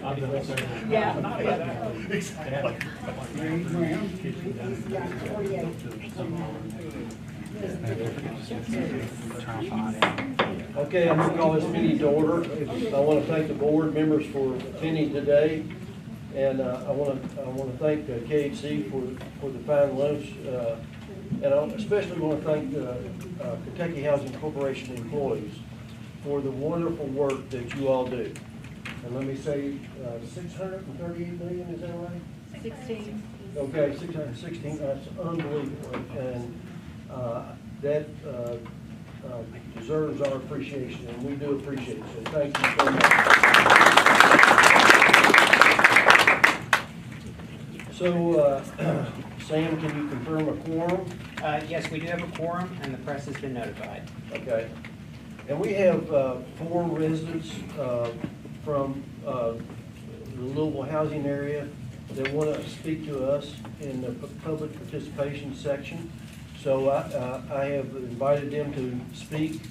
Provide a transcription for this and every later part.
Okay, I'm going to call this meeting to order. I want to thank the board members for attending today, and I want to thank KHC for the fine lunch, and I especially want to thank Kentucky Housing Corporation employees for the wonderful work that you all do. And let me say, 638 million, is that right? 16. Okay, 616, that's unbelievable, and that deserves our appreciation, and we do appreciate it, so thank you so much. So, Sam, can you confirm a quorum? Yes, we do have a quorum, and the press has been notified. Okay. And we have 4 residents from the Louisville housing area that want to speak to us in the public participation section. So I have invited them to speak.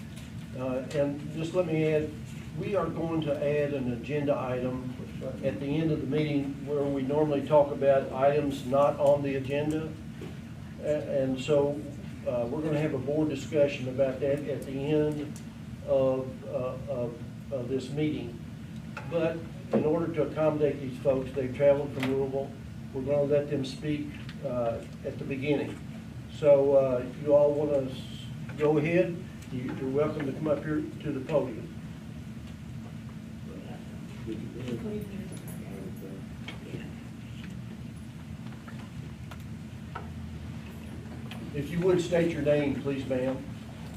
And just let me add, we are going to add an agenda item at the end of the meeting where we normally talk about items not on the agenda. And so we're going to have a board discussion about that at the end of this meeting. But in order to accommodate these folks, they've traveled from Louisville. We're going to let them speak at the beginning. So you all want to go ahead, you're welcome to come up here to the podium. If you would state your name, please, ma'am.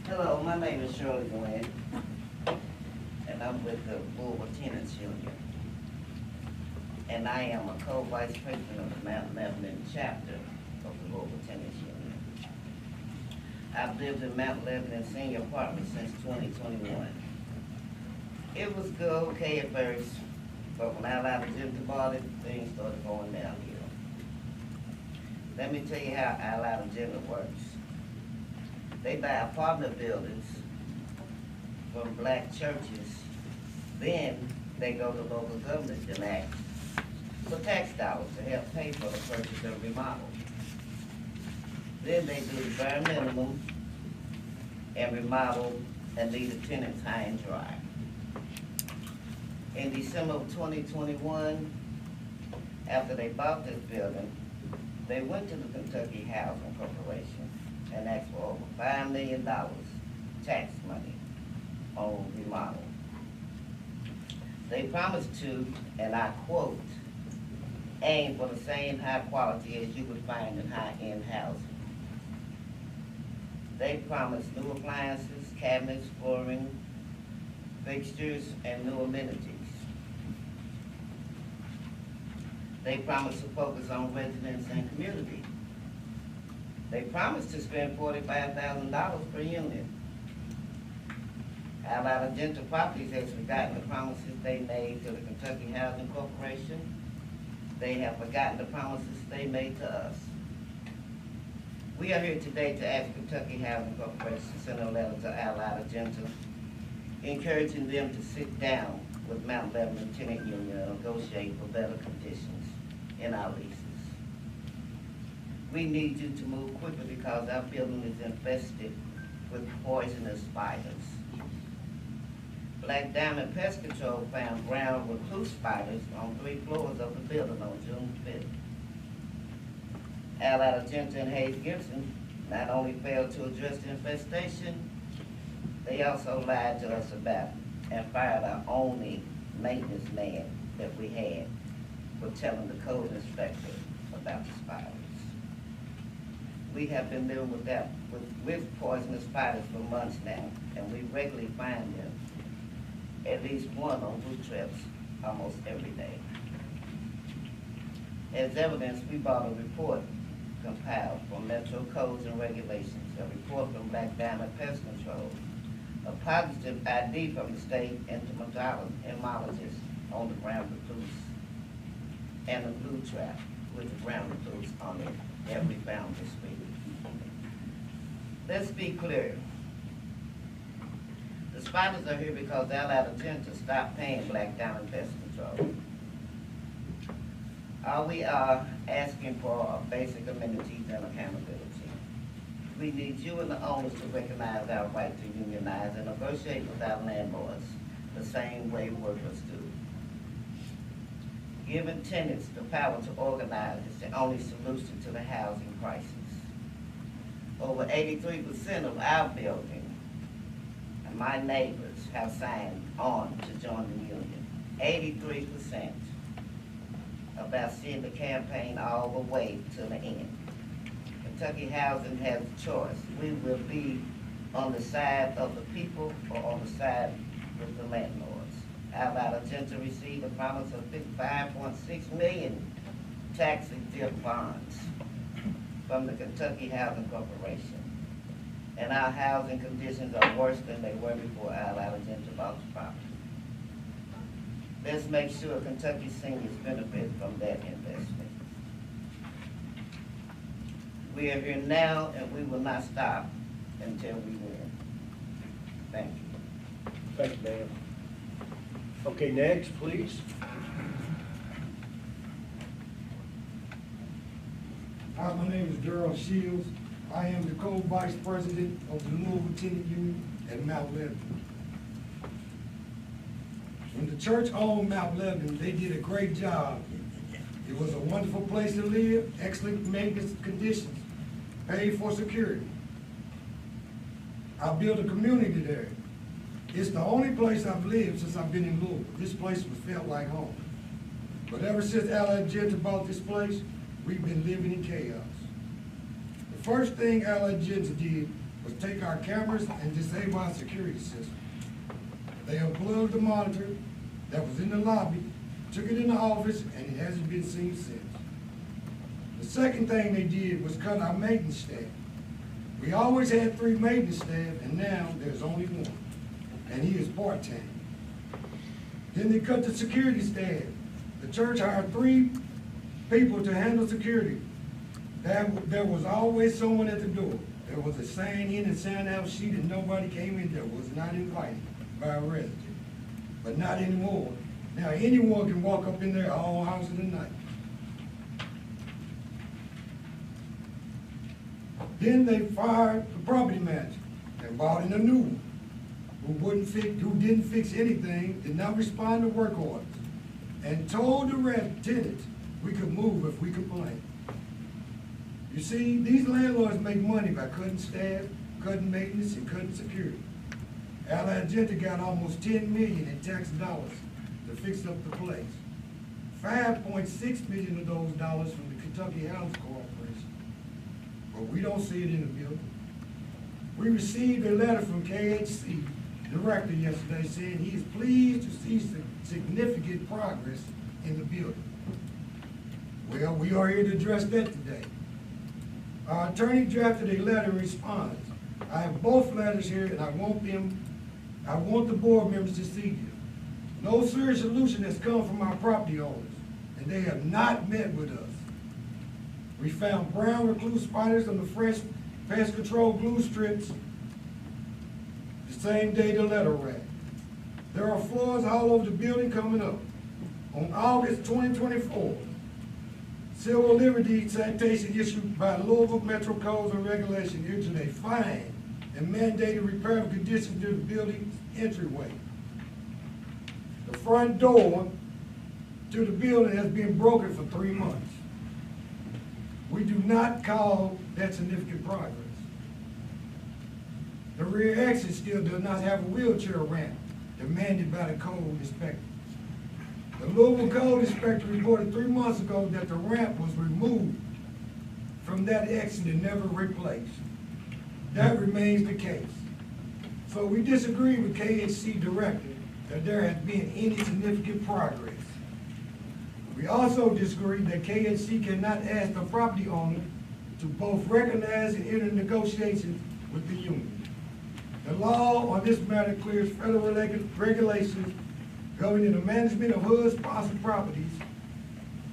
Hello, my name is Shirley Glenn, and I'm with the Louisville Tenants Union. And I am a co-vice president of the Mount Lebanon chapter of the Louisville Tenants Union. I've lived in Mount Lebanon Senior Apartment since 2021. It was good, okay at first, but when I allowed the gym to bother, things started going downhill. Let me tell you how Allied Agenda works. They buy apartment buildings from black churches. Then they go to local governments and ask for tax dollars to help pay for the purchase and remodel. Then they do the bare minimum and remodel and leave the tenants high and dry. In December of 2021, after they bought this building, they went to the Kentucky Housing Corporation and asked for over $5 million tax money on remodel. They promised to, and I quote, aim for the same high quality as you would find in high-end housing. They promised new appliances, cabinets, flooring, fixtures, and new amenities. They promised to focus on residents and community. They promised to spend $45,000 per unit. Allied Agenda Properties has forgotten the promises they made to the Kentucky Housing Corporation. They have forgotten the promises they made to us. We are here today to ask Kentucky Housing Corporation to send a letter to Allied Agenda, encouraging them to sit down with Mount Lebanon Tenant Union and negotiate for better conditions in our leases. We need you to move quickly because our building is infested with poisonous spiders. Black Diamond Pest Control found brown recluse spiders on 3 floors of the building on June 5th. Allied Agenda and Hayes Gibson not only failed to address the infestation, they also lied to us about and fired our only maintenance man that we had for telling the code inspector about the spiders. We have been living with poisonous spiders for months now, and we regularly find them, at least one on route trips, almost every day. As evidence, we bought a report compiled from Metro Codes and Regulations, a report from Black Diamond Pest Control, a positive ID from the state entomologist on the brown recluse, and a blue trap with the brown recluse on it that we found this week. Let's be clear. The spiders are here because Allied Agenda stopped paying Black Diamond Pest Control. All we are asking for are basic amenities and accountability. We need you and the owners to recognize our right to unionize and negotiate with our landlords the same way workers do. Giving tenants the power to organize is the only solution to the housing crisis. Over 83% of our building and my neighbors have signed on to join the union. 83%. About seeing the campaign all the way to the end. Kentucky Housing has a choice. We will be on the side of the people or on the side with the landlords. Allied Agenda received a promise of $55.6 million tax exempt bonds from the Kentucky Housing Corporation. And our housing conditions are worse than they were before Allied Agenda bought the property. Let's make sure Kentucky seniors benefit from that investment. We are here now and we will not stop until we win. Thank you. Thank you, ma'am. Okay, next, please. Hi, my name is Darrell Shields. I am the co-vice president of the Louisville Tenant Union at Mount Lebanon. When the church owned Mount Lebanon, they did a great job. It was a wonderful place to live, excellent maintenance conditions, paid for security. I built a community there. It's the only place I've lived since I've been in Louisville. This place felt like home. But ever since Allied Agenda bought this place, we've been living in chaos. The first thing Allied Agenda did was take our cameras and disable our security system. They unplugged the monitor that was in the lobby, took it in the office, and it hasn't been seen since. The second thing they did was cut our maintenance staff. We always had 3 maintenance staff, and now there's only 1, and he is part-time. Then they cut the security staff. The church hired 3 people to handle security. There was always someone at the door. There was a sign in and sign out sheet, and nobody came in there, was not invited by a resident. But not anymore. Now anyone can walk up in there all hours of the night. Then they fired the property manager and brought in a new one who didn't fix anything, did not respond to work orders, and told the tenants we could move if we complained. You see, these landlords make money by cutting staff, cutting maintenance, and cutting security. Allied Agenda got almost $10 million in tax dollars to fix up the place. $5.6 million of those dollars from the Kentucky Housing Corporation. But we don't see it in the building. We received a letter from KHC director yesterday saying he is pleased to see significant progress in the building. Well, we are here to address that today. Our attorney drafted a letter in response. I have both letters here, and I want the board members to see them. No serious solution has come from our property owners, and they have not met with us. We found brown recluse spiders on the fresh pest control glue strips the same day the letter read. There are floors all over the building coming up. On August 2024, civil liberty citation issued by Louisville Metro Codes and Regulation issued a fine and mandated repair of conditions to the building's entryway. The front door to the building has been broken for 3 months. We do not call that significant progress. The rear exit still does not have a wheelchair ramp demanded by the code inspector. The Louisville Code Inspector reported 3 months ago that the ramp was removed from that exit and never replaced. That remains the case. So we disagree with KHC director that there has been any significant progress. We also disagree that KHC cannot ask the property owner to both recognize and enter negotiations with the union. The law on this matter clears federal regulations governing the management of HUD-sponsored properties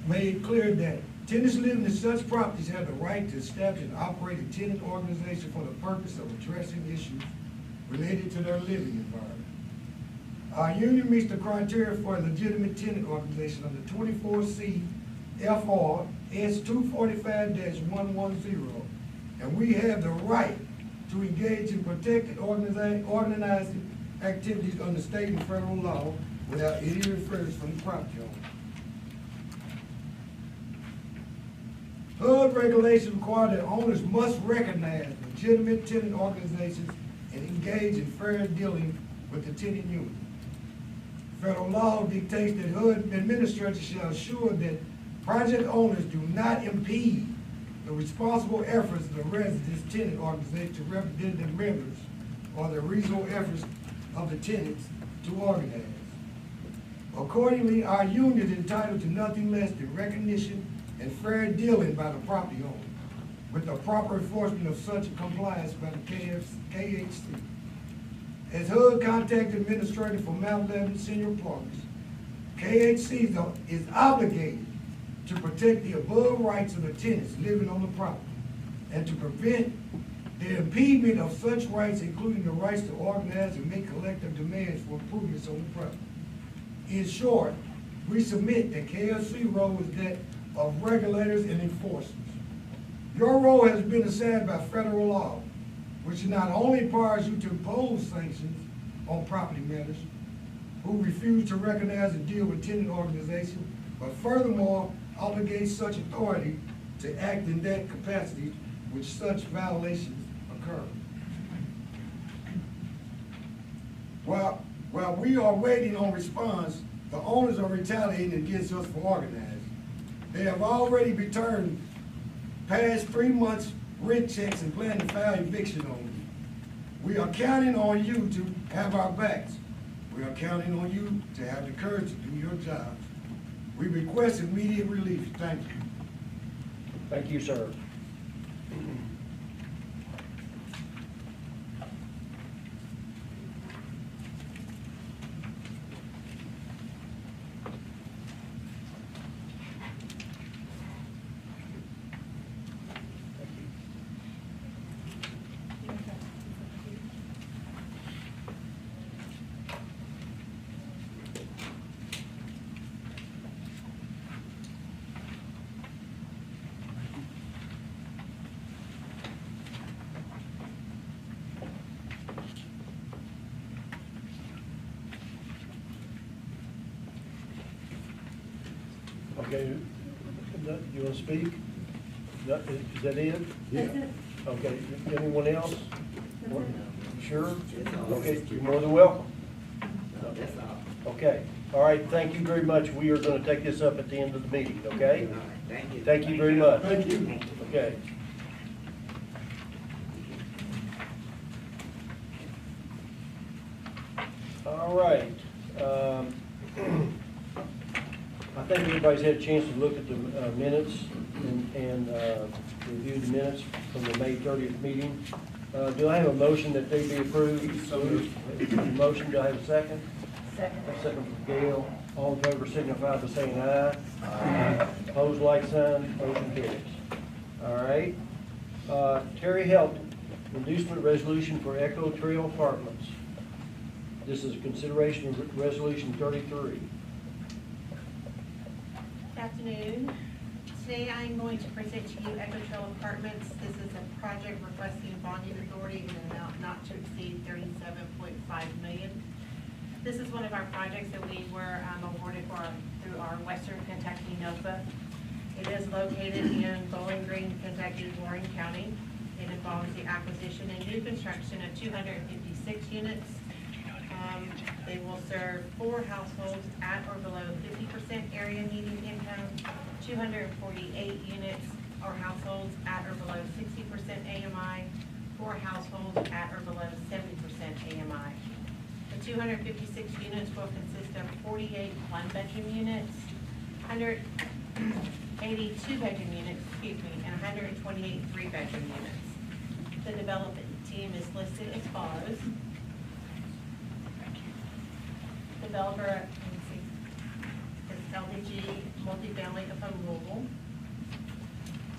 made clear that tenants living in such properties have the right to establish and operate a tenant organization for the purpose of addressing issues related to their living environment. Our union meets the criteria for a legitimate tenant organization under 24C FR S 245-110, and we have the right to engage in protected organizing activities under state and federal law without any interference from the property owner. HUD regulations require that owners must recognize legitimate tenant organizations and engage in fair dealing with the tenant unit. Federal law dictates that HUD administrators shall assure that project owners do not impede the responsible efforts of the residents' tenant organization to represent their members or the reasonable efforts of the tenants to organize. Accordingly, our union is entitled to nothing less than recognition and fair dealing by the property owner with the proper enforcement of such compliance by the KHC. As HUD contact administrator for Mount Lebanon Senior Apartments, KHC is obligated to protect the above rights of the tenants living on the property and to prevent the impediment of such rights, including the rights to organize and make collective demands for improvements on the property. In short, we submit that KLC role is that of regulators and enforcers. Your role has been assigned by federal law, which not only requires you to impose sanctions on property managers who refuse to recognize and deal with tenant organizations, but furthermore obligates such authority to act in that capacity which such violations occur. While we are waiting on response, the owners are retaliating against us for organizing. They have already returned past 3 months rent checks and plan to file eviction on you. We are counting on you to have our backs. We are counting on you to have the courage to do your job. We request immediate relief. Thank you. Thank you, sir. Okay, you want to speak? Is that it? Yeah. Okay, anyone else? Sure? Okay, you're more than welcome. Okay, all right, thank you very much. We are going to take this up at the end of the meeting, okay? Thank you. Thank you very much. Thank you. Okay. All right. I think everybody's had a chance to look at the minutes and review the minutes from the May 30th meeting. Do I have a motion that they be approved? So moved. Motion, do I have a second? Second. Second from Gail. All in favor signify by saying aye. Aye. Opposed, like sign. Motion carries. All right. Terry Helton, inducement resolution for Echo Trail Apartments. This is a consideration of resolution 33. Good afternoon. Today I am going to present to you Echo Trail Apartments. This is a project requesting bonding authority in an amount not to exceed $37.5 million. This is one of our projects that we were awarded through our Western Kentucky NOFA. It is located in Bowling Green, Kentucky, Warren County. It involves the acquisition and new construction of 256 units. They will serve 4 households at or below 50% area median income, 248 units or households at or below 60% AMI, 4 households at or below 70% AMI. The 256 units will consist of 48 one-bedroom units, 180 two-bedroom units, and 128 three-bedroom units. The development team is listed as follows. Developer, is LDG Multifamily of Louisville.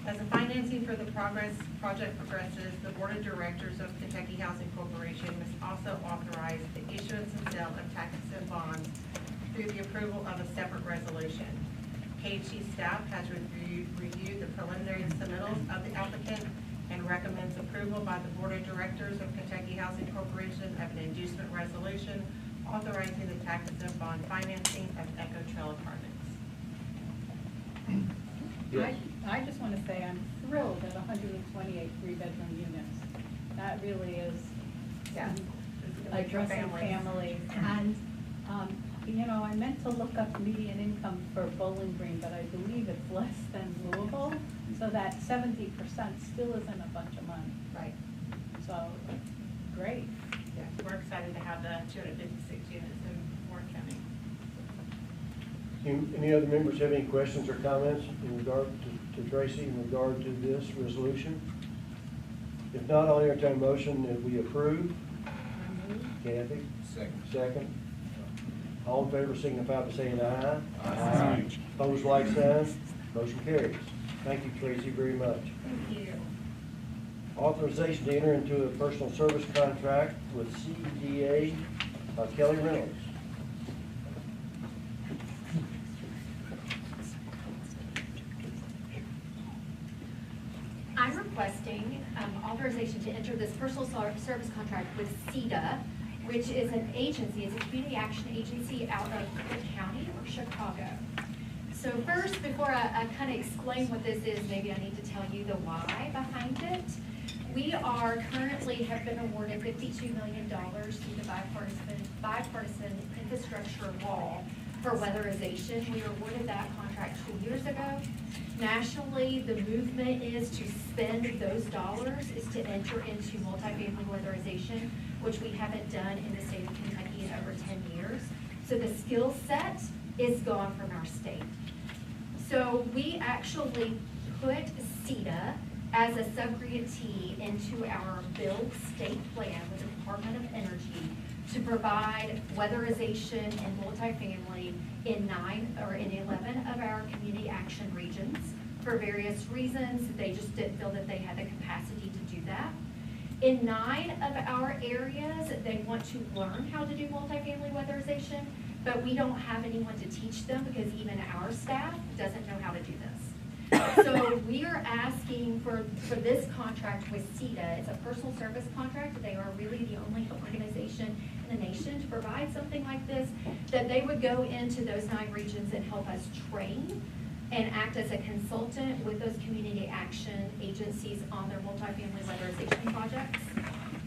As the financing for the project progresses, the Board of Directors of Kentucky Housing Corporation must also authorize the issuance and sale of tax-exempt bonds through the approval of a separate resolution. KHC staff has reviewed the preliminary submittals of the applicant and recommends approval by the Board of Directors of Kentucky Housing Corporation of an inducement resolution authorizing the tax-exempt bond financing of Echo Trail Apartments. Yes. I just want to say I'm thrilled at 128 three-bedroom units. That really is Yeah. addressing families. And, you know, I meant to look up median income for Bowling Green, but I believe it's less than Louisville. So that 70% still isn't a bunch of money. Right. So, great. Yeah, we're excited to have the 256 units in Warren County. Any other members have any questions or comments in regard to Tracy in regard to this resolution? If not, I'll entertain a motion that we approve. Kathy? Second. All in favor signify by saying aye. Aye. Opposed, like sign. Motion carries. Thank you, Tracy, very much. Thank you. Authorization to enter into a personal service contract with CDA Kelly Reynolds. I'm requesting authorization to enter this personal service contract with CEDA, which is an agency, it's a community action agency out of Cook County or Chicago. So first, before I kind of explain what this is, maybe I need to tell you the why behind it. We are currently have been awarded $52 million through the bipartisan infrastructure law for weatherization. We were awarded that contract 2 years ago. Nationally, the movement is to spend those dollars, is to enter into multifamily weatherization, which we haven't done in the state of Kentucky in over 10 years. So the skill set is gone from our state. So we actually put CEDA as a subgrantee into our build state plan with the Department of Energy to provide weatherization and multifamily in 11 of our community action regions. For various reasons, they just didn't feel that they had the capacity to do that. In 9 of our areas, they want to learn how to do multifamily weatherization, but we don't have anyone to teach them because even our staff doesn't know how to do this. So we are asking for this contract with CEDA. It's a personal service contract. They are really the only organization in the nation to provide something like this, that they would go into those 9 regions and help us train and act as a consultant with those community action agencies on their multifamily weatherization projects.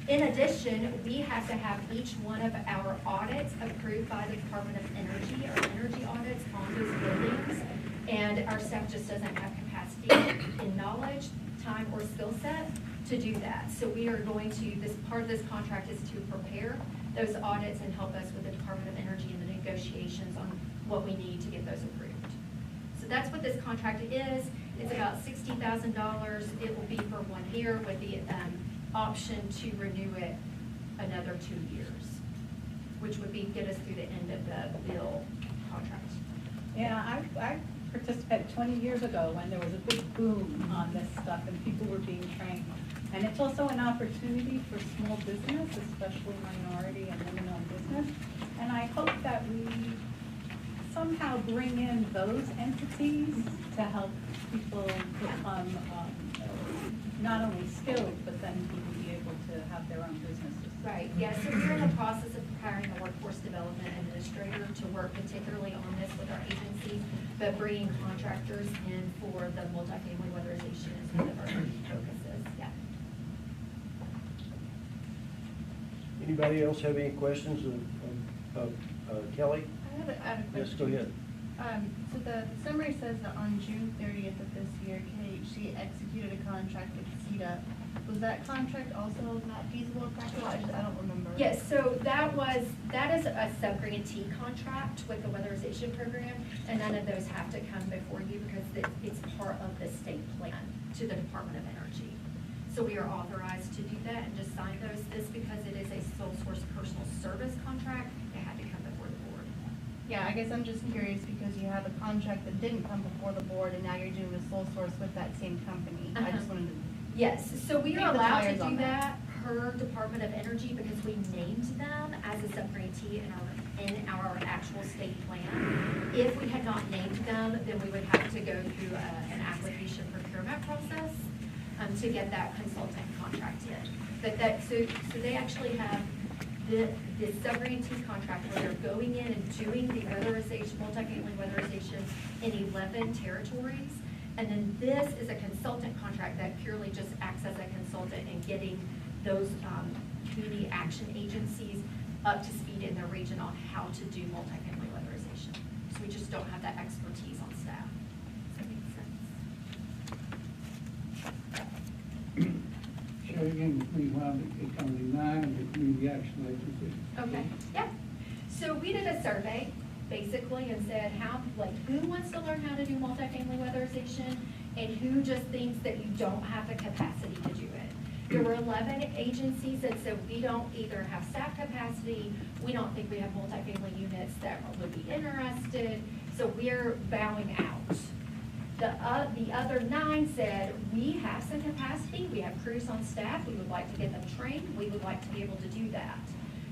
In addition, we have to have each one of our audits approved by the Department of Energy, our energy audits on those buildings. And our staff just doesn't have capacity in knowledge, time, or skill set to do that. So we are going to, this part of this contract is to prepare those audits and help us with the Department of Energy in the negotiations on what we need to get those approved. So that's what this contract is. It's about $60,000. It will be for 1 year with the option to renew it another 2 years, which would be get us through the end of the bill contract. Yeah, I participated 20 years ago when there was a big boom on this stuff and people were being trained. And it's also an opportunity for small business, especially minority and women-owned business. And I hope that we somehow bring in those entities to help people become not only skilled, but then people be able to have their own businesses. Right, yeah, so we're in the process of hiring a workforce development administrator to work particularly on this with our agency, but bringing contractors in for the multifamily weatherization is one of our focuses, yeah. Anybody else have any questions of Kelly? I have a question. Yes, go ahead. So the summary says that on June 30th of this year, KHC executed a contract with CEDA. Was that contract also not feasible or practical? I don't remember. Yes, so that is a sub-grantee contract with the weatherization program, and none of those have to come before you because it's part of the state plan to the Department of Energy. So we are authorized to do that and just sign those. This, because it is a sole source personal service contract, it had to come before the board. Yeah, I guess I'm just curious because you have a contract that didn't come before the board and now you're doing a sole source with that same company. I just wanted to. Yes, so we Kick are the allowed to tires do on that per Department of Energy because we named them as a sub-grantee in our actual state plan. If we had not named them, then we would have to go through an application procurement process to get that consultant contract in. So they actually have the sub-grantee contract where they're going in and doing the weatherization, multifamily weatherization in 11 territories. And then this is a consultant contract that purely just acts as a consultant in getting those community action agencies up to speed in their region on how to do multifamily weatherization. So we just don't have that expertise on staff. Does that make sense? Share again with me why the County 9 and the Community Action Agency. Okay, yeah. So we did a survey, basically, and said who wants to learn how to do multifamily weatherization, and who just thinks that you don't have the capacity to do it. There were 11 agencies that said we don't either have staff capacity, we don't think we have multifamily units that would be interested, so we're bowing out. The other 9 said, we have some capacity, we have crews on staff, we would like to get them trained, we would like to be able to do that.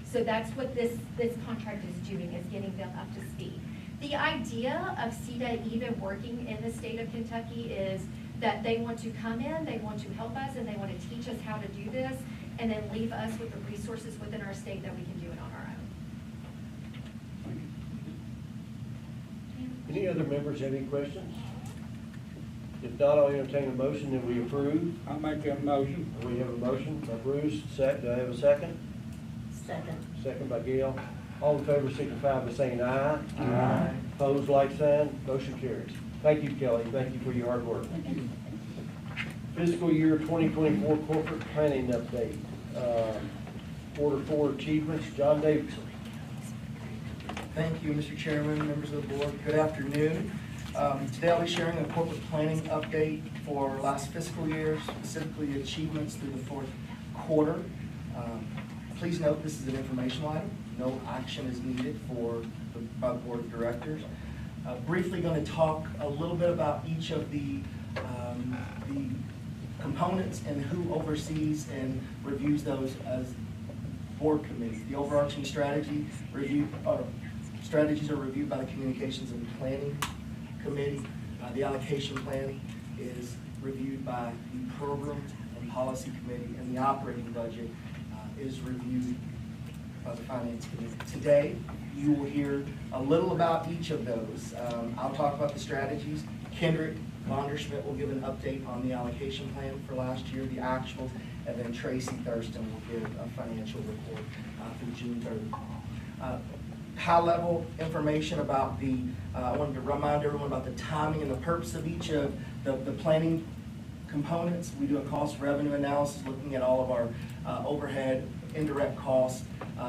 So that's what this contract is doing, is getting them up to speed. The idea of CEDA even working in the state of Kentucky is that they want to come in, they want to help us, and they want to teach us how to do this, and then leave us with the resources within our state that we can do it on our own. Any other members have any questions? If not, I'll entertain a motion that we approve. I'll make that motion. We have a motion by Bruce. Do I have a second? Second. Second by Gail. All in favor signify by saying aye. Aye. Opposed, like sign. Motion carries. Thank you, Kelly. Thank you for your hard work. Fiscal year 2024 corporate planning update. Order 4 achievements. John Davidson. Thank you, Mr. Chairman, members of the board. Good afternoon. Today I'll be sharing a corporate planning update for last fiscal year, specifically achievements through the fourth quarter. Please note this is an informational item. No action is needed by the board of directors. Briefly going to talk a little bit about each of the components and who oversees and reviews those as board committees. The overarching strategies are reviewed by the Communications and Planning Committee. The allocation plan is reviewed by the Program and Policy Committee, and the operating budget is reviewed by the Finance Committee. Today, you will hear a little about each of those. I'll talk about the strategies. Kendrick Vonderschmidt will give an update on the allocation plan for last year, the actuals, and then Tracy Thurston will give a financial report through June 30th. High-level information about I wanted to remind everyone about the timing and the purpose of each of the planning components. We do a cost revenue analysis looking at all of our overhead, indirect costs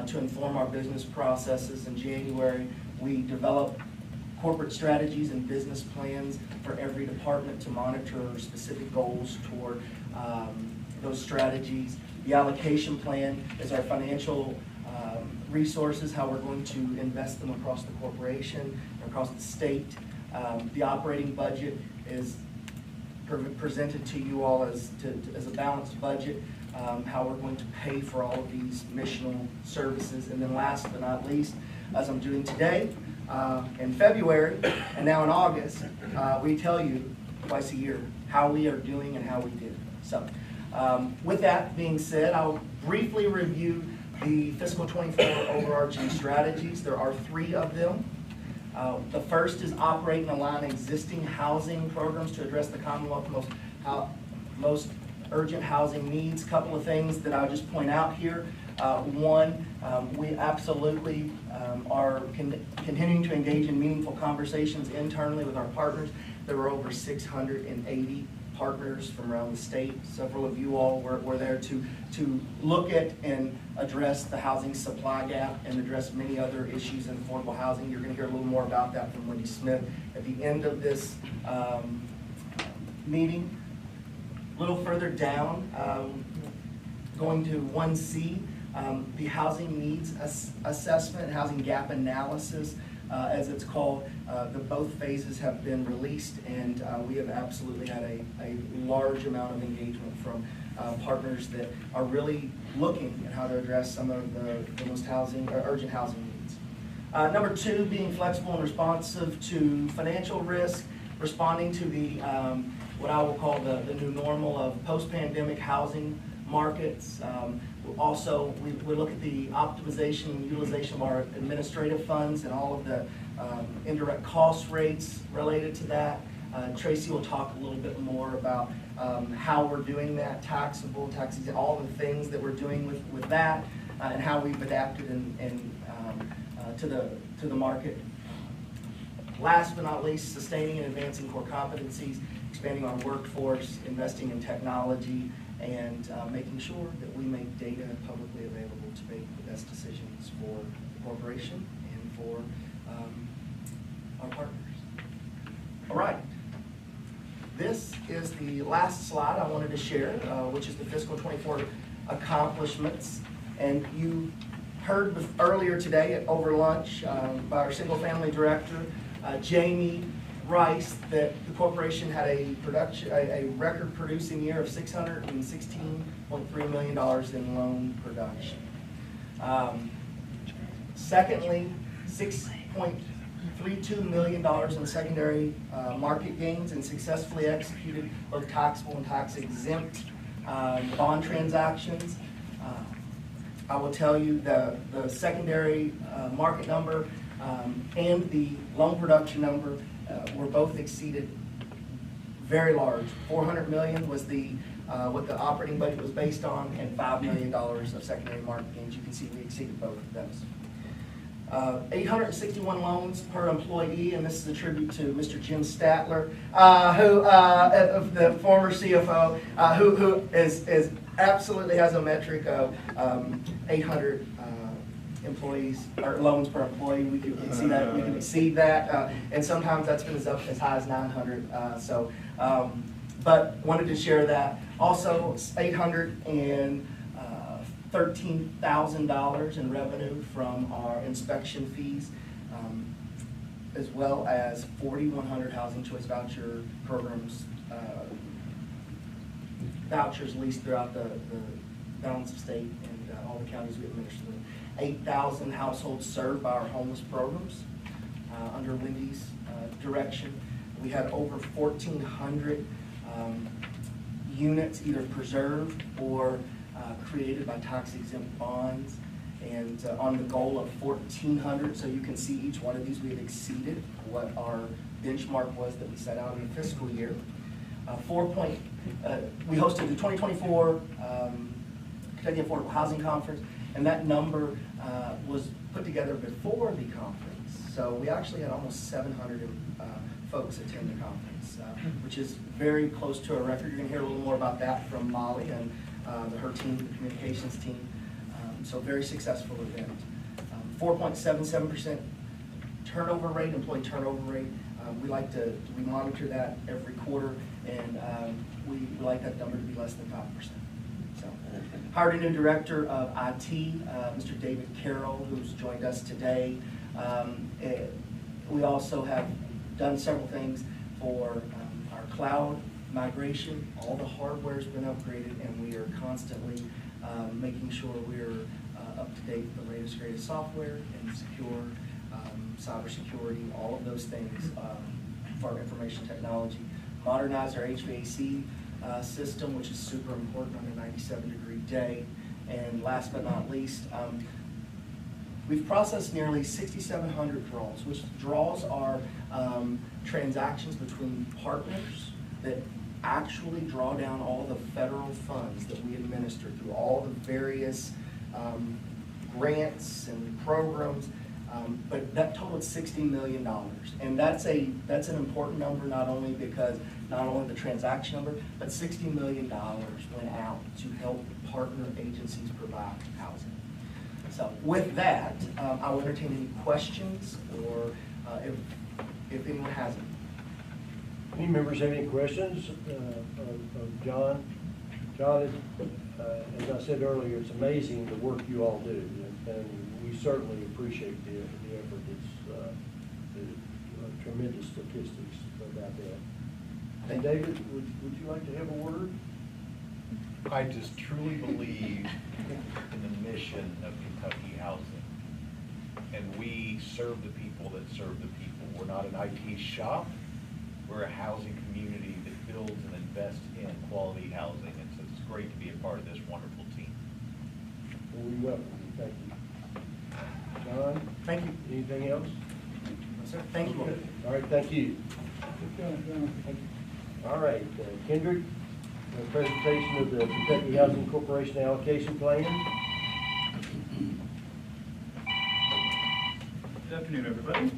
to inform our business processes. In January, we develop corporate strategies and business plans for every department to monitor specific goals toward those strategies. The allocation plan is our financial resources, how we're going to invest them across the corporation, across the state. The operating budget is presented to you all as a balanced budget, how we're going to pay for all of these missional services. And then last but not least, as I'm doing today, in February and now in August, we tell you twice a year how we are doing and how we did. So with that being said, I'll briefly review the fiscal 24 overarching strategies. There are 3 of them. The first is operate and align existing housing programs to address the Commonwealth's most urgent housing needs. Couple of things that I'll just point out here. One, we absolutely are continuing to engage in meaningful conversations internally with our partners. There were over 680 partners from around the state. Several of you all were there to look at and address the housing supply gap and address many other issues in affordable housing. You're going to hear a little more about that from Wendy Smith at the end of this meeting. A little further down, going to 1C, the housing needs assessment, housing gap analysis, as it's called. Both phases have been released, and we have absolutely had a large amount of engagement from partners that are really looking at how to address some of the most urgent housing needs. Number two, being flexible and responsive to financial risk, responding to the, what I will call the new normal of post-pandemic housing markets. Also, we look at the optimization and utilization of our administrative funds and all of the indirect cost rates related to that. Tracy will talk a little bit more about how we're doing that, taxable, tax exempt, all the things that we're doing with that, and how we've adapted to the market. Last but not least, sustaining and advancing core competencies, expanding our workforce, investing in technology, and making sure that we make data publicly available to make the best decisions for the corporation and for our partners. All right. This is the last slide I wanted to share, which is the fiscal 24 accomplishments. And you heard earlier today over lunch by our single family director, Jamie Rice, that the corporation had a record producing year of $616.3 million in loan production. Secondly, $6.32 million in secondary market gains and successfully executed both taxable and tax exempt bond transactions. I will tell you the secondary market number and the loan production number were both exceeded very large. $400 million was the what the operating budget was based on, and $5 million of secondary market gains. You can see we exceeded both of those. 861 loans per employee, and this is a tribute to Mr. Jim Statler, the former CFO, who is absolutely has a metric of 800 employees or loans per employee. We can see that, we can exceed that, and sometimes that's been as high as 900. But wanted to share that. Also, $813,000 in revenue from our inspection fees, as well as 4,100 Housing Choice Voucher programs, vouchers leased throughout the balance of state and all the counties we administer them. 8,000 households served by our homeless programs under Wendy's direction. We had over 1,400 units either preserved or created by tax exempt bonds, and on the goal of 1,400. So you can see each one of these we have exceeded what our benchmark was that we set out in the fiscal year. We hosted the 2024 Kentucky Affordable Housing Conference, and that number was put together before the conference. So we actually had almost 700 folks attend the conference, which is very close to a record. You're going to hear a little more about that from Molly and her team, the communications team. So very successful event. 4.77% turnover rate, employee turnover rate. We monitor that every quarter, and we like that number to be less than 5%. So, hired a new director of IT, Mr. David Carroll, who's joined us today. We also have done several things for our cloud migration. All the hardware's been upgraded, and we are constantly making sure we're up to date with the latest, greatest software and secure cybersecurity, all of those things for our information technology. Modernize our HVAC system, which is super important on a 97-degree day. And last but not least, we've processed nearly 6,700 draws, which draws are transactions between partners that actually draw down all the federal funds that we administer through all the various grants and programs. But that totaled $60 million, and that's an important number, not only because not only the transaction number, but $60 million went out to help partner agencies provide housing. So with that, I will entertain any questions, or if anyone has any. Any members have any questions of John? John, as I said earlier, it's amazing the work you all do, and we certainly appreciate the effort. It's tremendous statistics about that. And David, would you like to have a word? I just truly believe in the mission of Kentucky Housing. and we serve the people that serve the people. We're not an IT shop, we're a housing community that builds and invests in quality housing, and so it's great to be a part of this wonderful team. Well, we welcome you, thank you. John, Thank you. anything else? Sir, thank you. All right, thank you. Good job, John. All right, Kendrick, a presentation of the Kentucky Housing Corporation allocation plan. Good afternoon, everybody.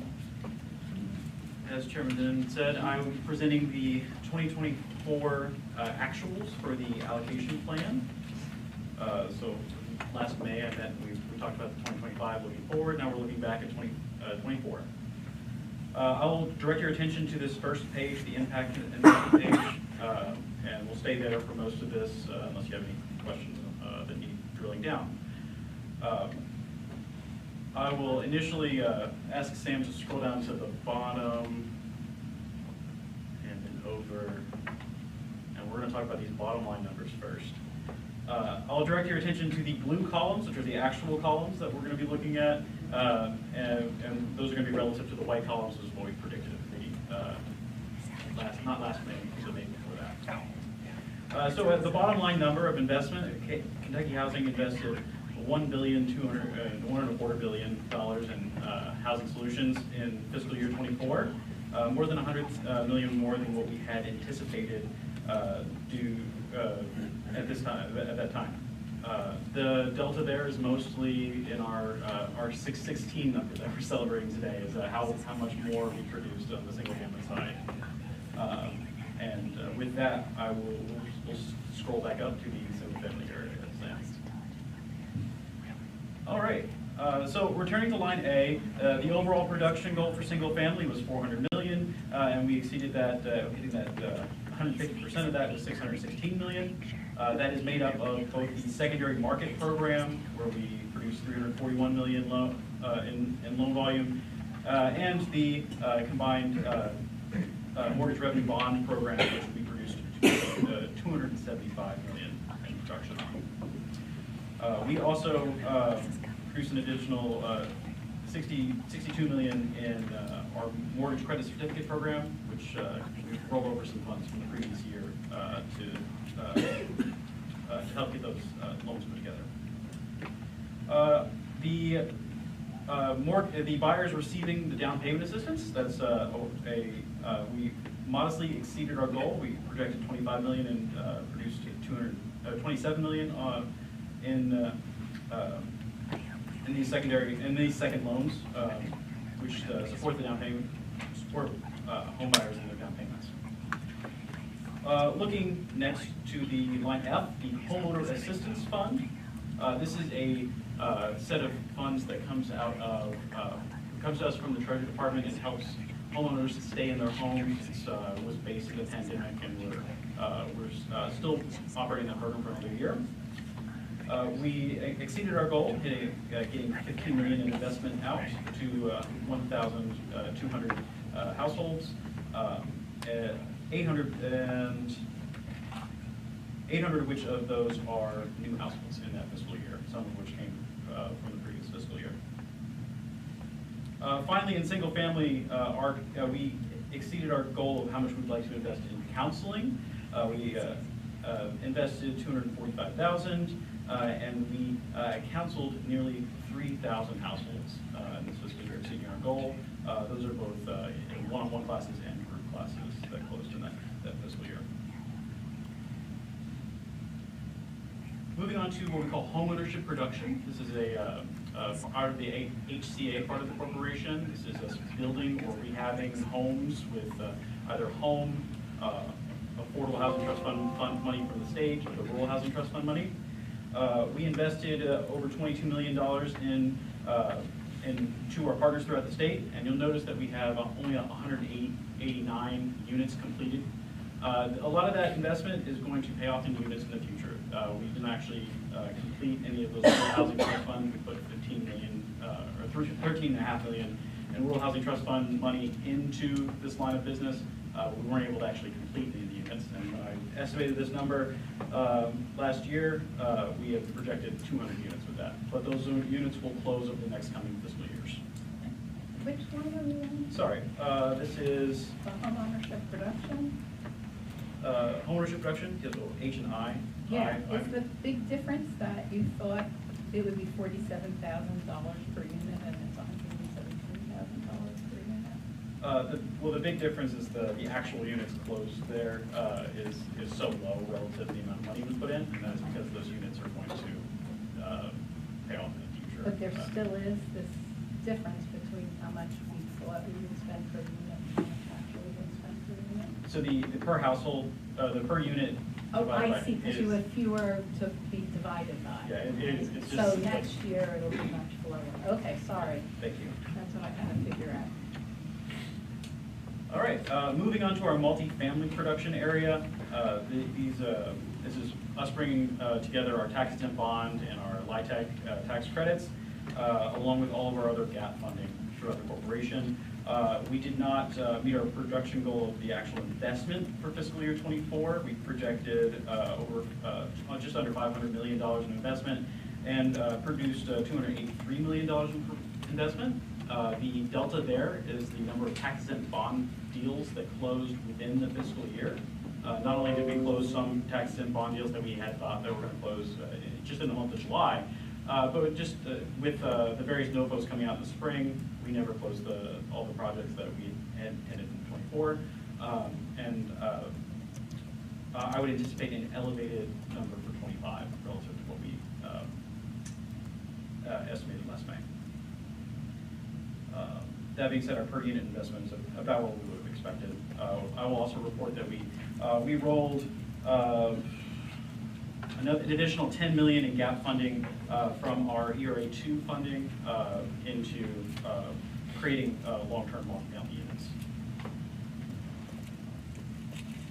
As Chairman Denon said, I'm presenting the 2024 actuals for the allocation plan. So last May, we talked about the 2025 looking forward. Now we're looking back at 2024. I'll direct your attention to this first page, the impact page, and we'll stay there for most of this unless you have any questions that need drilling down. I will initially ask Sam to scroll down to the bottom and then over, and we're going to talk about these bottom line numbers first. I'll direct your attention to the blue columns, which are the actual columns that we're going to be looking at, and those are going to be relative to the white columns, which is what we predicted not last May, the May before that. So at the bottom line number of investment, Kentucky Housing invested $1.225 billion in housing solutions in fiscal year 24, more than $100 million more than what we had anticipated at that time. The delta there is mostly in our 616 number that we're celebrating today, is how much more we produced on the single family side. With that, we'll scroll back up to the single family area. All right, so returning to line A, the overall production goal for single family was $400 million, and we exceeded that, hitting that 150% of that was $616 million. That is made up of both the secondary market program, where we produced $341 million in loan volume, and the combined mortgage revenue bond program, which we produced $275 million in production on. We also produced an additional $62 million in our mortgage credit certificate program, which we rolled over some funds from the previous year to help get those loans put together. The buyers receiving the down payment assistance, that's we modestly exceeded our goal. We projected $25 million and produced $27 million in these second loans, which support the down payment, support home buyers in their down payments. Looking next to the line F, the Homeowner Assistance Fund. This is a set of funds that comes to us from the Treasury Department and helps homeowners stay in their homes. It was based in the pandemic, and we're still operating that program for another year. We exceeded our goal, getting $15 million in investment out to 1,200 households. 800 of which of those are new households in that fiscal year, some of which came from the previous fiscal year. Finally, in single family, we exceeded our goal of how much we'd like to invest in counseling. We invested $245,000, and we counseled nearly 3,000 households in this fiscal year, exceeding our goal. Those are both in one-on-one classes and group classes that closed in that fiscal year. Moving on to what we call homeownership production. This is a part of the HCA part of the corporation. This is us building or rehabbing homes with either home, affordable housing trust fund money from the state, or the rural housing trust fund money. We invested over $22 million into our partners throughout the state, and you'll notice that we have only 189 units completed. A lot of that investment is going to pay off in units in the future. We didn't actually complete any of those housing trust funds. We put $15 million or $13.5 million and Rural Housing Trust Fund money into this line of business. We weren't able to actually complete any of the units, and when I estimated this number last year, we have projected 200 units with that. But those units will close over the next coming fiscal years. Which one are we on? Sorry, this is The homeownership production? homeownership production, yeah, so H and I. Yeah, is the big difference that you thought it would be $47,000 per unit and it's $173,000 per unit? Well, the big difference is the actual units closed there is so low relative to the amount of money we put in, and that's because those units are going to pay off in the future. But there still is this difference between how much we thought we would spend per unit and how much actually we spend per unit? So the per household, the per unit. Oh, divided I by see, because is- you have fewer to be divided by. Yeah, it's So just. next year it'll be much lower. Okay, sorry. Thank you. That's what I kind of figure out. All right, moving on to our multifamily production area. This is us bringing together our tax exempt bond and our LIHTC tax credits, along with all of our other gap funding throughout the corporation. We did not meet our production goal of the actual investment for fiscal year '24. We projected just under $500 million in investment and produced $283 million in investment. The delta there is the number of tax exempt bond deals that closed within the fiscal year. Not only did we close some tax exempt bond deals that we had thought that were going to close just in the month of July, but just with the various NOFOs coming out in the spring, we never closed all the projects that we had intended in '24. I would anticipate an elevated number for '25 relative to what we estimated last May. That being said, our per unit investment is about what we would have expected. I will also report that we rolled an additional $10 million in gap funding from our ERA 2 funding into creating long-term multifamily units.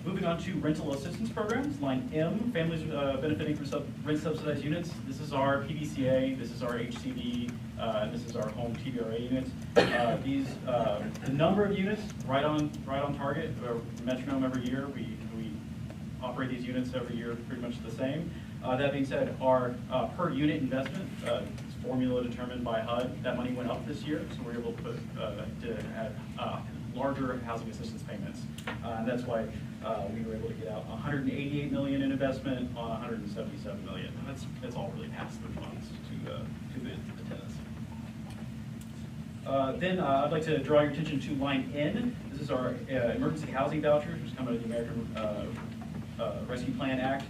Moving on to rental assistance programs, line M, families benefiting from rent subsidized units. This is our PBCA, this is our HCD, and this is our home TBRA units. The number of units, right on target, metronome every year. We operate these units every year pretty much the same. That being said, our per unit investment is formula determined by HUD. That money went up this year, so we're able to have larger housing assistance payments. And that's why we were able to get out $188 million in investment on $177 million. And that's all really pass-through funds to the tenants. Then I'd like to draw your attention to line N. This is our emergency housing vouchers, which come out of the American Rescue Plan Act.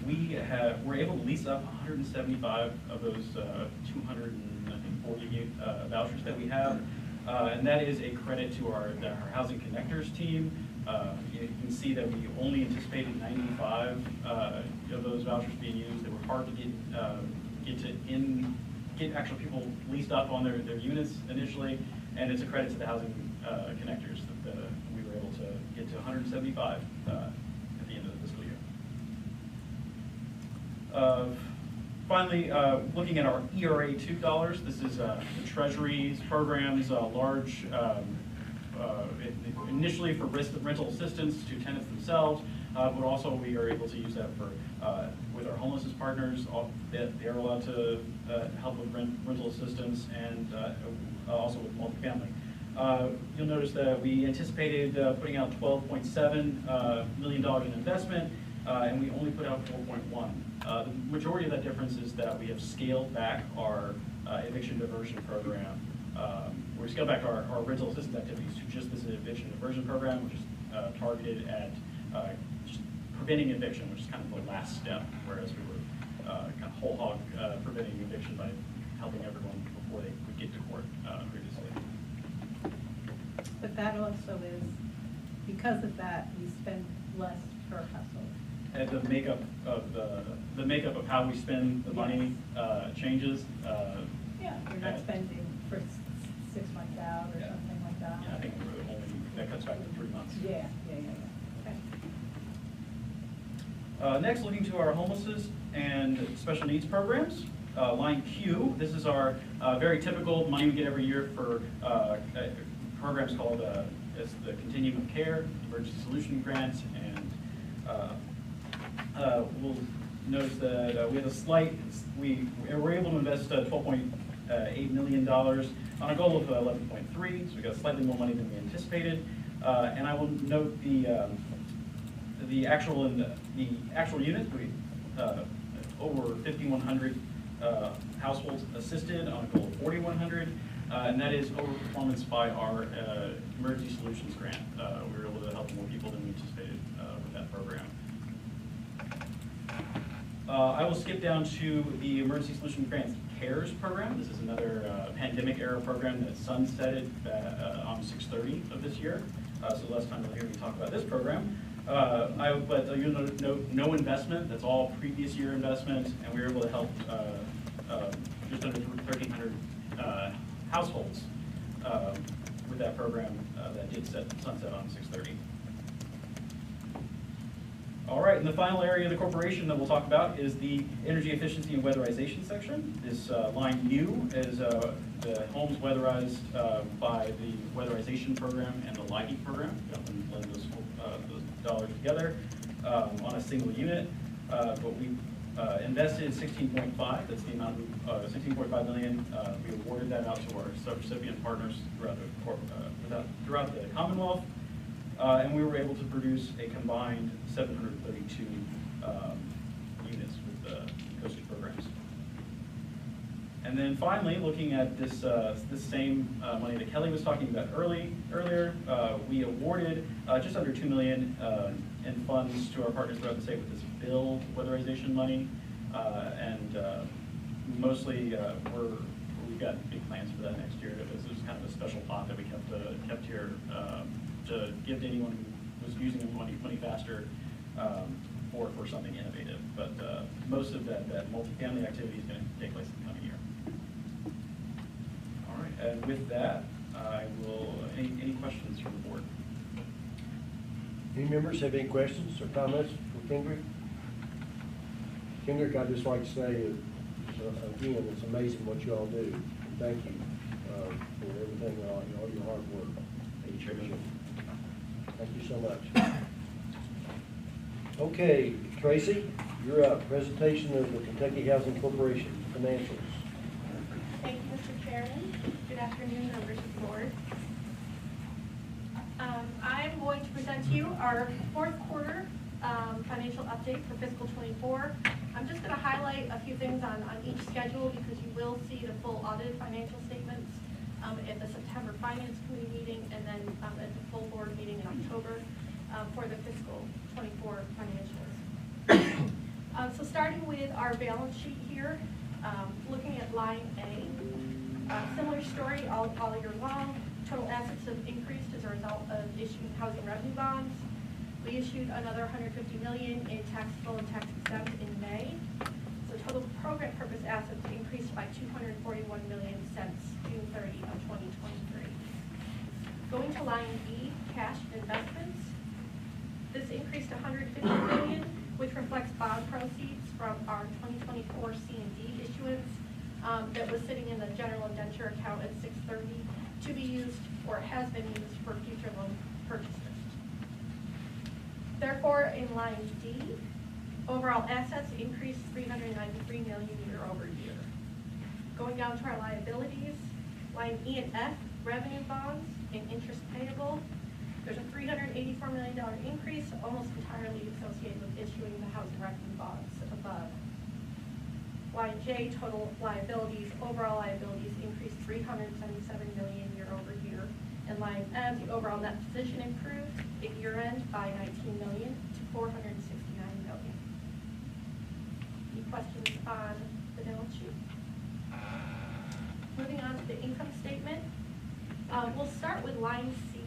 We're able to lease up 175 of those 240 vouchers that we have. And that is a credit to our Housing Connectors team. You can see that we only anticipated 95 of those vouchers being used. They were hard to get actual people leased up on their units initially, and it's a credit to the Housing Connectors that we were able to get to 175 at the end of the fiscal year. Finally, looking at our ERA 2 dollars, this is the Treasury's programs, large, initially for rental assistance to tenants themselves, but also we are able to use that for with our homelessness partners. They're allowed to help with rental assistance and also with multifamily. You'll notice that we anticipated putting out $12.7 million in investment, and we only put out 4.1. The majority of that difference is that we have scaled back our eviction diversion program. We scaled back our rental assistance activities to just this eviction diversion program, which is targeted at just preventing eviction, which is kind of the last step, whereas we were kind of whole hog preventing eviction by helping everyone before they would get to court previously. But that also is, because of that, we spend less per household. And the makeup of how we spend the money changes. Yeah, you're not spending for 6 months out or something like that. Yeah, I think that cuts back to 3 months. Yeah. Okay. Next, looking to our homelessness and special needs programs. Line Q, this is our very typical money we get every year for programs called it's the Continuum of Care, Emergency Solution Grant, and we'll notice that we have a slight, we were able to invest $12.8 million on a goal of 11.3, so we got slightly more money than we anticipated. And I will note the actual units, we over 5,100 households assisted on a goal of 4,100, and that is overperformance by our Emergency Solutions Grant. We were able to help more people than we anticipated with that program. I will skip down to the Emergency Solutions Grant CARES program. This is another pandemic era program that sunsetted on 6/30 of this year. So last time you'll hear me talk about this program. But you'll note no investment. That's all previous year investment, and we were able to help just under 1,300 households with that program that did sunset on 6/30. All right, and the final area of the corporation that we'll talk about is the energy efficiency and weatherization section. This line U is the homes weatherized by the weatherization program and the LIHEAP program. You can blend those dollars together on a single unit. But we invested 16.5. That's the amount of 16.5 million. We awarded that out to our subrecipient partners throughout the Commonwealth. And we were able to produce a combined 732 units with the coastal programs. And then finally, looking at this same money that Kelly was talking about earlier, we awarded just under $2 million in funds to our partners throughout the state with this build weatherization money, and mostly we've got big plans for that next year. This is kind of a special pot that we kept here to give to anyone who was using the money faster for something innovative. But most of that multifamily activity is going to take place in the coming year. All right, and with that, I will, any questions from the board? Any members have any questions or comments for Kendrick? Kendrick, I'd just like to say, again, it's amazing what you all do. And thank you for everything, all your hard work. Thank you so much. Okay, Tracy, you're up. Presentation of the Kentucky Housing Corporation financials. Thank you, Mr. Chairman. Good afternoon, members of the board. I'm going to present to you our fourth quarter financial update for fiscal '24. I'm just going to highlight a few things on each schedule because you will see the full audited financial statements at the September Finance Committee meeting, and then at the full board meeting in October for the fiscal '24 financials. So starting with our balance sheet here, looking at line A, similar story all year long. Total assets have increased as a result of issuing housing revenue bonds. We issued another $150 million in taxable and tax exempt in May. So total program purpose assets increased by $241 million since June 30 of 2023. Going to line B, cash and investments. This increased to $150 million, which reflects bond proceeds from our 2024 C&D issuance that was sitting in the general indenture account at 6/30 to be used, or has been used, for future loan purchases. Therefore, in line D, overall assets increased $393 million year over year. Going down to our liabilities, line E and F, revenue bonds and interest payable. There's a $384 million increase, almost entirely associated with issuing the housing revenue bonds above. Line J, total liabilities, overall liabilities increased $377 million year over year. And line M, the overall net position improved at year end by $19 million to $469 million. Any questions on the balance sheet? Moving on to the income statement. We'll start with line C,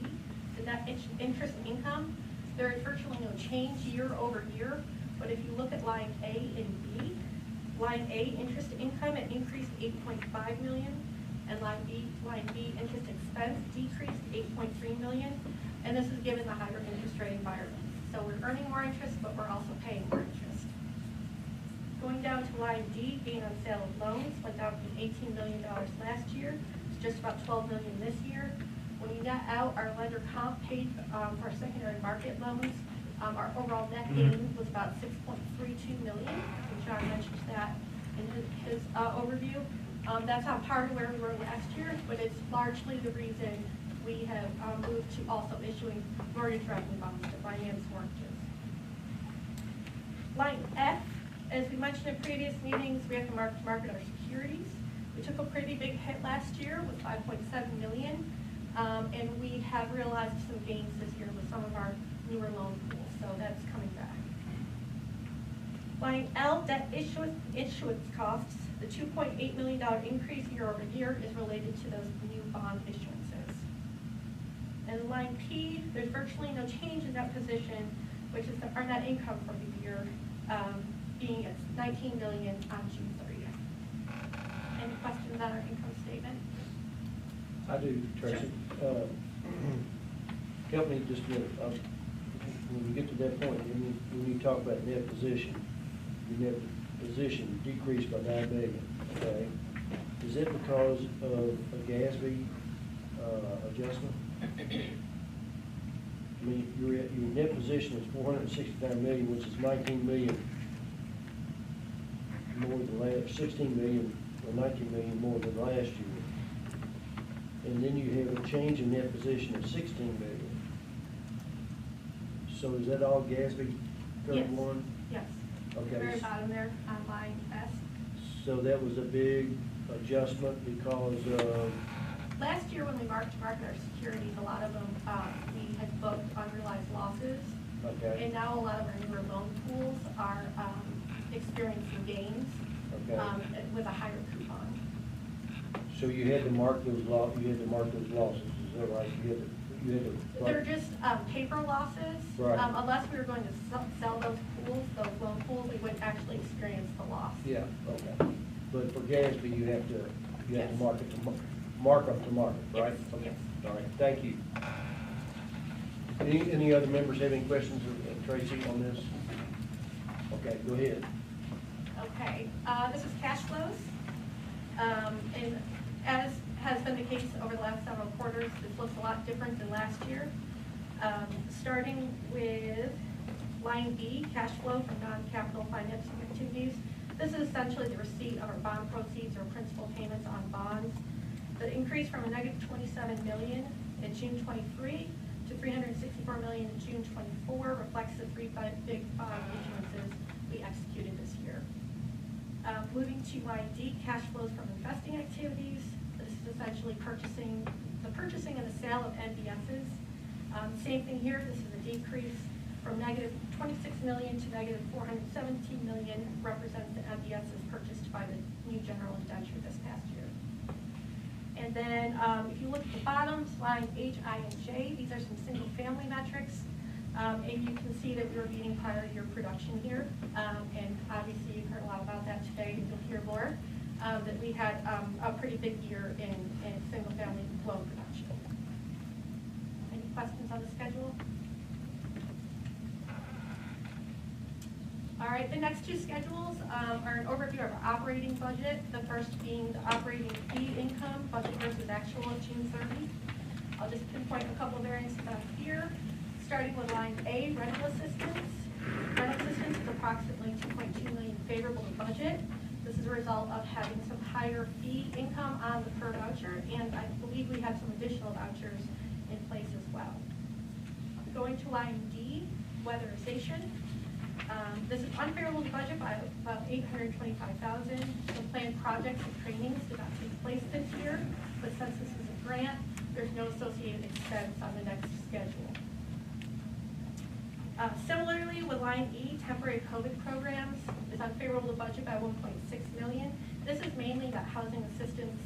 the net interest income. There is virtually no change year over year, but if you look at line A and B, line A, interest income, it increased $8.5 million, and line B, interest expense decreased $8.3 million, and this is given the higher interest rate environment. So we're earning more interest, but we're also paying more interest. Going Going down to line D, gain on sale of loans, went down from $18 million last year to just about $12 million this year. When you net out our lender comp paid for secondary market loans, our overall net gain was about $6.32 million, and John mentioned that in his overview. That's on par to where we were last year, but it's largely the reason we have moved to also issuing mortgage revenue bonds to finance mortgages. Line F, as we mentioned in previous meetings, we have to market our securities. We took a pretty big hit last year with $5.7 million, and we have realized some gains this year with some of our newer loan pools, so that's coming back. Line L, debt issuance costs. The $2.8 million increase year over year is related to those new bond issuances. And line P, there's virtually no change in that position, which is our net income for the year, being at $19 million on June 30th. Any questions on our income statement? I do, Tracy. Help me just a minute. When we get to that point, when you talk about net position, your net position decreased by $9 million, okay? Is it because of a GASB adjustment? I mean, your net position is $469 million, which is $19 million more than last, $16 million or $19 million more than last year. And then you have a change in net position of $16 million. So is that all GASB 31? Yes. Okay. The very bottom there on line S. So that was a big adjustment because of? Last year when we marked our securities, a lot of them, we had booked unrealized losses. Okay. And now a lot of our newer loan pools are experiencing gains with a higher coupon. So you had to mark those losses, is that right? You had to They're just paper losses. Right. Unless we were going to sell those pools, those loan pools, we wouldn't actually experience the loss. Yeah, okay. But for GASB, you have to Yes. mark it to mark up to market, right? Yes, Okay. yes. All right, thank you. Any other members have any questions of Tracy on this? Okay, go ahead. Okay, this is cash flows. And as has been the case over the last several quarters, this looks a lot different than last year. Starting with line B, cash flow from non-capital financing activities. This is essentially the receipt of our bond proceeds or principal payments on bonds. The increase from a negative $27 million in June 23 to $364 million in June 24 reflects the three big bond issuances we executed this year. Moving to line D, cash flows from investing activities. This is essentially the purchasing and the sale of NBSs. Same thing here, this is a decrease from negative $26 million to negative $417 million, represents the NBSs purchased by the new general indenture this past year. And then if you look at the bottoms, line H, I, and J, these are some single family metrics. And you can see that we were beating prior year production here. And obviously you've heard a lot about that today, and you'll hear more, that we had a pretty big year in single family loan production. Any questions on the schedule? All right, the next two schedules are an overview of our operating budget. The first being the operating fee income, budget versus actual of June 30. I'll just pinpoint a couple of variances up here. Starting with line A, rental assistance. Rental assistance is approximately $2.2 million favorable to budget. This is a result of having some higher fee income on the per voucher, and I believe we have some additional vouchers in place as well. Going to line D, weatherization. This is unfavorable to budget by about $825,000. The planned projects and trainings did not take place this year, but since this is a grant, there's no associated expense on the next schedule. Similarly, with line E, temporary COVID programs is unfavorable to budget by $1.6 million. This is mainly that housing assistance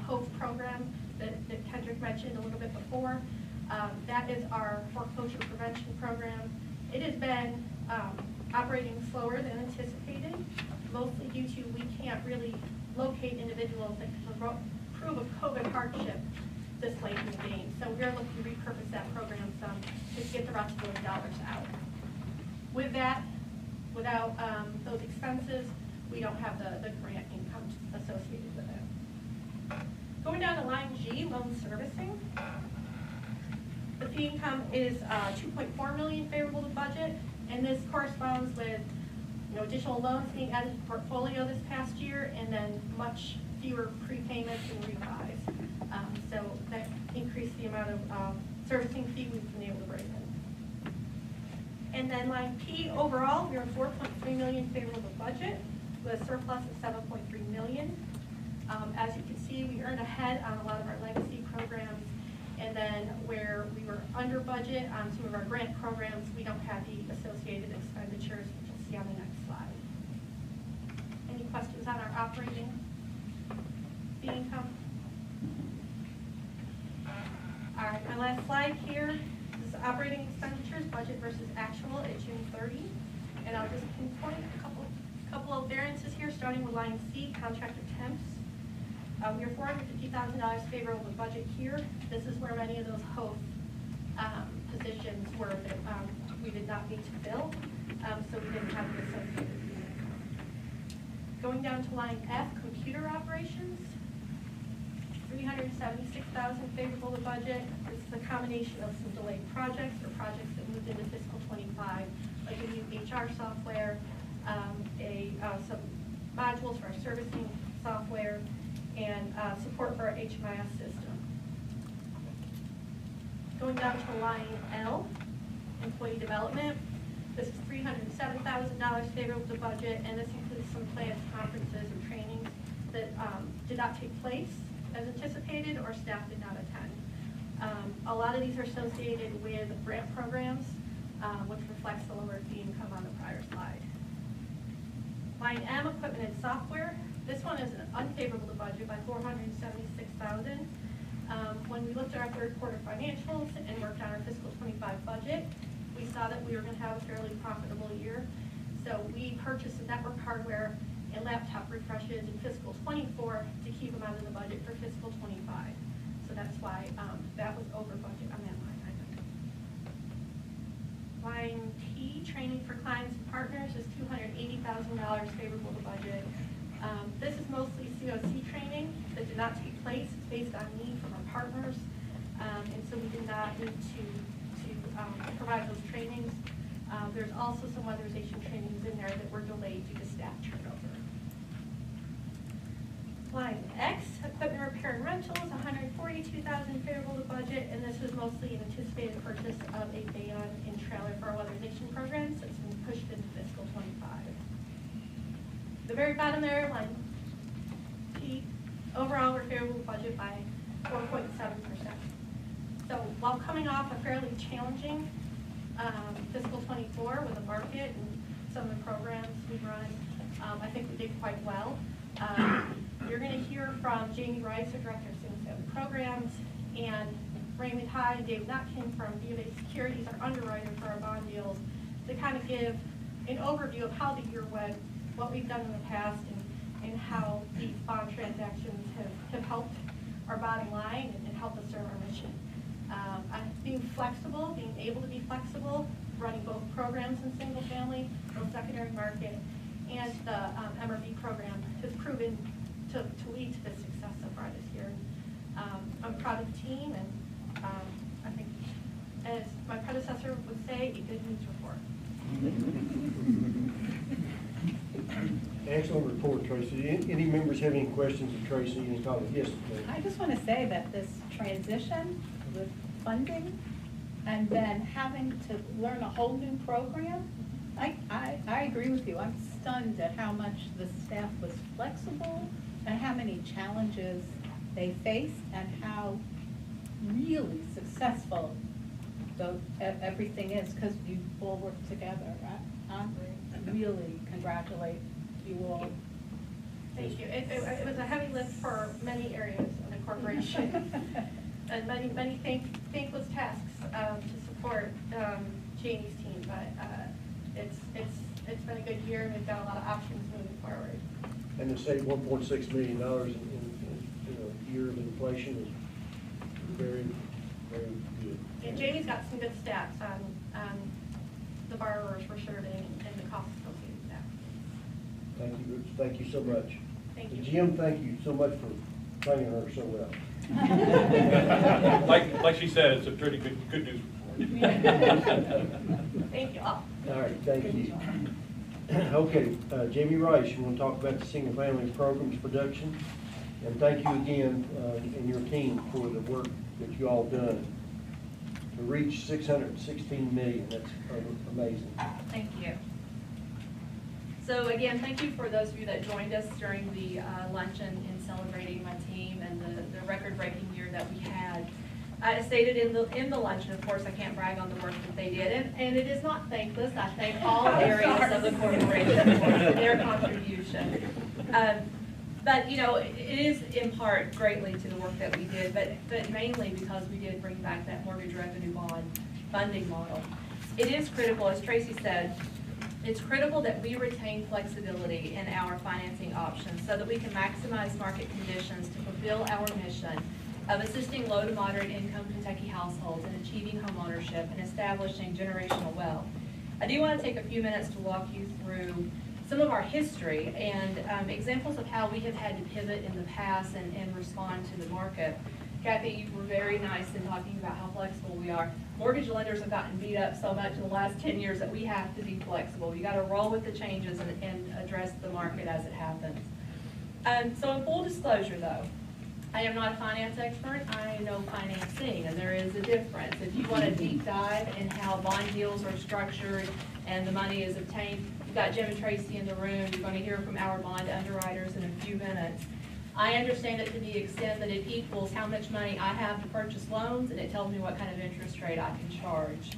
HOPE program that Kendrick mentioned a little bit before. That is our foreclosure prevention program. It has been operating slower than anticipated, mostly due to we can't really locate individuals that can prove a COVID hardship this late in the game. So we are looking to repurpose that program some to get the rest of those dollars out. With that, Without those expenses, we don't have the grant income associated with it. Going down to line G, loan servicing. The fee income is 2.4 million favorable to budget, and this corresponds with additional loans being added to the portfolio this past year, and then much fewer prepayments and refis. So that increased the amount of servicing fee we've been able to bring in. And then line P, overall, we're at 4.3 million favorable to budget with a surplus of 7.3 million. As you can see, we earned ahead on a lot of our legacy programs, and then where we were under budget on some of our grant programs, we don't have the associated expenditures, which you'll see on the next slide. Any questions on our operating fee income? All right, my last slide here is operating expenditures, budget versus actual at June 30. And I'll just pinpoint a couple of variances here, starting with line C, contractor temps. We are $450,000 favorable to budget here. This is where many of those HOF positions were that we did not need to fill, so we didn't have the associated unit. Going down to line F, computer operations. $376,000 favorable to budget. This is a combination of some delayed projects or projects that moved into fiscal 25, like a new HR software, some modules for our servicing software, and support for our HMIS system. Going down to line L, employee development. This is $307,000 favorable to budget, and this includes some planned conferences or trainings that did not take place as anticipated or staff did not attend. A lot of these are associated with grant programs, which reflects the lower fee income on the prior slide. Line M, equipment and software. This one is unfavorable to budget by $476,000. When we looked at our third quarter financials and worked on our fiscal 25 budget, we saw that we were going to have a fairly profitable year. So we purchased some network hardware and laptop refreshes in fiscal 24 to keep them out of the budget for fiscal 25. So that's why that was over budget on that line item. Line T, training for clients and partners, is $280,000 favorable to budget. This is mostly COC training that did not take place. It's based on need from our partners, and so we did not need to provide those trainings. There's also some weatherization trainings in there that were delayed due to staff turnover. Line X, equipment repair and rentals, $142,000 favorable to budget, and this is mostly an anticipated purchase of a van and trailer for our weatherization program, so it's been pushed into fiscal 25. The very bottom there, line P, overall we're favorable budget by 4.7%. So while coming off a fairly challenging fiscal 24 with the market and some of the programs we run, I think we did quite well. You're going to hear from Jamie Rice, our Director of Single Family Programs, and Raymond Hyde and Dave Nutkin from BofA Securities, our underwriter for our bond deals, to kind of give an overview of how the year went, what we've done in the past, and how these bond transactions have helped our bottom line and helped us serve our mission. Being flexible, being able to be flexible, running both programs in single family, both secondary market, and the MRB program has proven to lead to the success so far this year. I'm proud of the team, and I think, as my predecessor would say, a good news report. Excellent report, Tracy. Any members have any questions of Tracy? Any comments? Yes, ma'am. I just want to say that this transition with funding and then having to learn a whole new program, I agree with you. I'm stunned at how much the staff was flexible and how many challenges they faced and how really successful everything is because you all work together. I really congratulate you all. Thank you. It was a heavy lift for many areas of the corporation. And many thankless tasks to support Jamie's team, but it's been a good year, and we've got a lot of options moving forward. And to save $1.6 million in a year of inflation is very, very good. And Jamie's got some good stats on the borrowers we're serving and the costs associated Thank you so much. Thank you. Jim, thank you so much for training her so well. Like she said, it's a pretty good news report. Thank you all. All right, thank you. Okay, Jamie Rice, you want to talk about the single family programs production? And thank you again, and your team for the work that you all done to reach 616 million. That's amazing. Thank you. So again, thank you for those of you that joined us during the luncheon in celebrating my team and the record-breaking year that we had. I stated in the luncheon, of course, I can't brag on the work that they did, and it is not thankless. I thank all areas of the corporation for their contribution. But, you know, it is in part greatly to the work that we did, but mainly because we did bring back that mortgage revenue bond funding model. It is critical, as Tracy said, it's critical that we retain flexibility in our financing options so that we can maximize market conditions to fulfill our mission of assisting low to moderate income Kentucky households in achieving homeownership and establishing generational wealth. I do want to take a few minutes to walk you through some of our history and examples of how we have had to pivot in the past and respond to the market. Kathy, you were very nice in talking about how flexible we are. Mortgage lenders have gotten beat up so much in the last 10 years that we have to be flexible. You got to roll with the changes and address the market as it happens. So in full disclosure though, I am not a finance expert. I know financing, and there is a difference. If you want a deep dive in how bond deals are structured and the money is obtained, you've got Jim and Tracy in the room. You're going to hear from our bond underwriters in a few minutes. I understand it to the extent that it equals how much money I have to purchase loans, and it tells me what kind of interest rate I can charge.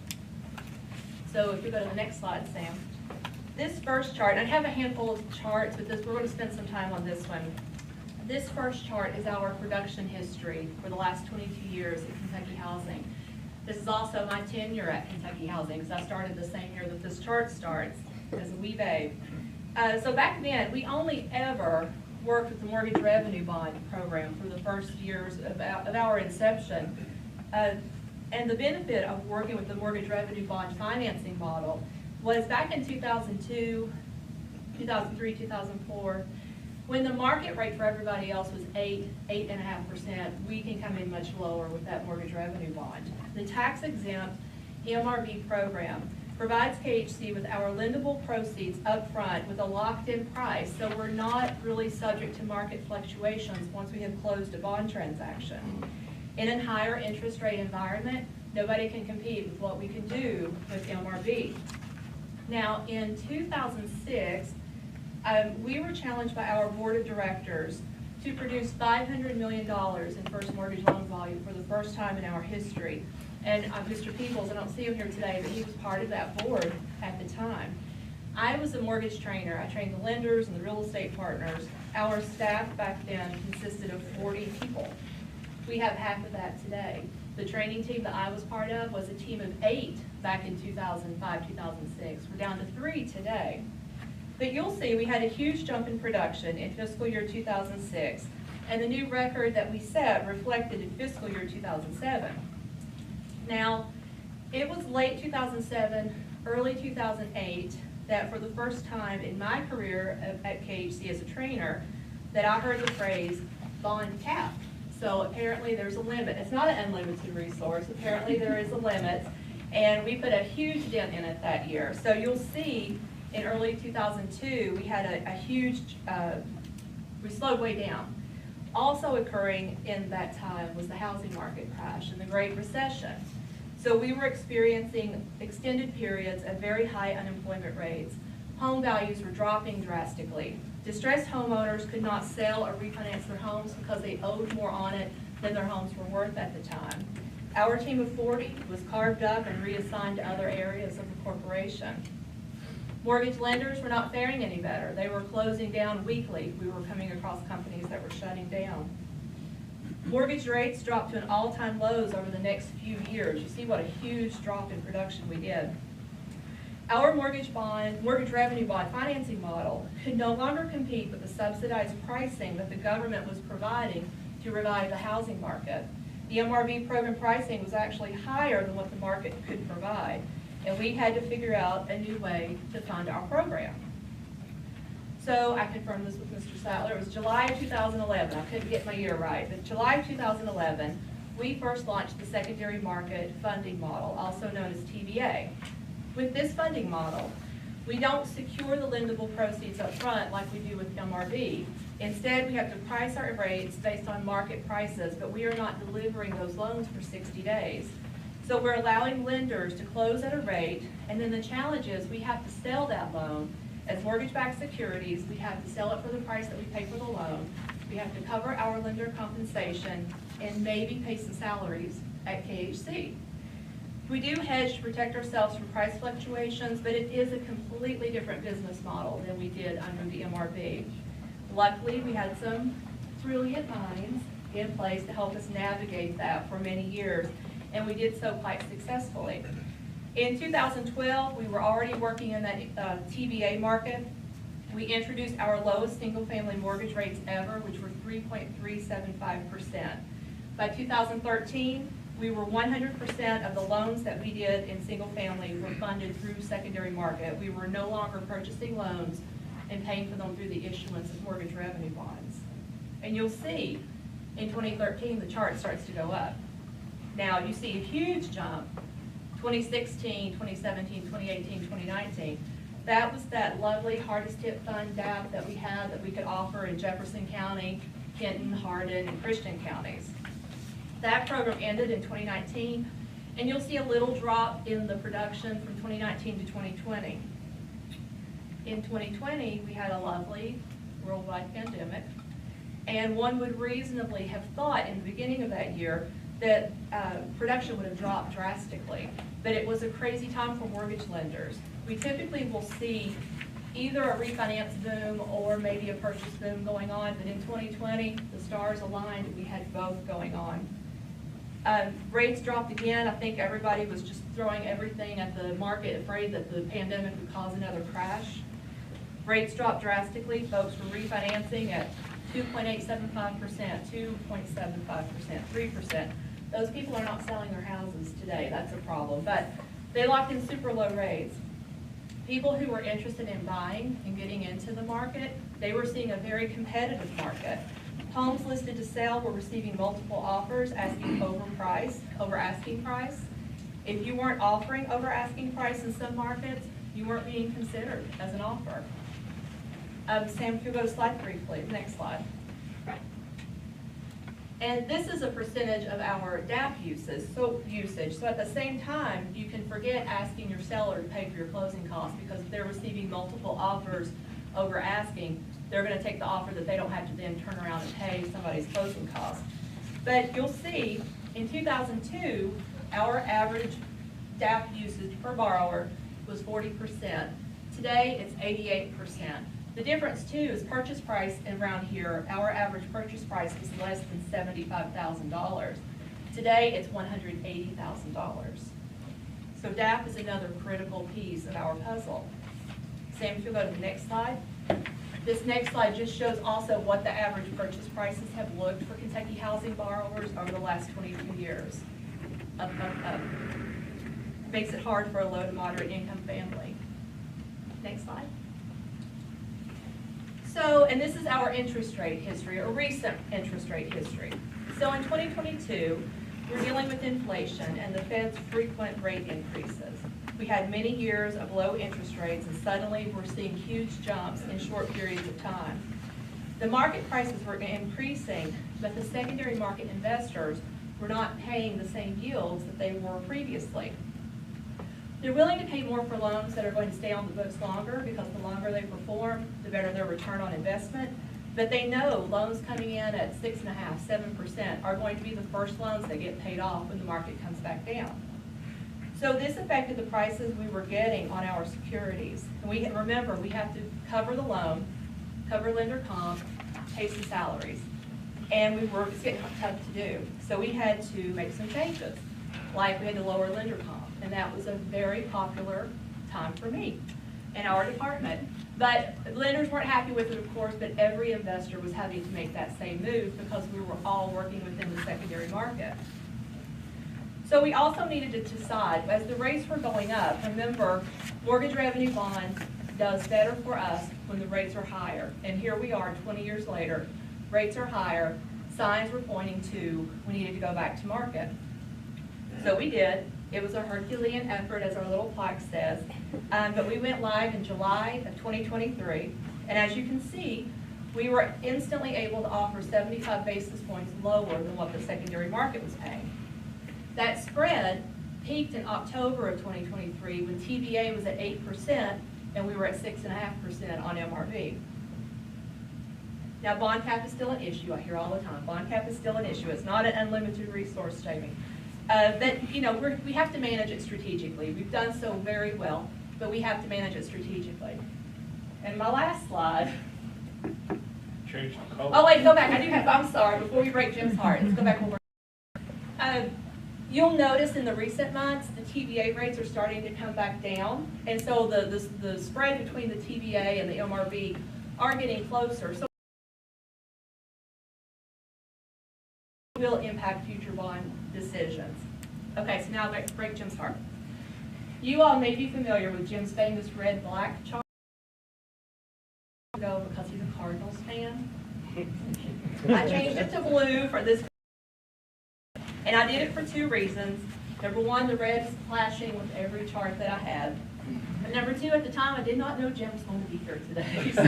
So if you go to the next slide, Sam. This first chart, I have a handful of charts, but we're going to spend some time on this one. This first chart is our production history for the last 22 years at Kentucky Housing. This is also my tenure at Kentucky Housing, because I started the same year that this chart starts as a wee babe. So back then, we only ever worked with the mortgage revenue bond program for the first years of our inception. And the benefit of working with the mortgage revenue bond financing model was back in 2002, 2003, 2004, when the market rate for everybody else was 8.5%, we can come in much lower with that mortgage revenue bond. The tax-exempt MRB program provides KHC with our lendable proceeds up front with a locked-in price, so we're not really subject to market fluctuations once we have closed a bond transaction. In a higher interest rate environment, nobody can compete with what we can do with MRB. Now, in 2006, we were challenged by our board of directors to produce $500 million in first mortgage loan volume for the first time in our history. And Mr. Peoples, I don't see him here today, but he was part of that board at the time. I was a mortgage trainer. I trained the lenders and the real estate partners. Our staff back then consisted of 40 people. We have half of that today. The training team that I was part of was a team of 8 back in 2005, 2006. We're down to 3 today. But you'll see we had a huge jump in production in fiscal year 2006, and the new record that we set reflected in fiscal year 2007. Now, it was late 2007, early 2008, that for the first time in my career at KHC as a trainer, that I heard the phrase bond cap. So apparently there's a limit. It's not an unlimited resource. Apparently there is a limit, and we put a huge dent in it that year. So you'll see in early 2002, we had a huge, we slowed way down. Also occurring in that time was the housing market crash and the Great Recession. So we were experiencing extended periods of very high unemployment rates. Home values were dropping drastically. Distressed homeowners could not sell or refinance their homes because they owed more on it than their homes were worth at the time. Our team of 40 was carved up and reassigned to other areas of the corporation. Mortgage lenders were not faring any better. They were closing down weekly. We were coming across companies that were shutting down. Mortgage rates dropped to an all-time lows over the next few years. You see what a huge drop in production we did. Our mortgage revenue bond financing model could no longer compete with the subsidized pricing that the government was providing to revive the housing market. The MRB program pricing was actually higher than what the market could provide, and we had to figure out a new way to fund our program. So I confirmed this with Mr. Sattler. It was July of 2011. I couldn't get my year right, but July of 2011, we first launched the secondary market funding model, also known as TBA. With this funding model, we don't secure the lendable proceeds up front like we do with MRB. Instead, we have to price our rates based on market prices, but we are not delivering those loans for 60 days. So we're allowing lenders to close at a rate, and then the challenge is we have to sell that loan as mortgage-backed securities. We have to sell it for the price that we pay for the loan. We have to cover our lender compensation and maybe pay some salaries at KHC. We do hedge to protect ourselves from price fluctuations, but it is a completely different business model than we did under the MRB. Luckily, we had some brilliant minds in place to help us navigate that for many years, and we did so quite successfully. In 2012, we were already working in that TBA market. We introduced our lowest single-family mortgage rates ever, which were 3.375%. By 2013, we were 100% of the loans that we did in single-family were funded through secondary market. We were no longer purchasing loans and paying for them through the issuance of mortgage revenue bonds. And you'll see, in 2013, the chart starts to go up. Now, you see a huge jump, 2016, 2017, 2018, 2019. That was that lovely hardest hit fund DAP that we had that we could offer in Jefferson County, Kenton, Hardin, and Christian counties. That program ended in 2019, and you'll see a little drop in the production from 2019 to 2020. In 2020, we had a lovely worldwide pandemic, and one would reasonably have thought in the beginning of that year that production would have dropped drastically, but it was a crazy time for mortgage lenders. We typically will see either a refinance boom or maybe a purchase boom going on, but in 2020, the stars aligned and we had both going on. Rates dropped again. I think everybody was just throwing everything at the market, afraid that the pandemic would cause another crash. Rates dropped drastically. Folks were refinancing at 2.875%, 2.75%, 3%. Those people are not selling their houses today. That's a problem. But they locked in super low rates. People who were interested in buying and getting into the market, they were seeing a very competitive market. Homes listed to sell were receiving multiple offers, asking over asking price. If you weren't offering over asking price in some markets, you weren't being considered as an offer. Sam, if you'll go to slide 3, please. Next slide. And this is a percentage of our DAP usage. So at the same time, you can forget asking your seller to pay for your closing costs, because if they're receiving multiple offers over asking, they're going to take the offer that they don't have to then turn around and pay somebody's closing costs. But you'll see, in 2002, our average DAP usage per borrower was 40%. Today, it's 88%. The difference, too, is purchase price around here. Our average purchase price was less than $75,000. Today, it's $180,000. So DAP is another critical piece of our puzzle. Sam, if you'll go to the next slide. This next slide just shows also what the average purchase prices have looked for Kentucky housing borrowers over the last 22 years. Up, up, up. Makes it hard for a low to moderate income family. Next slide. So, and this is our interest rate history, or recent interest rate history. So in 2022, we're dealing with inflation and the Fed's frequent rate increases. We had many years of low interest rates, and suddenly we're seeing huge jumps in short periods of time. The market prices were increasing, but the secondary market investors were not paying the same yields that they were previously. They're willing to pay more for loans that are going to stay on the books longer, because the longer they perform, the better their return on investment. But they know loans coming in at 6.5%, 7% are going to be the first loans that get paid off when the market comes back down. So this affected the prices we were getting on our securities. And remember, we have to cover the loan, cover lender comp, pay some salaries. And it's getting tough to do. So we had to make some changes. Like we had to lower lender comp. And that was a very popular time for me in our department. But lenders weren't happy with it, of course, but every investor was having to make that same move because we were all working within the secondary market. So we also needed to decide, as the rates were going up, remember, mortgage revenue bonds, does better for us when the rates are higher. And here we are 20 years later, rates are higher, signs were pointing to we needed to go back to market. So we did. It was a Herculean effort, as our little plaque says, but we went live in July of 2023, and as you can see, we were instantly able to offer 75 basis points lower than what the secondary market was paying. That spread peaked in October of 2023 when TBA was at 8% and we were at 6.5% on MRV. Now, bond cap is still an issue. I hear all the time. Bond cap is still an issue. It's not an unlimited resource saving. But, you know, we have to manage it strategically. We've done so very well, but we have to manage it strategically. And my last slide. Change the color. Oh, wait, go back. I do have, I'm sorry, before we break Jim's heart, let's go back one more. You'll notice in the recent months, the TBA rates are starting to come back down. And so the spread between the TBA and the MRV are getting closer. So it will impact future bond decisions. Okay, so now let's break Jim's heart. You all may be familiar with Jim's famous red-black chart. Because he's a Cardinals fan. I changed it to blue for this. And I did it for two reasons. Number one, the red is flashing with every chart that I had. And number two, at the time, I did not know Jim was going to be here today. So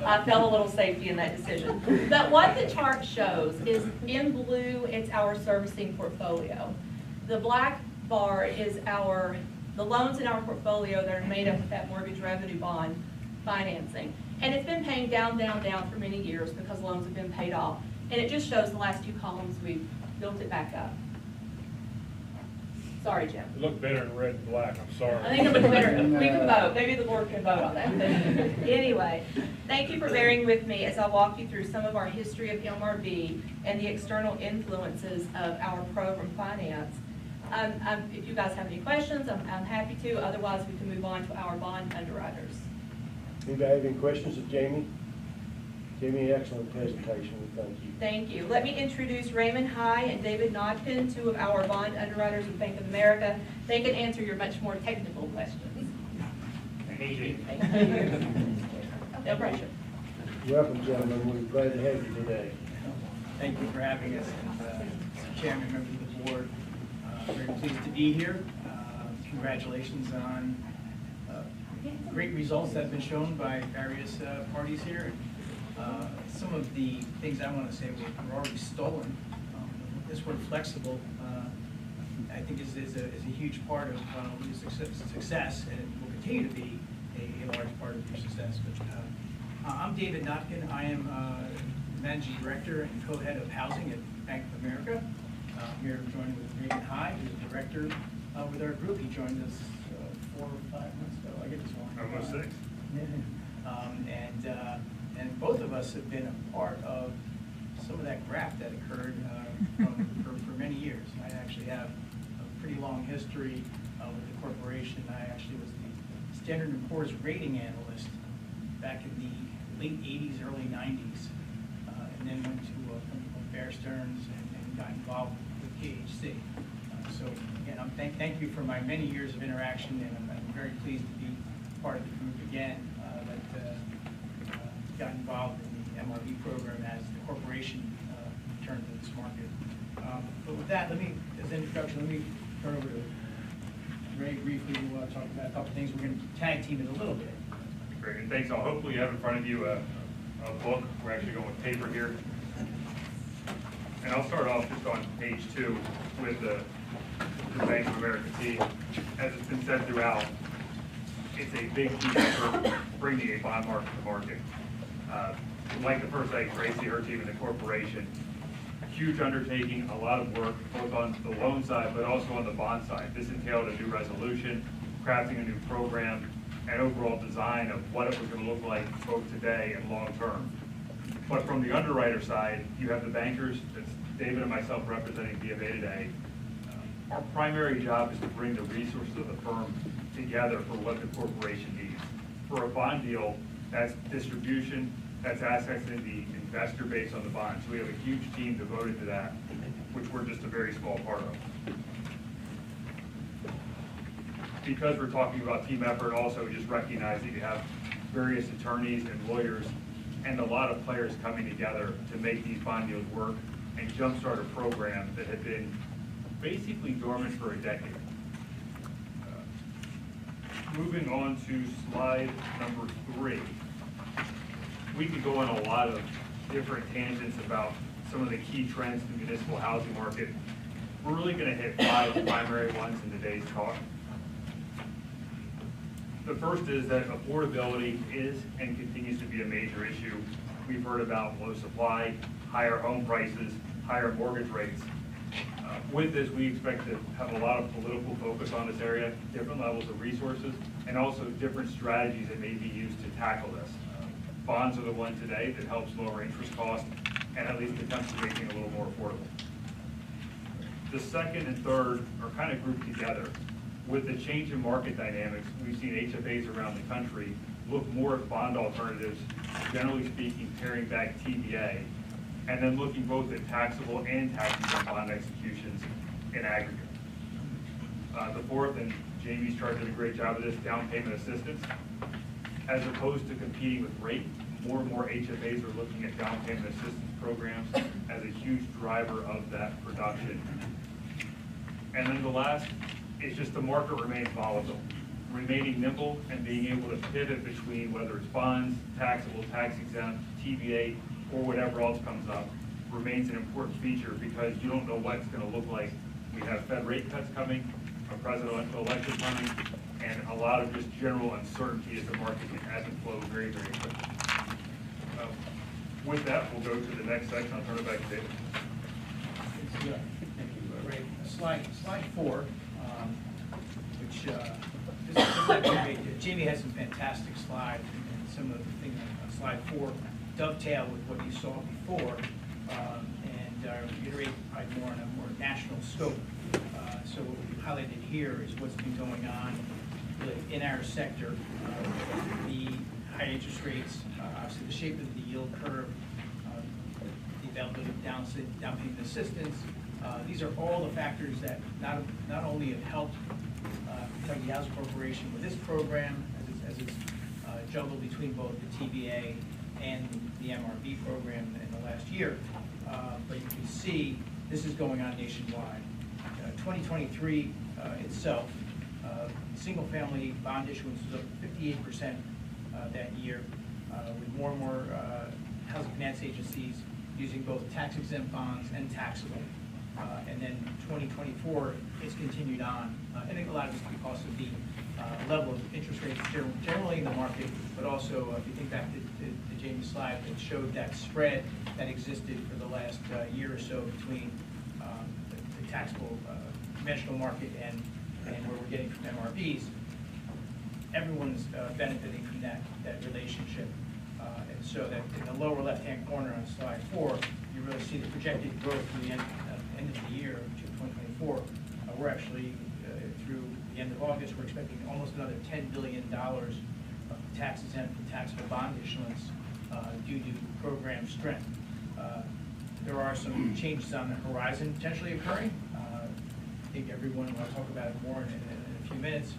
I felt a little safety in that decision. But what the chart shows is in blue, it's our servicing portfolio. The black bar is the loans in our portfolio that are made up of that mortgage revenue bond financing. And it's been paying down, down, down for many years because loans have been paid off. And it just shows the last two columns, we've built it back up. Sorry, Jim. It looked better in red and black, I'm sorry. I think it looks better. We can vote. Maybe the board can vote on that. Anyway, thank you for bearing with me as I walk you through some of our history of MRV and the external influences of our program finance. If you guys have any questions, I'm happy to. Otherwise, we can move on to our bond underwriters. Anybody have any questions of Jamie? Jamie, excellent presentation. Thank you. Thank you. Let me introduce Raymond High and David Nodkin, two of our bond underwriters with Bank of America. They can answer your much more technical questions. Thank you. No pressure. Welcome, gentlemen. We're glad to have you today. Thank you for having us. And, Mr. Chairman, members of the board, very pleased to be here. Congratulations on great results that have been shown by various parties here. Some of the things I want to say were already stolen. This word flexible, I think is a huge part of your success, and it will continue to be a large part of your success. But I'm David Notkin. I am Managing Director and Co-Head of Housing at Bank of America. I'm here joined with Raymond High, who's the Director with our group. He joined us 4 or 5 months ago. I get this wrong. Almost 6. And both of us have been a part of some of that graft that occurred for many years. I actually have a pretty long history with the corporation. I actually was the Standard & Poor's rating analyst back in the late 80s, early 90s, and then went to a company called Bear Stearns and got involved with KHC. So again, thank you for my many years of interaction, and I'm very pleased to be part of the group again that got involved in the MRV program as the corporation turned to this market. But with that, as an introduction, let me turn over to Ray briefly to talk about a couple things. We're going to tag team it a little bit. Great, and thanks all. Hopefully you have in front of you a book. We're actually going with paper here. And I'll start off just on page 2 with the Bank of America team. As it's been said throughout, it's a big key effort bringing a bond market to market. Like the first lady, Tracy, her team and the corporation, huge undertaking, a lot of work, both on the loan side, but also on the bond side. This entailed a new resolution, crafting a new program, and overall design of what it was going to look like both today and long term. But from the underwriter side, you have the bankers, that's David and myself representing B of A today. Our primary job is to bring the resources of the firm together for what the corporation needs. For a bond deal, that's distribution, that's accessing the investor base on the bond. So we have a huge team devoted to that, which we're just a very small part of. because we're talking about team effort, also just recognize that you have various attorneys and lawyers and a lot of players coming together to make these bond deals work and jumpstart a program that had been basically dormant for a decade. Moving on to slide number 3. We could go on a lot of different tangents about some of the key trends in the municipal housing market. We're really going to hit 5 primary ones in today's talk. The first is that affordability is and continues to be a major issue. We've heard about low supply, higher home prices, higher mortgage rates. With this, we expect to have a lot of political focus on this area, different levels of resources, and also different strategies that may be used to tackle this. Bonds are the one today that helps lower interest costs and at least attempts to make things a little more affordable. The second and third are kind of grouped together. With the change in market dynamics, we've seen HFAs around the country look more at bond alternatives, generally speaking, paring back TBA, and then looking both at taxable and tax-exempt bond executions in aggregate. The fourth, and Jamie's chart did a great job of this, down payment assistance. As opposed to competing with rate, more and more HFAs are looking at down payment assistance programs as a huge driver of that production. And then the last is just the market remains volatile. Remaining nimble and being able to pivot between whether it's bonds, taxable, tax-exempt, TBA, or whatever else comes up remains an important feature because you don't know what it's going to look like. We have Fed rate cuts coming, a presidential election coming, and a lot of just general uncertainty as the market can ebb and flow very, very quickly. With that, we'll go to the next section. I'll turn it back to David. Thank you. Ray. Slide 4, which Jamie has some fantastic slides, and some of the things on slide 4 dovetail with what you saw before, and reiterate probably more on a more national scope. So what we've highlighted here is what's been going on in our sector, the high interest rates, obviously the shape of the yield curve, the availability of down payment assistance. These are all the factors that not only have helped Kentucky Housing Corporation with this program, as it's juggled between both the TBA and the MRB program in the last year, but you can see this is going on nationwide. 2023 itself, single-family bond issuance was up 58% that year, with more and more housing finance agencies using both tax-exempt bonds and taxable. And then 2024, it's continued on. I think a lot of it's because of the level of interest rates generally in the market, but also if you think back to Jamie's slide that showed that spread that existed for the last year or so between the taxable conventional market and where we're getting from MRBs, everyone's benefiting from that relationship. And so that in the lower left-hand corner on slide 4, you really see the projected growth through the end of the year to 2024. We're actually, through the end of August, we're expecting almost another $10 billion of tax-exempt and taxable bond issuance due to program strength. There are some changes on the horizon potentially occurring. I think everyone will talk about it more in a few minutes,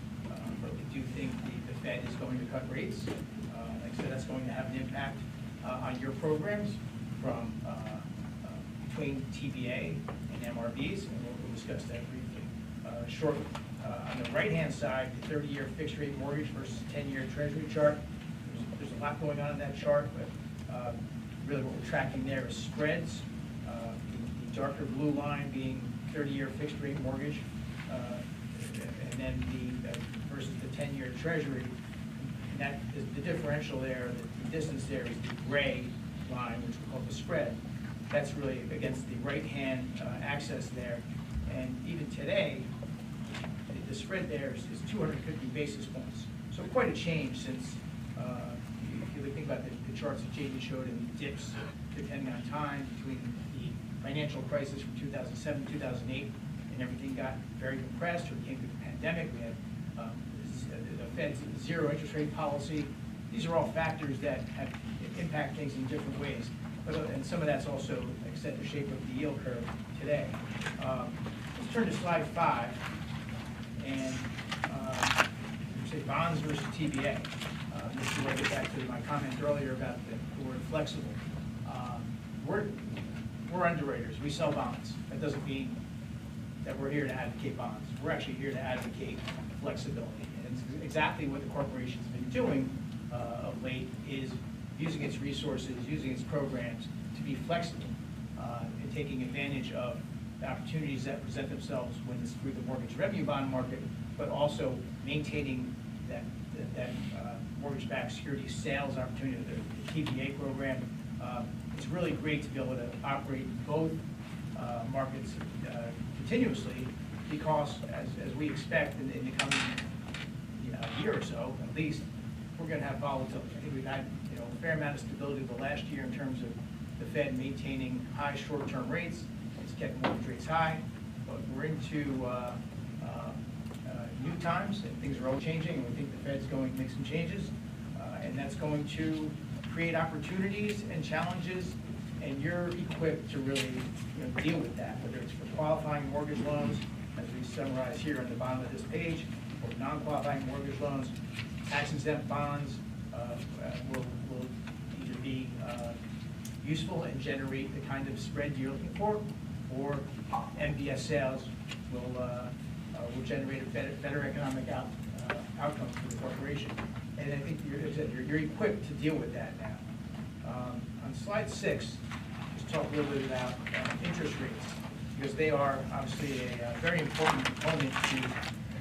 but we do think the Fed is going to cut rates. Like I said, that's going to have an impact on your programs from between TBA and MRBs, and we'll discuss that briefly shortly. On the right-hand side, the 30-year fixed-rate mortgage versus 10-year Treasury chart. There's a lot going on in that chart, but really what we're tracking there is spreads. The darker blue line being 30-year fixed-rate mortgage, and then the versus the 10-year Treasury. And that is the differential there. The distance there is the gray line, which we call the spread. That's really against the right-hand axis there. And even today, the spread there is 250 basis points. So quite a change since, if you think about the charts that Jamie showed and the dips depending on time between the financial crisis from 2007, 2008, and everything got very compressed, or came to the pandemic. We had the Fed's zero interest rate policy. These are all factors that have impact things in different ways. But, and some of that's also, like I said, the shape of the yield curve today. Let's turn to slide 5. And say bonds versus TBA. This is where I get back to my comment earlier about the word flexible. We're underwriters, we sell bonds. That doesn't mean that we're here to advocate bonds. We're actually here to advocate flexibility. And it's exactly what the corporation's been doing of late, is using its resources, using its programs to be flexible and taking advantage of the opportunities that present themselves when it's through the mortgage revenue bond market, but also maintaining that mortgage-backed security sales opportunity, the TBA program. It's really great to be able to operate both markets continuously, because as we expect in the coming year or so, at least, we're going to have volatility. I think we've had a fair amount of stability the last year in terms of the Fed maintaining high short-term rates. It's kept mortgage rates high, but we're into new times, and things are all changing, and we think the Fed's going to make some changes, and that's going to create opportunities and challenges, and you're equipped to really deal with that, whether it's for qualifying mortgage loans, as we summarize here on the bottom of this page, or non-qualifying mortgage loans. Tax-exempt bonds will either be useful and generate the kind of spread you're looking for, or MBS sales will generate a better economic outcome for the corporation. And I think you're equipped to deal with that now. On slide 6, just talk a little bit about interest rates, because they are obviously a very important component to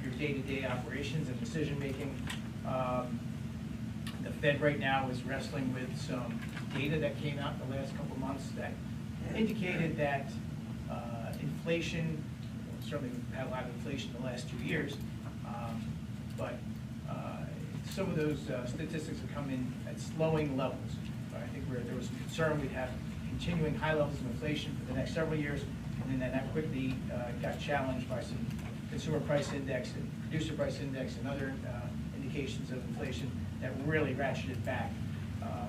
your day-to-day operations and decision-making. The Fed right now is wrestling with some data that came out in the last couple of months that indicated that inflation, certainly we've had a lot of inflation in the last 2 years, but some of those statistics have come in at slowing levels. I think there was some concern we'd have continuing high levels of inflation for the next several years, and then that quickly got challenged by some consumer price index and producer price index and other indications of inflation that really ratcheted back.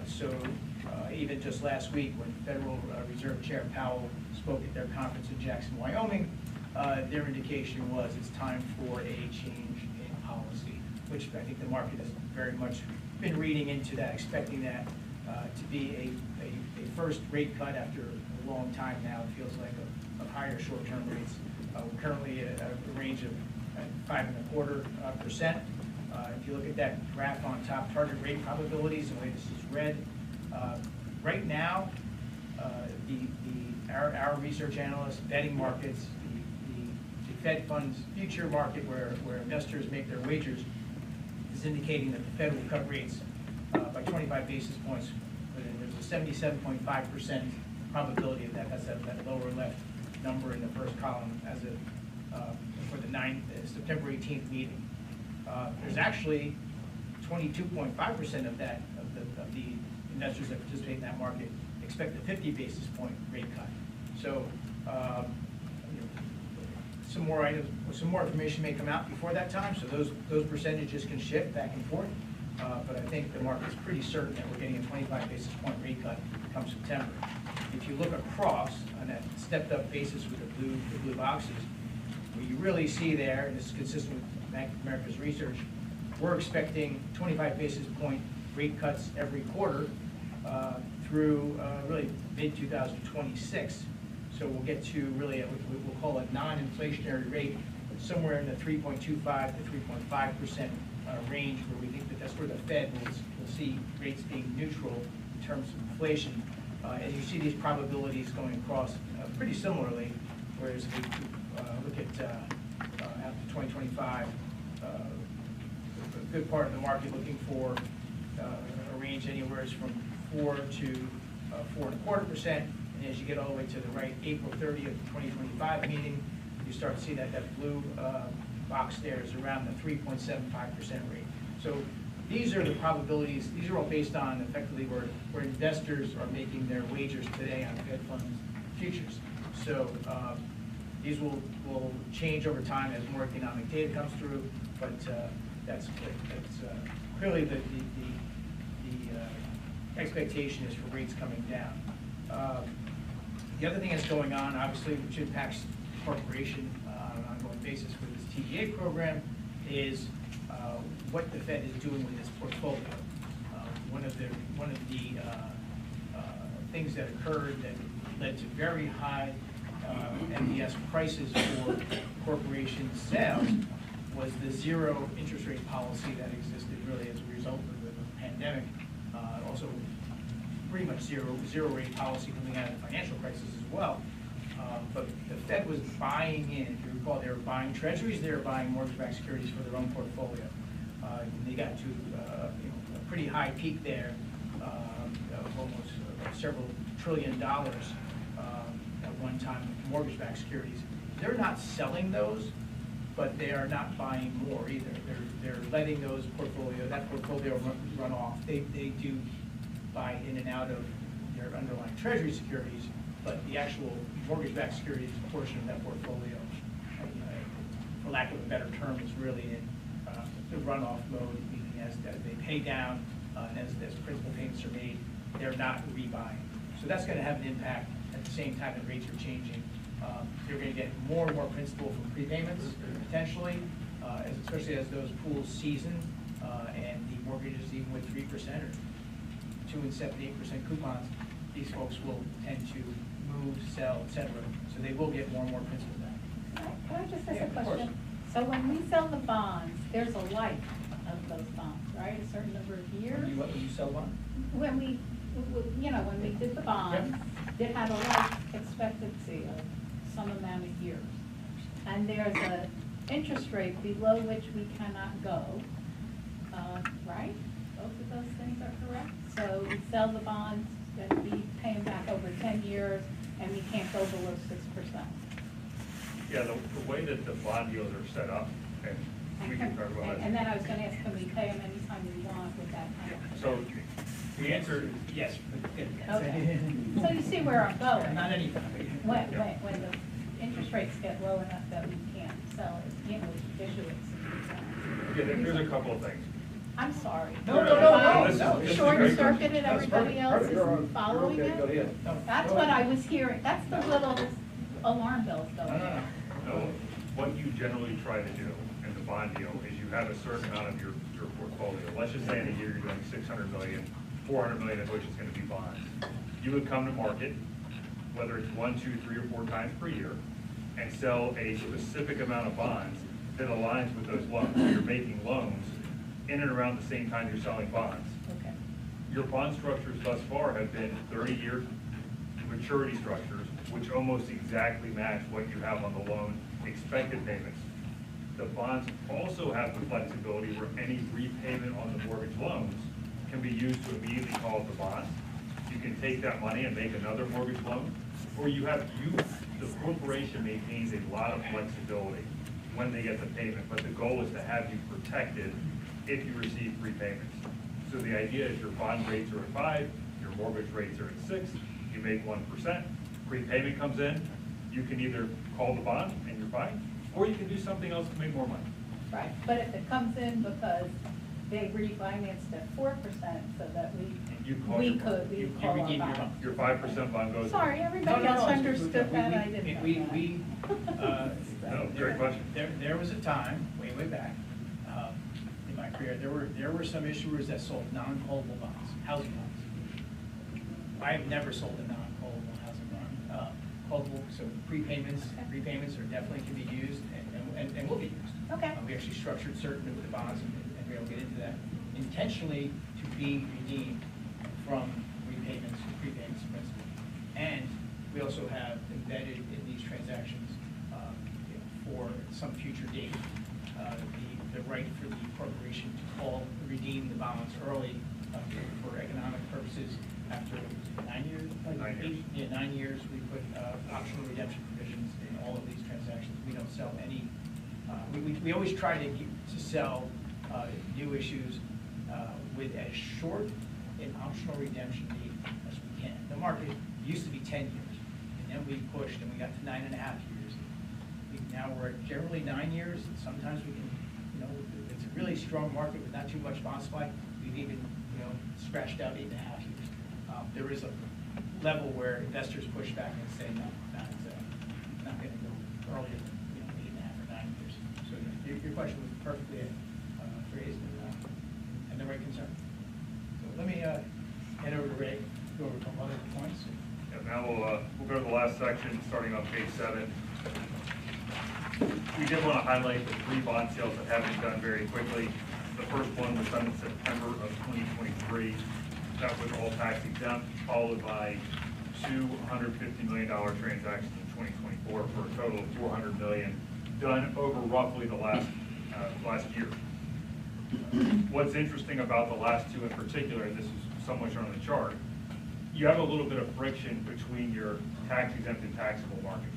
So even just last week, when Federal Reserve Chair Powell spoke at their conference in Jackson, Wyoming, their indication was it's time for a change in policy, which I think the market has very much been reading into that, expecting that to be a first rate cut after a long time now. It feels like of higher short-term rates. We're currently at a range of 5.25%. If you look at that graph on top, target rate probabilities, the way this is read, right now, our research analysts, betting markets, the Fed funds future market where investors make their wagers, is indicating that the Fed will cut rates by 25 basis points. There's a 77.5% probability of that. That's that lower left number in the first column as of for the September 18th meeting. There's actually 22.5% of the investors that participate in that market expect a 50 basis point rate cut. So some more information may come out before that time, so those percentages can shift back and forth. But I think the market's pretty certain that we're getting a 25 basis point rate cut come September. If you look across on that stepped up basis with the blue boxes, what you really see there, and this is consistent with Bank of America's research, we're expecting 25 basis point rate cuts every quarter through really mid-2026. So we'll get to really what we'll call a non-inflationary rate somewhere in the 3.25 to 3.5% range, where we think that that's where the Fed will see rates being neutral in terms of inflation. And you see these probabilities going across pretty similarly, whereas we look at after 2025, a good part of the market looking for a range anywhere from 4 to 4.25%, and as you get all the way to the right, April 30th, 2025 meeting, you start to see that blue box there is around the 3.75% rate. So these are the probabilities. These are all based on effectively where investors are making their wagers today on Fed funds futures. So these will change over time as more economic data comes through, but that's clearly the expectation is for rates coming down. The other thing that's going on, obviously, which impacts the corporation on an ongoing basis with this TBA program, is what the Fed is doing with its portfolio. One of the things that occurred that led to very high MBS prices for corporation sales was the zero interest rate policy that existed really as a result of the pandemic. Also, pretty much zero rate policy coming out of the financial crisis as well. But the Fed was buying in. If you recall, they were buying treasuries, they were buying mortgage-backed securities for their own portfolio. They got to a pretty high peak there of almost several $1 trillion at one time with mortgage-backed securities. They're not selling those, but they are not buying more either. They're letting that portfolio run off. They do buy in and out of their underlying treasury securities, but the actual mortgage-backed securities portion of that portfolio, for lack of a better term, is really in the runoff mode, meaning as they pay down and as principal payments are made, they're not rebuying. So that's going to have an impact at the same time that rates are changing. They're going to get more and more principal from prepayments, potentially, especially as those pools season and the mortgages, even with 3% or 2 and 7, 8% coupons, these folks will tend to move, sell, etc. So they will get more and more principal back. Can I just ask Yeah, a of question? course. So when we sell the bonds, there's a life of those bonds, right? A certain number of years? When you sell one? When we did the bonds, it had a life expectancy of some amount of years. And there's an interest rate below which we cannot go, right? Both of those things are correct? So we sell the bonds, and we pay them back over 10 years, and we can't go below 6%. Yeah, the way that the bond deals are set up, and we can talk about it. And then I was gonna ask, can we pay them anytime we want with that kind of? So the answer is yes. Okay. So you see where I'm going? Not anything. When the interest rates get low enough that we can't sell it, issue it. Yeah, there's a couple of things. I'm sorry. No. This is Short great. circuited, everybody else is following Okay, go it? ahead. That's what I was hearing, that's the little alarm bells going off. No, what you generally try to do in the bond deal is you have a certain amount of your portfolio. Let's just say in a year you're doing 600 million, 400 million of which is going to be bonds. You would come to market, whether it's 1, 2, 3, or 4 times per year, and sell a specific amount of bonds that aligns with those loans. So you're making loans in and around the same time you're selling bonds. Okay. Your bond structures thus far have been 30-year maturity structures, which almost exactly match what you have on the loan expected payments. The bonds also have the flexibility where any repayment on the mortgage loans can be used to immediately call up the bond. You can take that money and make another mortgage loan, or the corporation maintains a lot of flexibility when they get the payment, but the goal is to have you protected if you receive prepayments. So the idea is your bond rates are at 5, your mortgage rates are at 6, you make 1%, prepayment comes in, you can either call the bond and you're fine, or you can do something else to make more money. Right, but if it comes in because they refinanced at 4% so that You call we your bond. could call our bond. Your 5% bond goes. Sorry, everybody else understood that, I didn't know No, great question. There was a time, way back, in my career, there were some issuers that sold non-callable bonds, housing bonds. I have never sold a non-callable housing bond. Callable, so prepayments are definitely can be used and will be used. Okay. We actually structured certain of the bonds, and we'll get into that, intentionally to be redeemed from repayments, prepayments, principal. And we also have embedded in these transactions for some future date, the right for the corporation to redeem the bonds early for economic purposes after 9 years? 9 years. 9 years. We put optional redemption provisions in all of these transactions. We don't sell any, we always try to sell new issues with as short an optional redemption date as we can. The market used to be 10 years, and then we pushed and we got to 9.5 years. Now we're at generally 9 years, and sometimes we can, it's a really strong market with not too much bond supply. We've even, scratched out 8.5 years. There is a level where investors push back and say, no, not going to go earlier than 8.5 or 9 years. So your question was perfectly section, starting on page 7. We did want to highlight the 3 bond sales that have been done very quickly. The first one was done in September of 2023. That was all tax exempt, followed by two $150 million transactions in 2024 for a total of $400 million, done over roughly the last year. What's interesting about the last 2 in particular, and this is somewhat shown on the chart, you have a little bit of friction between your tax exempt and taxable markets.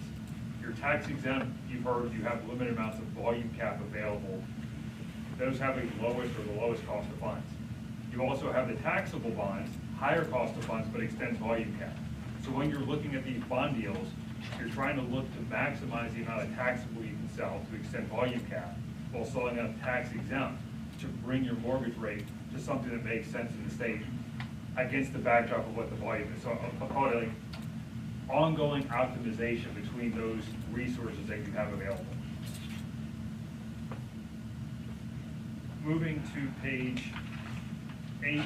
Your tax exempt, you've heard, you have limited amounts of volume cap available. Those have the lowest or the lowest cost of funds. You also have the taxable bonds, higher cost of funds, but extends volume cap. So when you're looking at these bond deals, you're trying to look to maximize the amount of taxable you can sell to extend volume cap while selling enough tax exempt to bring your mortgage rate to something that makes sense in the state against the backdrop of what the volume is. So I'll call it like ongoing optimization between those resources that you have available. Moving to page 8,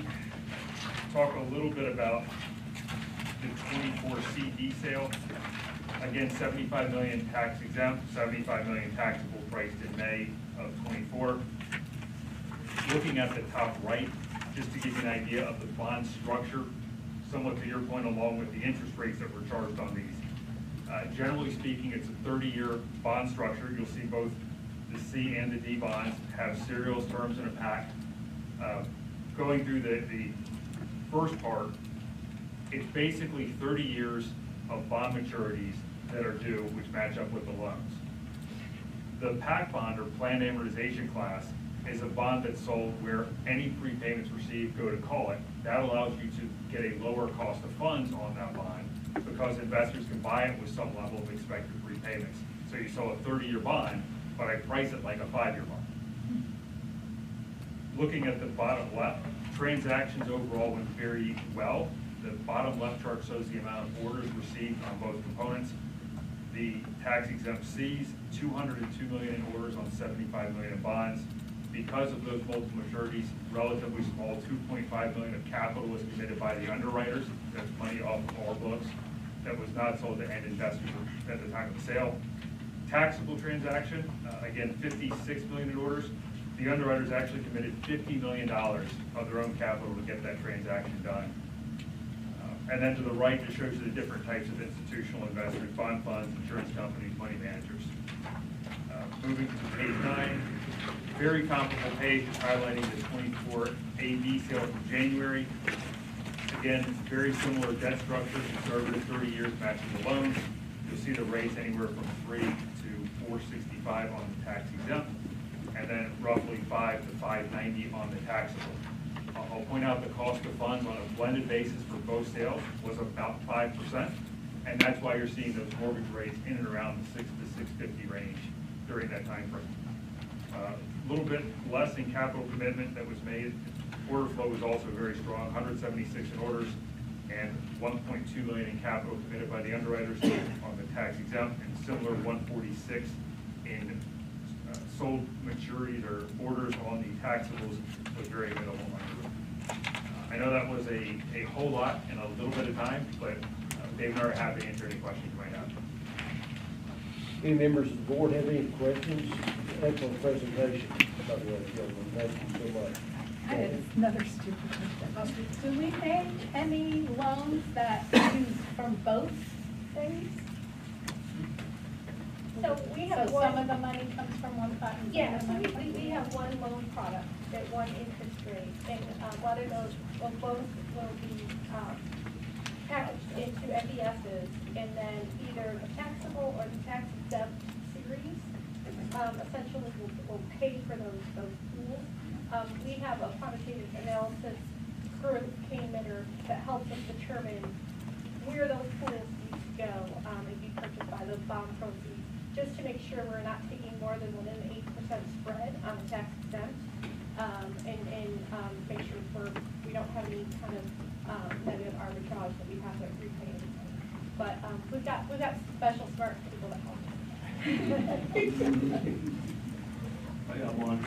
talk a little bit about the 24 CD sale. Again, 75 million tax exempt, 75 million taxable, priced in May of 24. Looking at the top right, just to give you an idea of the bond structure, somewhat to your point, along with the interest rates that were charged on these. Generally speaking, it's a 30-year bond structure. You'll see both the C and the D bonds have serials, terms, and a pact. Going through the first part, it's basically 30 years of bond maturities that are due, which match up with the loans. The PAC bond, or planned amortization class, is a bond that's sold where any prepayments received go to call it. That allows you to get a lower cost of funds on that bond because investors can buy it with some level of expected prepayments. So you sell a 30-year bond, but I price it like a 5-year bond. Looking at the bottom left, transactions overall went very well. The bottom left chart shows the amount of orders received on both components. The tax exempt Cs, 202 million in orders on 75 million in bonds. Because of those multiple maturities, relatively small, 2.5 million of capital was committed by the underwriters. That's money off of our books that was not sold to end investors at the time of the sale. Taxable transaction, again, 56 million in orders. The underwriters actually committed $50 million of their own capital to get that transaction done. And then to the right, it shows you the different types of institutional investors, bond funds, insurance companies, money managers. Moving to page 9, very comparable page highlighting the 24 AB sale from January. Again, very similar debt structure, conservative 30 years matching the loans. You'll see the rates anywhere from 3 to 465 on the tax exempt, and then roughly 5 to 590 on the taxable. I'll point out the cost of funds on a blended basis for both sales was about 5%, and that's why you're seeing those mortgage rates in and around the 6 to 650 range during that time frame. A little bit less in capital commitment that was made. Order flow was also very strong, 176 in orders and 1.2 million in capital committed by the underwriters on the tax exempt, and similar 146 in sold maturities or orders on the taxables with very minimal under. I know that was a whole lot in a little bit of time, but Dave and I are happy to answer any questions you might have. Any members of the board have any questions? Excellent presentation, by the way, gentlemen. Thank you so much. I have another stupid question. Do we make any loans that use from both things? So we have So some of the money comes from one side and Yeah, some so of the money we have one loan product at one interest rate, and one of those, well, both will be packaged into FESs, and then either the taxable or the tax exempt series essentially will pay for those pools. We have a quantitative analysis curve emitter that helps us determine where those pools need to go and be purchased by those bond proceeds, just to make sure we're not taking more than 1 8% spread on the tax exempt, and make sure we don't have any kind of negative arbitrage that we have to repay. But we've got special smart people that help. I got one.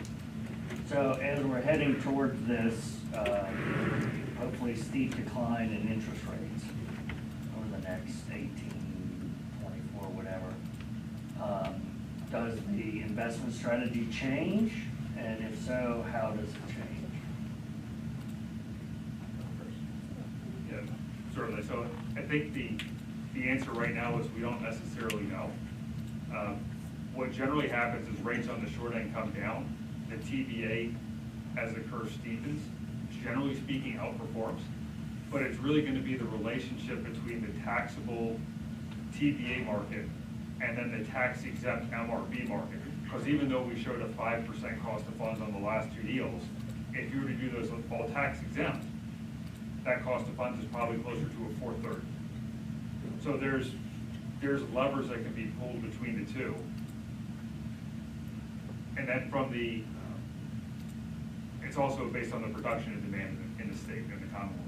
So as we're heading towards this, hopefully steep decline in interest rates over the next 18 assessment strategy change? And if so, how does it change? Yeah, certainly. So I think the answer right now is we don't necessarily know. What generally happens is rates on the short end come down. The TBA, as the curve steepens, generally speaking, outperforms. But it's really going to be the relationship between the taxable TBA market and then the tax exempt MRB market. Because even though we showed a 5% cost of funds on the last two deals, if you were to do those all tax exempt, that cost of funds is probably closer to a 4.30. So there's levers that can be pulled between the two. And then from the, it's also based on the production and demand in the state and the Commonwealth.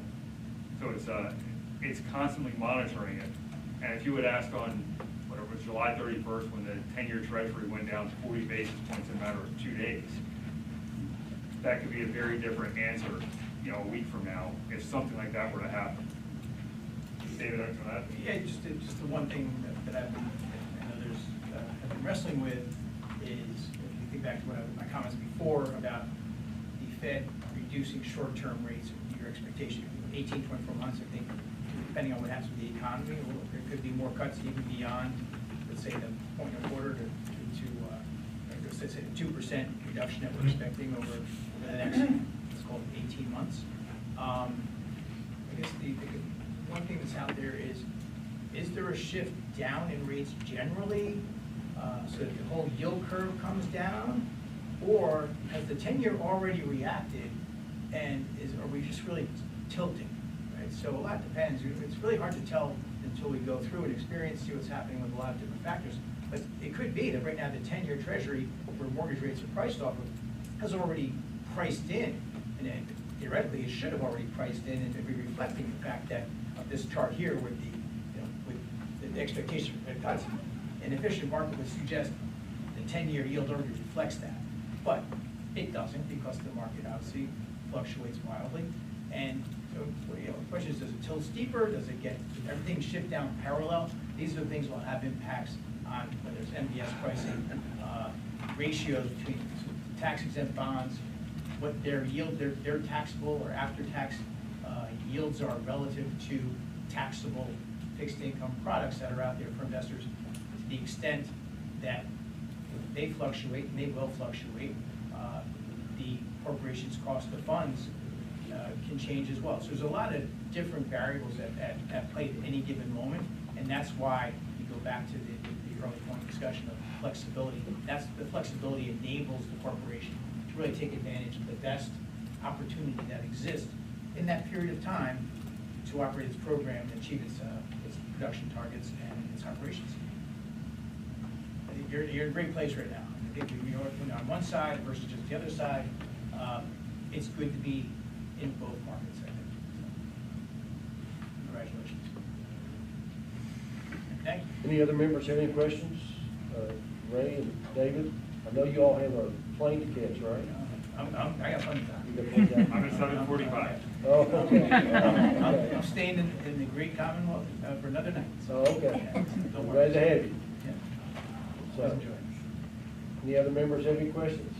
So it's constantly monitoring it. And if you had asked on, whatever it was, July 31st, when the 10-year Treasury went down 40 basis points in a matter of 2 days, that could be a very different answer, you know, a week from now, if something like that were to happen. David, answer that? Yeah, just the one thing that I've been, and others have been wrestling with is, if you think back to my comments before about the Fed reducing short-term rates, your expectation, 18, 24 months, I think, depending on what happens with the economy, there could be more cuts even beyond, let's say, the 1.25 to let's say the 2% reduction that we're expecting over the next, let's call it 18 months. I guess the one thing that's out there is there a shift down in rates generally, so that the whole yield curve comes down? Or has the 10-year already reacted, and are we just really tilting, right? So a lot depends. It's really hard to tell until we go through and experience, see what's happening with a lot of different factors. But it could be that right now the 10-year Treasury, where mortgage rates are priced off of, has already priced in, and then theoretically it should have already priced in, and be reflecting the fact that of this chart here with the, you know, with the expectation for Fed cuts. An efficient market would suggest the 10-year yield already reflects that, but it doesn't, because the market obviously fluctuates wildly. And so, you know, the question is, does it tilt steeper? Does everything shift down parallel? These are the things that will have impacts on whether it's MBS pricing, ratios between tax-exempt bonds, what their yield, their taxable or after-tax yields are relative to taxable fixed income products that are out there for investors. To the extent that they fluctuate, and they will fluctuate, the corporation's cost of funds can change as well. So there's a lot of different variables at play at any given moment, and that's why you go back to the early point discussion of flexibility. That's the flexibility enables the corporation to really take advantage of the best opportunity that exists in that period of time to operate its program and achieve its production targets and its operations. I think you're in a great place right now. I think when on one side versus just the other side, it's good to be in both markets, I think. So, congratulations. Thank you. Any other members have any questions? Ray and David, I know you all have a plane to catch, right? I got plenty of time. You got plenty of time? I'm at 7:45. Oh, okay. I'm staying in the great Commonwealth for another night. Oh, okay. Don't I'm worry. glad to have you. Yeah. So, Enjoy. any other members have any questions?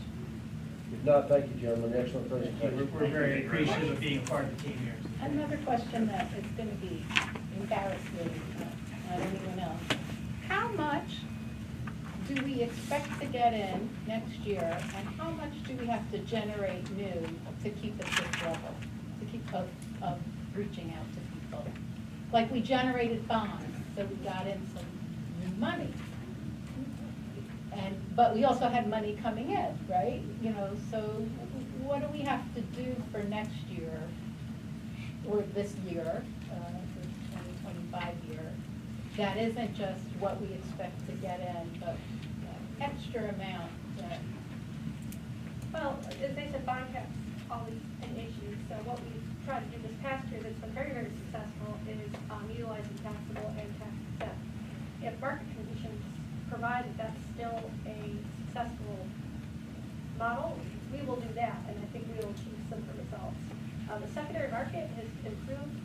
If not, thank you, gentlemen. Excellent We're presentation. very appreciative of being a part of the team here. Another question that is going to be embarrassing, not anyone else. How much do we expect to get in next year, and how much do we have to generate new to keep at this level, to keep of reaching out to people? Like, we generated bonds, so we got in some new money. But we also had money coming in, right? You know, so what do we have to do for next year, or this year, the 2025 year, that isn't just what we expect to get in, but extra amount that... Well, as they said, bond caps always an issue, so what we've tried to do this past year that's been very, very successful is utilizing taxable and tax exempt. If market conditions provide that that's still a successful model, we will do that, and I think we will achieve similar results. The secondary market has improved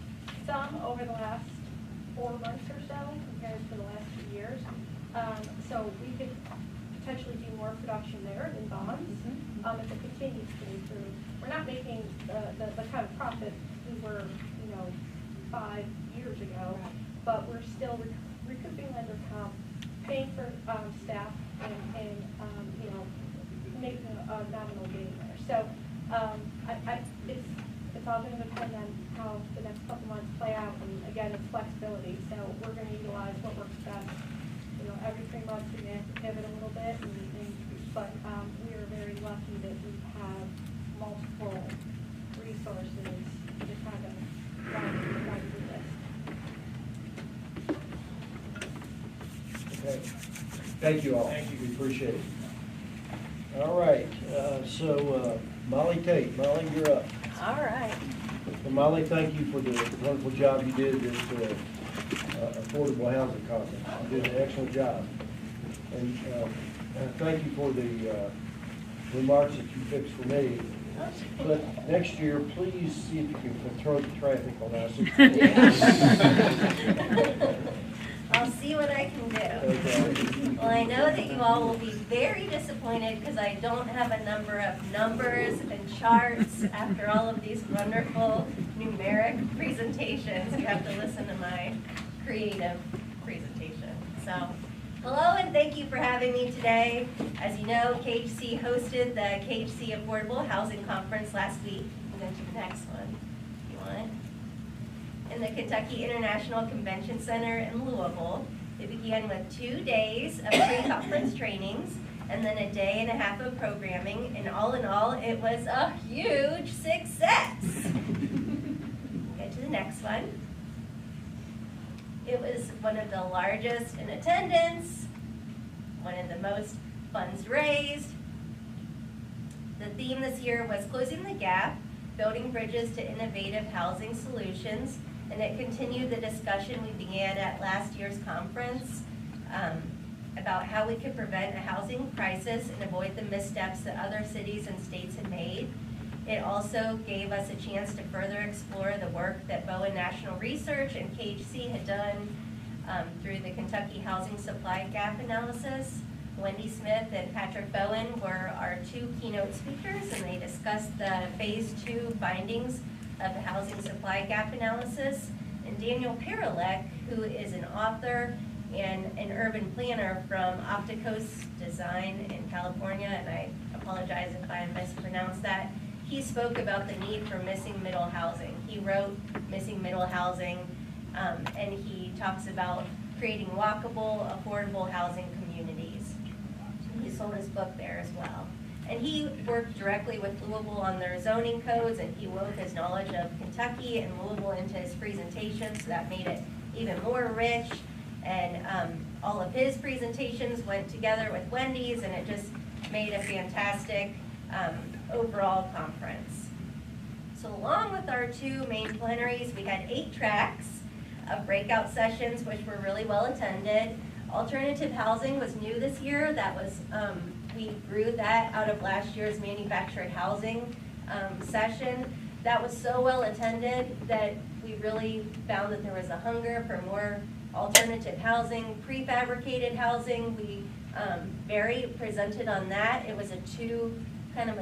some over the last 4 months or so compared to the last 2 years. So we could potentially do more production there in bonds, if it continues to improve. We're not making the kind of profit we were, 5 years ago, but we're still recouping lender comp, paying for staff, and making a nominal gain there. So it's all going to depend on how the next couple months play out, and again, it's flexibility. So we're going to utilize what works best. Every 3 months we may have to pivot a little bit, but we are very lucky that we have multiple resources to kind of run through this. Okay. Thank you all. Thank you. We appreciate it. All right, so Molly Tate. Molly, you're up. All right. And Molly, thank you for the wonderful job you did at this affordable housing conference. You did an excellent job. And thank you for the remarks that you fixed for me. But next year, please see if you can control the traffic on I-64. I'll see what I can do. Okay. Well, I know that you all will be very disappointed because I don't have a number of numbers and charts after all of these wonderful numeric presentations. You have to listen to my creative presentation. So, hello and thank you for having me today. As you know, KHC hosted the KHC Affordable Housing Conference last week. I'm going to the next one, if you want. In the Kentucky International Convention Center in Louisville. It began with 2 days of pre-conference trainings and then a day and a half of programming. And all in all, it was a huge success. Get to the next one. It was one of the largest in attendance, one of the most funds raised. The theme this year was Closing the Gap, Building Bridges to Innovative Housing Solutions. And it continued the discussion we began at last year's conference about how we could prevent a housing crisis and avoid the missteps that other cities and states had made. It also gave us a chance to further explore the work that Bowen National Research and KHC had done through the Kentucky Housing Supply Gap Analysis. Wendy Smith and Patrick Bowen were our 2 keynote speakers, and they discussed the Phase 2 findings of the Housing Supply Gap Analysis. And Daniel Paralek, who is an author and an urban planner from Opticos Design in California, and I apologize if I mispronounced that, he spoke about the need for missing middle housing. He wrote Missing Middle Housing, and he talks about creating walkable, affordable housing communities. He sold his book there as well. And he worked directly with Louisville on their zoning codes, and he wove his knowledge of Kentucky and Louisville into his presentation, so that made it even more rich. And all of his presentations went together with Wendy's, and it just made a fantastic overall conference. So along with our 2 main plenaries, we had 8 tracks of breakout sessions, which were really well attended. Alternative housing was new this year. That was we grew that out of last year's manufactured housing session. That was so well attended that we really found that there was a hunger for more alternative housing, prefabricated housing. We Barry presented on that. It was a two panel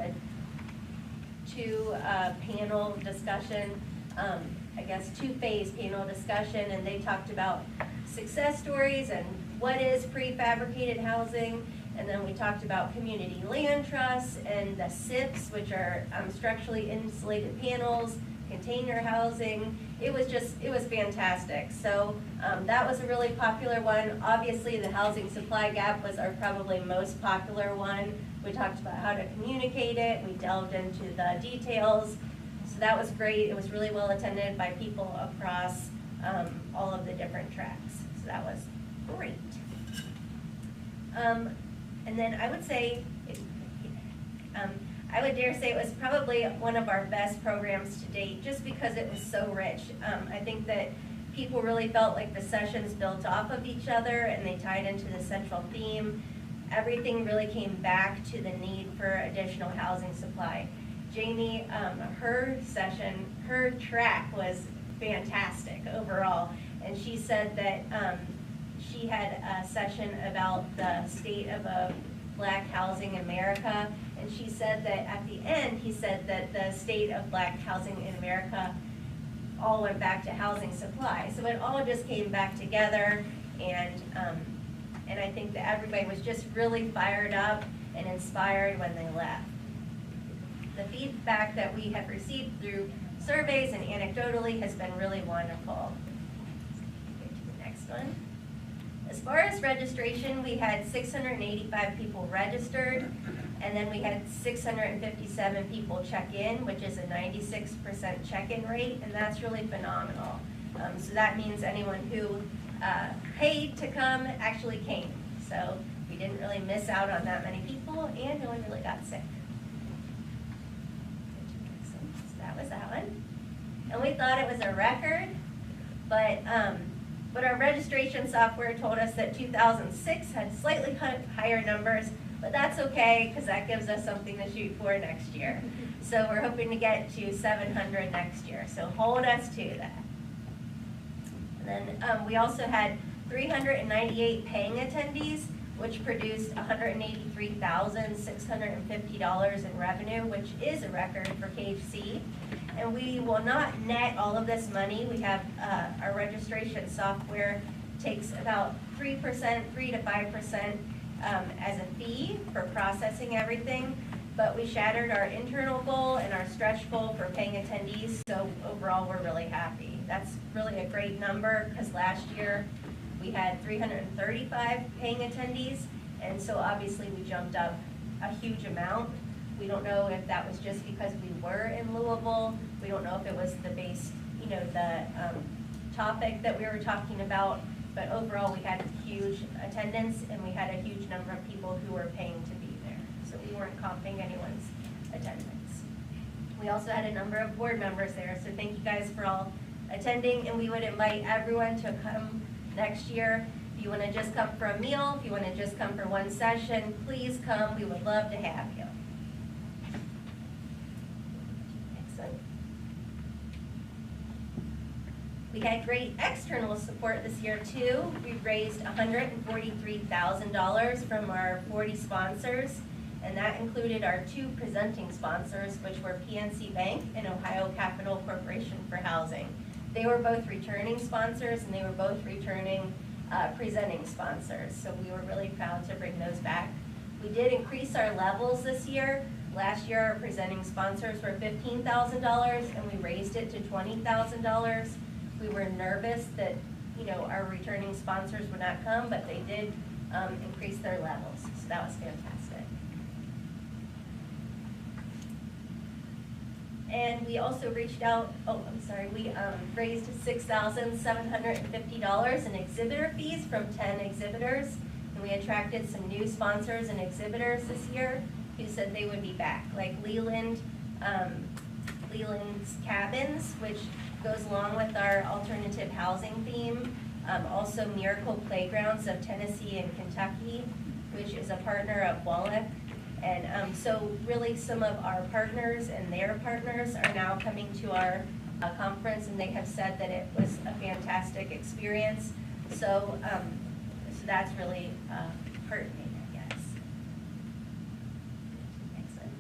discussion, I guess 2-phase panel discussion, and they talked about success stories and what is prefabricated housing. And then we talked about community land trusts and the SIPs, which are structurally insulated panels, container housing. It was fantastic. So that was a really popular one. Obviously, the housing supply gap was our probably most popular one. We talked about how to communicate it. We delved into the details. So that was great. It was really well attended by people across all of the different tracks. So that was great. And then I would say, I would dare say it was probably one of our best programs to date, just because it was so rich. I think that people really felt like the sessions built off of each other and they tied into the central theme. Everything really came back to the need for additional housing supply. Jamie, her session, her track was fantastic overall, and she said that she had a session about the state of Black Housing America. And she said that at the end, he said that the state of Black housing in America all went back to housing supply. So it all just came back together, and I think that everybody was just really fired up and inspired when they left. The feedback that we have received through surveys and anecdotally has been really wonderful. Get to the next one. As far as registration, we had 685 people registered, and then we had 657 people check in, which is a 96% check-in rate, and that's really phenomenal. So that means anyone who paid to come actually came. So we didn't really miss out on that many people, and no one really got sick. So that was that one. And we thought it was a record, but our registration software told us that 2006 had slightly higher numbers, but that's okay, because that gives us something to shoot for next year. So we're hoping to get to 700 next year, so hold us to that. And then we also had 398 paying attendees, which produced $183,650 in revenue, which is a record for KHC. And we will not net all of this money. We have our registration software takes about 3%, 3 to 5% as a fee for processing everything. But we shattered our internal goal and our stretch goal for paying attendees. So overall, we're really happy. That's really a great number, because last year we had 335 paying attendees. And so obviously we jumped up a huge amount. We don't know if that was just because we were in Louisville. We don't know if it was the base, the topic that we were talking about. But overall, we had huge attendance, and we had a huge number of people who were paying to be there. So we weren't comping anyone's attendance. We also had a number of board members there, so thank you guys for all attending, and we would invite everyone to come next year. If you want to just come for a meal, if you want to just come for one session, please come. We would love to have you. We had great external support this year too. We raised $143,000 from our 40 sponsors, and that included our 2 presenting sponsors, which were PNC Bank and Ohio Capital Corporation for Housing. They were both returning sponsors, and they were both returning presenting sponsors, so we were really proud to bring those back. We did increase our levels this year. Last year, our presenting sponsors were $15,000, and we raised it to $20,000. We were nervous that, our returning sponsors would not come, but they did increase their levels, so that was fantastic. And we also reached out, we raised $6,750 in exhibitor fees from 10 exhibitors, and we attracted some new sponsors and exhibitors this year who said they would be back, like Leland's Cabins, which goes along with our alternative housing theme. Also Miracle Playgrounds of Tennessee and Kentucky, which is a partner of Wallach. And so really some of our partners and their partners are now coming to our conference, and they have said that it was a fantastic experience. So, so that's really heartening, I guess. Excellent.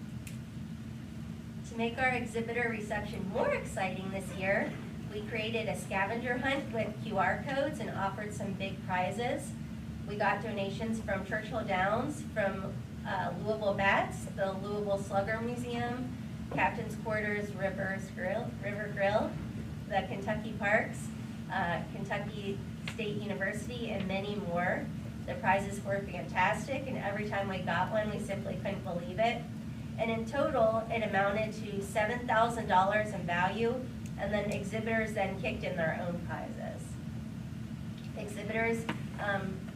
To make our exhibitor reception more exciting this year, we created a scavenger hunt with QR codes and offered some big prizes. We got donations from Churchill Downs, from Louisville Bats, the Louisville Slugger Museum, Captain's Quarters River Grill, the Kentucky Parks, Kentucky State University, and many more. The prizes were fantastic, and every time we got one, we simply couldn't believe it. And in total, it amounted to $7,000 in value, and then exhibitors then kicked in their own prizes. Exhibitors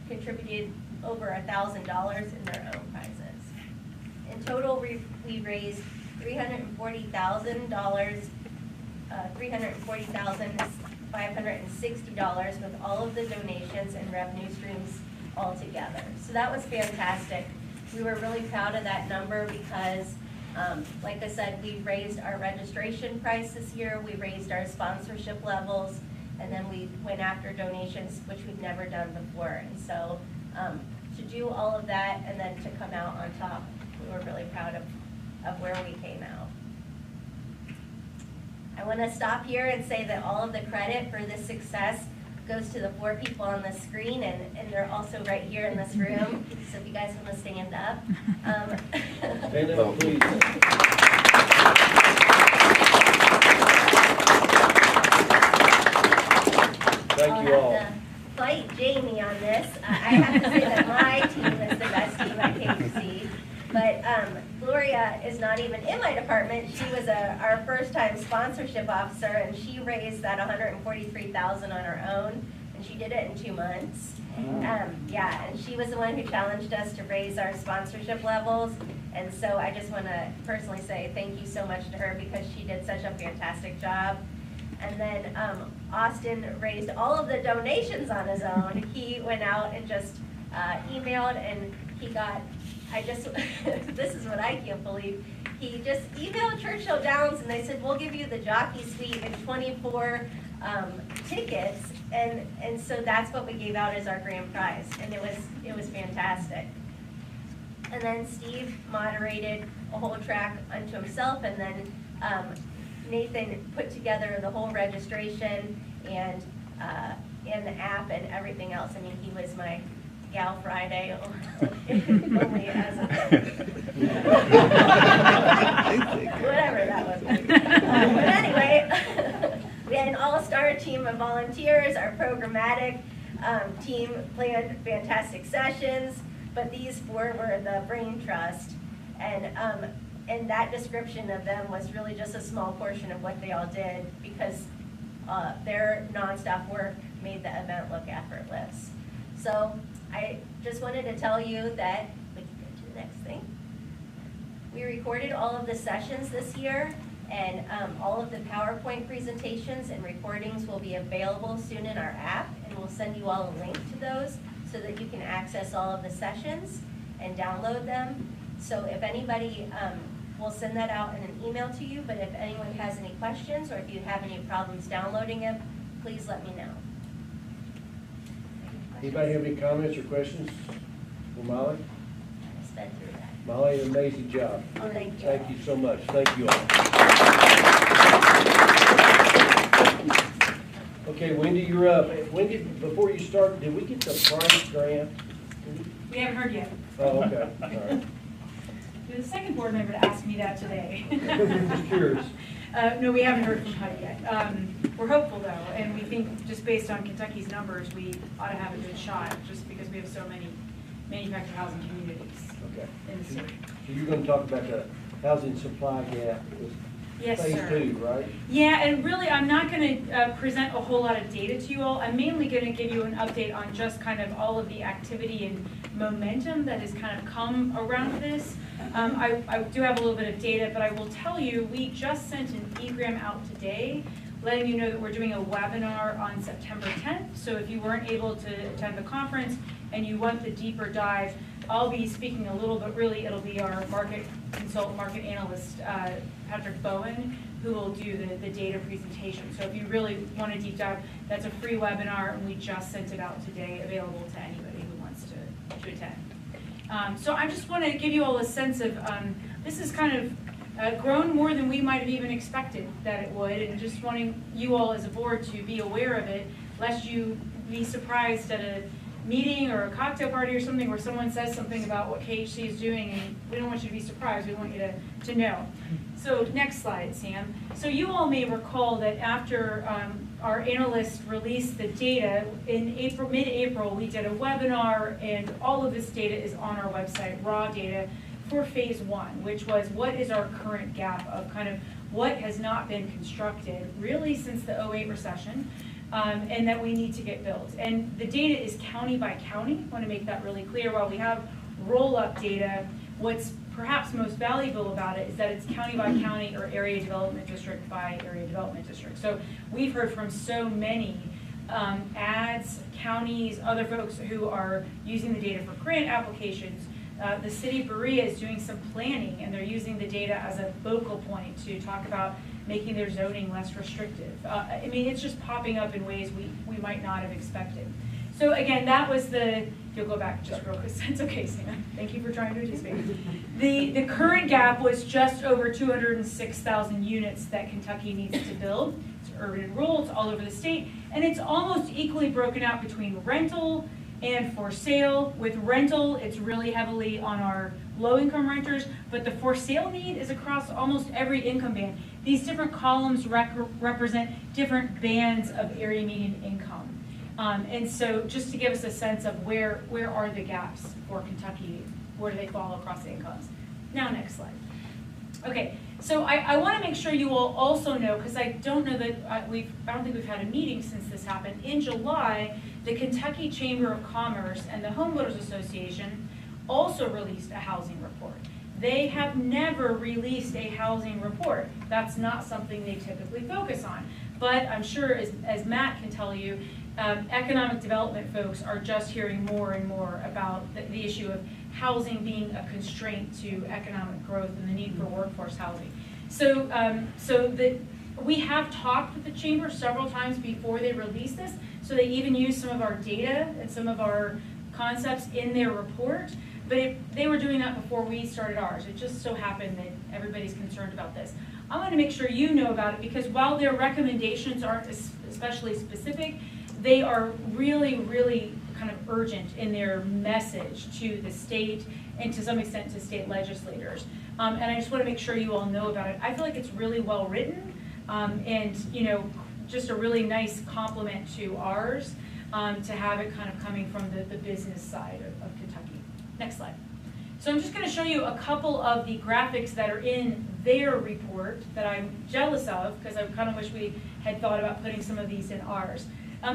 contributed over $1,000 in their own prizes. In total, we raised $340,560 with all of the donations and revenue streams all together. So that was fantastic. We were really proud of that number because, like I said, we raised our registration price this year, we raised our sponsorship levels, and then we went after donations, which we've never done before. And so to do all of that and then to come out on top. We were really proud of where we came out. I want to stop here and say that all of the credit for this success goes to the 4 people on the screen, and they're also right here in this room. So if you guys want to stand up. Stand up, please. Thank you all. I'll have to fight Jamie on this. I have to say that my team is the best team at KHC. But Gloria is not even in my department. She was our first-time sponsorship officer, and she raised that $143,000 on her own, and she did it in 2 months. Yeah, and she was the one who challenged us to raise our sponsorship levels. And so I just want to personally say thank you so much to her because she did such a fantastic job. And then Austin raised all of the donations on his own. He went out and just emailed, and he got, this is what I can't believe. He just emailed Churchill Downs and they said, we'll give you the jockey suite and 24 tickets. And so that's what we gave out as our grand prize. And it was fantastic. And then Steve moderated a whole track unto himself, and then Nathan put together the whole registration and the app and everything else. I mean, he was my Gal Friday, only as a whatever that was. But anyway, we had an all-star team of volunteers. Our programmatic team planned fantastic sessions, but these 4 were the brain trust. And that description of them was really just a small portion of what they all did because their nonstop work made the event look effortless. So I just wanted to tell you that, we can go to the next thing. We recorded all of the sessions this year, and all of the PowerPoint presentations and recordings will be available soon in our app, and we'll send you all a link to those so that you can access all of the sessions and download them. So if anybody, we'll send that out in an email to you, but if anyone has any questions or if you have any problems downloading it, please let me know. Anybody have any comments or questions for Molly? I sped through that. Molly, an amazing job. Oh, thank you. Thank you so much. Thank you all. Okay, Wendy, you're up. Wendy, before you start, did we get the price grant? We haven't heard yet. Oh, okay, all right. You're the second board member to ask me that today. Just curious. No, we haven't heard from HUD yet. We're hopeful though, and we think just based on Kentucky's numbers, we ought to have a good shot just because we have so many manufactured housing communities Okay. in the city. So you're going to talk about the housing supply gap with Yes, phase sir. 2, right? Yeah, and really, I'm not going to present a whole lot of data to you all. I'm mainly going to give you an update on just kind of all of the activity and momentum that has kind of come around this. I do have a little bit of data, but I will tell you, we just sent an e-gram out today letting you know that we're doing a webinar on September 10th. So if you weren't able to attend the conference and you want the deeper dive, I'll be speaking a little, but really it'll be our market consultant, market analyst, Patrick Bowen, who will do the data presentation. So if you really want a deep dive, that's a free webinar, and we just sent it out today, available to anybody who wants to attend. So I just want to give you all a sense of, this is kind of grown more than we might have even expected that it would, and just wanting you all as a board to be aware of it, lest you be surprised at a meeting or a cocktail party or something where someone says something about what KHC is doing, and we don't want you to be surprised, we want you to know. So next slide, Sam. So you all may recall that after our analysts released the data in April, mid-April, we did a webinar, and all of this data is on our website, raw data, for phase 1, which was what is our current gap of kind of what has not been constructed really since the 2008 recession, and that we need to get built. And the data is county by county. I want to make that really clear. While we have roll-up data, what's perhaps most valuable about it is that it's county by county or area development district by area development district. So we've heard from so many ads, counties, other folks who are using the data for grant applications. The city of Berea is doing some planning, and they're using the data as a focal point to talk about making their zoning less restrictive. I mean, it's just popping up in ways we might not have expected. So again, that was the, you'll go back just real quick, it's okay, Sam, thank you for trying to anticipate. The current gap was just over 206,000 units that Kentucky needs to build. It's urban and rural, it's all over the state, and it's almost equally broken out between rental and for sale. With rental, it's really heavily on our low-income renters, but the for sale need is across almost every income band. These different columns represent different bands of area median income. And so just to give us a sense of where are the gaps for Kentucky, where do they fall across incomes. Now, next slide. Okay, so I want to make sure you all also know, because I don't know that I don't think we've had a meeting since this happened. In July, the Kentucky Chamber of Commerce and the Homeowners Association also released a housing report. They have never released a housing report. That's not something they typically focus on. But I'm sure, as Matt can tell you, economic development folks are just hearing more and more about the issue of housing being a constraint to economic growth and the need for workforce housing. So, we have talked with the chamber several times before they released this, so they even used some of our data and some of our concepts in their report, but they were doing that before we started ours. It just so happened that everybody's concerned about this. I want to make sure you know about it, because while their recommendations aren't especially specific, they are really, really kind of urgent in their message to the state and to some extent to state legislators. And I just want to make sure you all know about it. I feel like it's really well written, and just a really nice compliment to ours, to have it kind of coming from the business side of Kentucky. Next slide. So I'm just going to show you a couple of the graphics that are in their report that I'm jealous of, because I kind of wish we had thought about putting some of these in ours.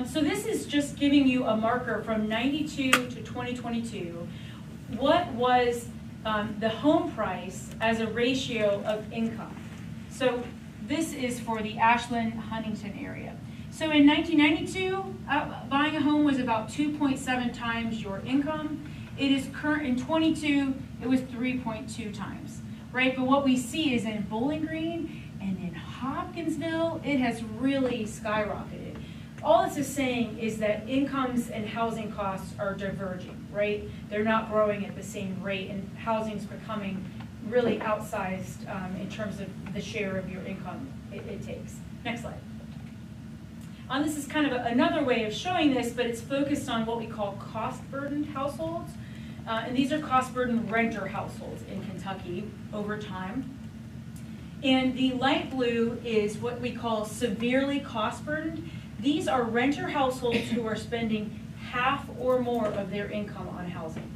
So this is just giving you a marker from 92 to 2022. What was the home price as a ratio of income? So this is for the Ashland-Huntington area. So in 1992, buying a home was about 2.7 times your income. It is current in 22, it was 3.2 times, right? But what we see is in Bowling Green and in Hopkinsville, it has really skyrocketed. All this is saying is that incomes and housing costs are diverging, right? They're not growing at the same rate, and housing's becoming really outsized in terms of the share of your income it takes. Next slide. This is kind of another way of showing this, but it's focused on what we call cost-burdened households. And these are cost-burdened renter households in Kentucky over time. And the light blue is what we call severely cost-burdened. These are renter households who are spending half or more of their income on housing.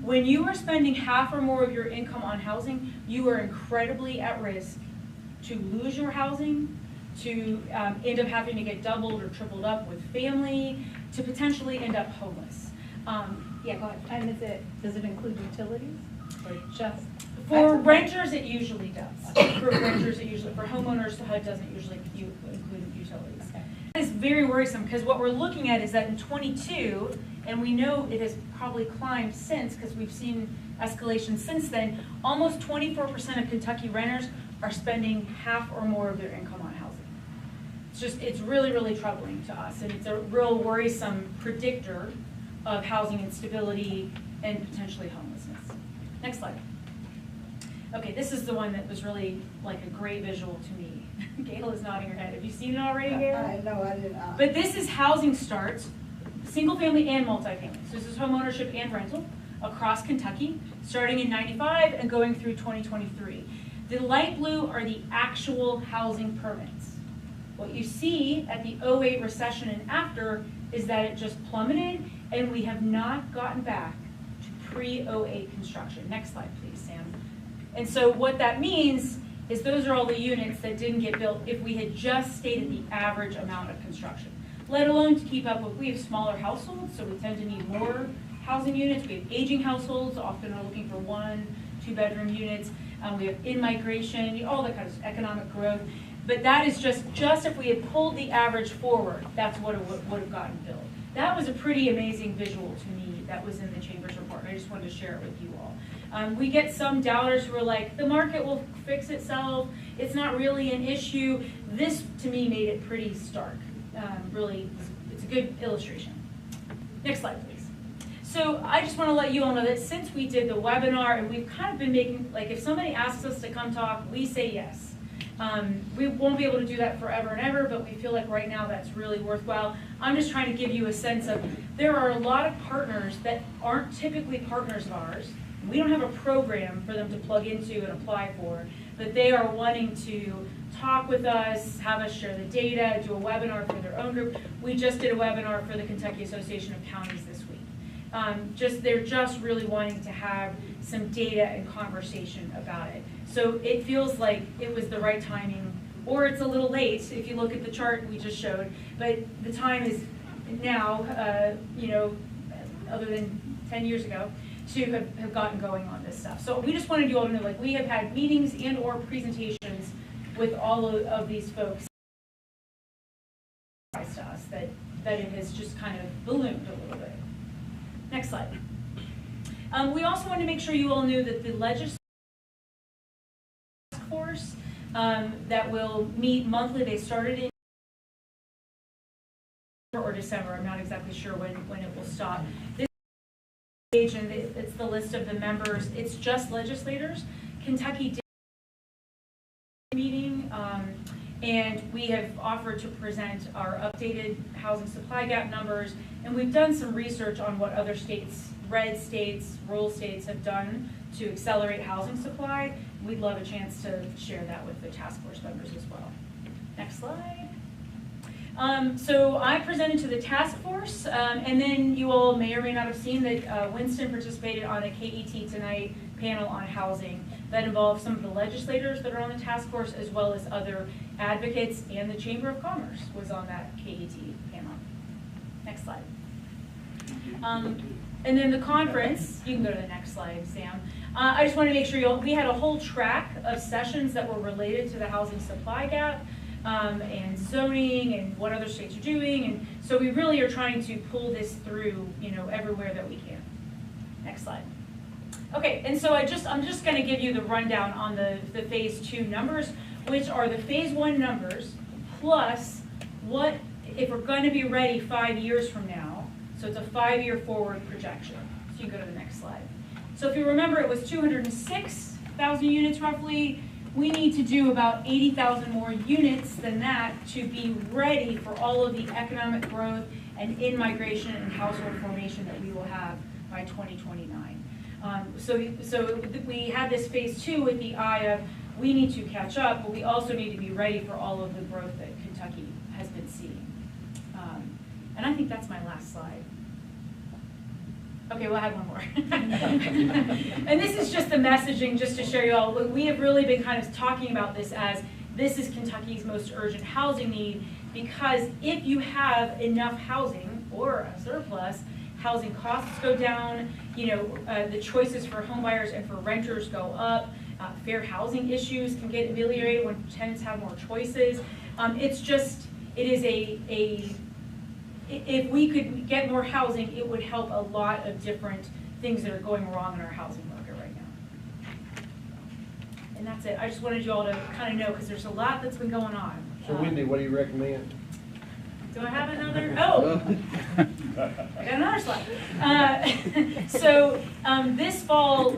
When you are spending half or more of your income on housing, you are incredibly at risk to lose your housing, to end up having to get doubled or tripled up with family, to potentially end up homeless. Yeah, go ahead. And does it include utilities or just? For renters, it usually does. For renters, it usually, for homeowners, the HUD doesn't usually include utilities. Okay. It's very worrisome, because what we're looking at is that in 22, and we know it has probably climbed since, because we've seen escalation since then, almost 24% of Kentucky renters are spending half or more of their income on housing. It's really, really troubling to us, and it's a real worrisome predictor of housing instability and potentially homelessness. Next slide. Okay, this is the one that was really like a great visual to me. Gail is nodding her head. Have you seen it already, Gail? No, I did not. But this is housing starts, single family and multifamily. So this is home ownership and rental across Kentucky, starting in 95 and going through 2023. The light blue are the actual housing permits. What you see at the 08 recession and after is that it just plummeted, and we have not gotten back to pre-08 construction. Next slide, please, Sam. And so what that means is those are all the units that didn't get built if we had just stayed at the average amount of construction, let alone to keep up with, we have smaller households, so we tend to need more housing units. We have aging households, often are looking for 1, 2-bedroom units. We have in-migration, all that kind of economic growth. But that is just if we had pulled the average forward, that's what it would have gotten built. That was a pretty amazing visual to me that was in the Chamber's report. I just wanted to share it with you all. We get some doubters who are like, the market will fix itself. It's not really an issue. This, to me, made it pretty stark. Really, it's a good illustration. Next slide, please. So I just want to let you all know that since we did the webinar, and we've kind of been making, like if somebody asks us to come talk, we say yes. We won't be able to do that forever and ever, but we feel like right now that's really worthwhile. I'm just trying to give you a sense of, there are a lot of partners that aren't typically partners of ours. We don't have a program for them to plug into and apply for, but they are wanting to talk with us, have us share the data, do a webinar for their own group. We just did a webinar for the Kentucky Association of Counties this week. They're just really wanting to have some data and conversation about it. So it feels like it was the right timing, or it's a little late if you look at the chart we just showed, but the time is now, other than 10 years ago, to have gotten going on this stuff. So we just wanted you all to know, like, we have had meetings and or presentations with all of these folks to us that it has just kind of ballooned a little bit. Next slide. We also wanted to make sure you all knew that the legislative task force that will meet monthly, they started in or December, I'm not exactly sure when it will stop. This page, and it's the list of the members, it's just legislators. Kentucky did a meeting, and we have offered to present our updated housing supply gap numbers, and we've done some research on what other states, red states, rural states have done to accelerate housing supply. We'd love a chance to share that with the task force members as well. Next slide. So I presented to the task force, and then you all may or may not have seen that Winston participated on a KET Tonight panel on housing that involved some of the legislators that are on the task force, as well as other advocates, and the Chamber of Commerce was on that KET panel. Next slide. And then the conference, you can go to the next slide, Sam. I just want to make sure we had a whole track of sessions that were related to the housing supply gap, and zoning and what other states are doing, and so we really are trying to pull this through, everywhere that we can. Next slide. Okay, and so I'm just going to give you the rundown on the phase 2 numbers, which are the phase 1 numbers plus what if we're going to be ready 5 years from now. So it's a 5-year forward projection. So you can go to the next slide. So if you remember, it was 206,000 units roughly. We need to do about 80,000 more units than that to be ready for all of the economic growth and in-migration and household formation that we will have by 2029. So we had this phase 2 with the eye of we need to catch up, but we also need to be ready for all of the growth that Kentucky has been seeing. And I think that's my last slide. Okay, well, I have one more. And this is just the messaging, just to share you all. We have really been kind of talking about this as this is Kentucky's most urgent housing need, because if you have enough housing or a surplus, housing costs go down, the choices for home buyers and for renters go up, fair housing issues can get ameliorated when tenants have more choices. If we could get more housing, it would help a lot of different things that are going wrong in our housing market right now. And that's it. I just wanted you all to kind of know, because there's a lot that's been going on. So Wendy, what do you recommend? Do I have another? Oh, I got another slide. So this fall,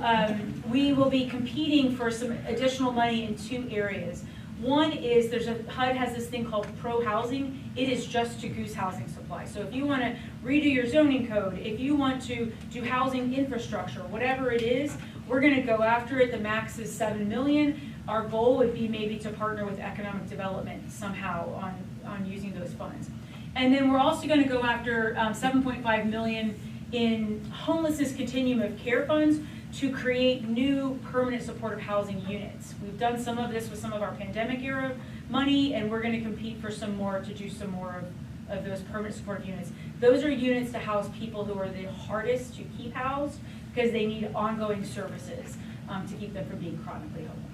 we will be competing for some additional money in 2 areas. One is HUD has this thing called Pro Housing. It is just to goose housing supply. So if you want to redo your zoning code, if you want to do housing infrastructure, whatever it is, we're going to go after it. The max is $7 million. Our goal would be maybe to partner with economic development somehow on using those funds. And then we're also going to go after $7.5 million in homelessness continuum of care funds to create new permanent supportive housing units. We've done some of this with some of our pandemic era money, and we're going to compete for some more to do some more of those permanent supportive units. Those are units to house people who are the hardest to keep housed because they need ongoing services to keep them from being chronically homeless.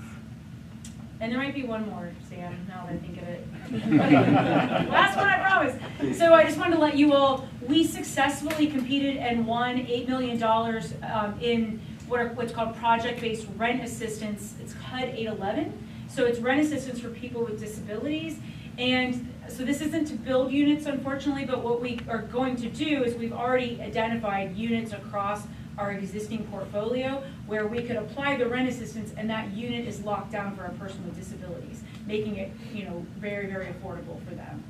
And there might be one more, Sam, now that I think of it. Okay. Last one, I promise. So I just wanted to let you all, we successfully competed and won $8 million in what's called project-based rent assistance. It's HUD 811. So it's rent assistance for people with disabilities. And so this isn't to build units, unfortunately, but what we are going to do is we've already identified units across our existing portfolio where we could apply the rent assistance, and that unit is locked down for a person with disabilities, making it, very, very affordable for them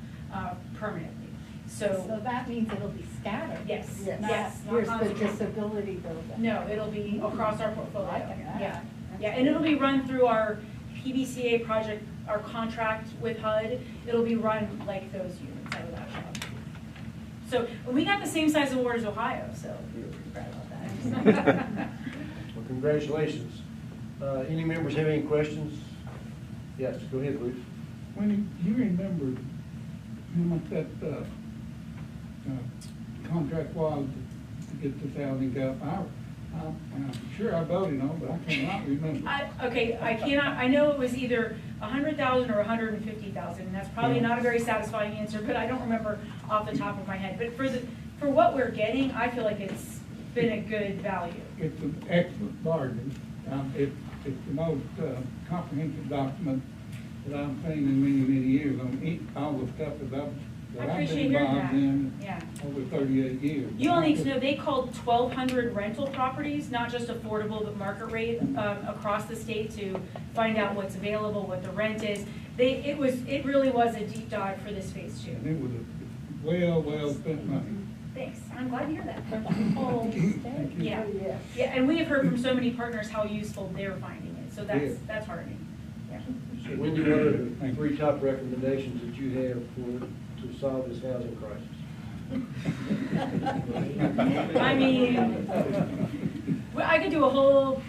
permanently. So that means it'll be scattered? Yes. Yes. Here's the disability building? No, it'll be across our portfolio. I like that. Yeah, yeah, and it'll be run through our PBCA project, our contract with HUD. It'll be run like those units out of that shop. So we got the same size award as Ohio, so we were pretty proud about that. Well, congratulations. Any members have any questions? Yes, go ahead, Bruce. When you remember how much that contract was to get this housing gap, I'm sure I voted on, but I cannot remember. I know it was either 100,000 or 150,000, and that's probably not a very satisfying answer, but I don't remember off the top of my head. But for what we're getting, I feel like it's been a good value. It's an excellent bargain. It's the most comprehensive document that I've seen in many, many years on all the stuff that I've been involved in over 38 years. You all need to know they called 1,200 rental properties, not just affordable but market rate, across the state to find out what's available, what the rent is. It really was a deep dive for this phase 2. And it was a well spent money. Thanks. I'm glad to hear that. Thank you. Yeah, yeah, and we have heard from so many partners how useful they're finding it, so that's heartening. Yeah. So Wendy, what are the 3 top recommendations that you have to solve this housing crisis? I mean, I could do a whole,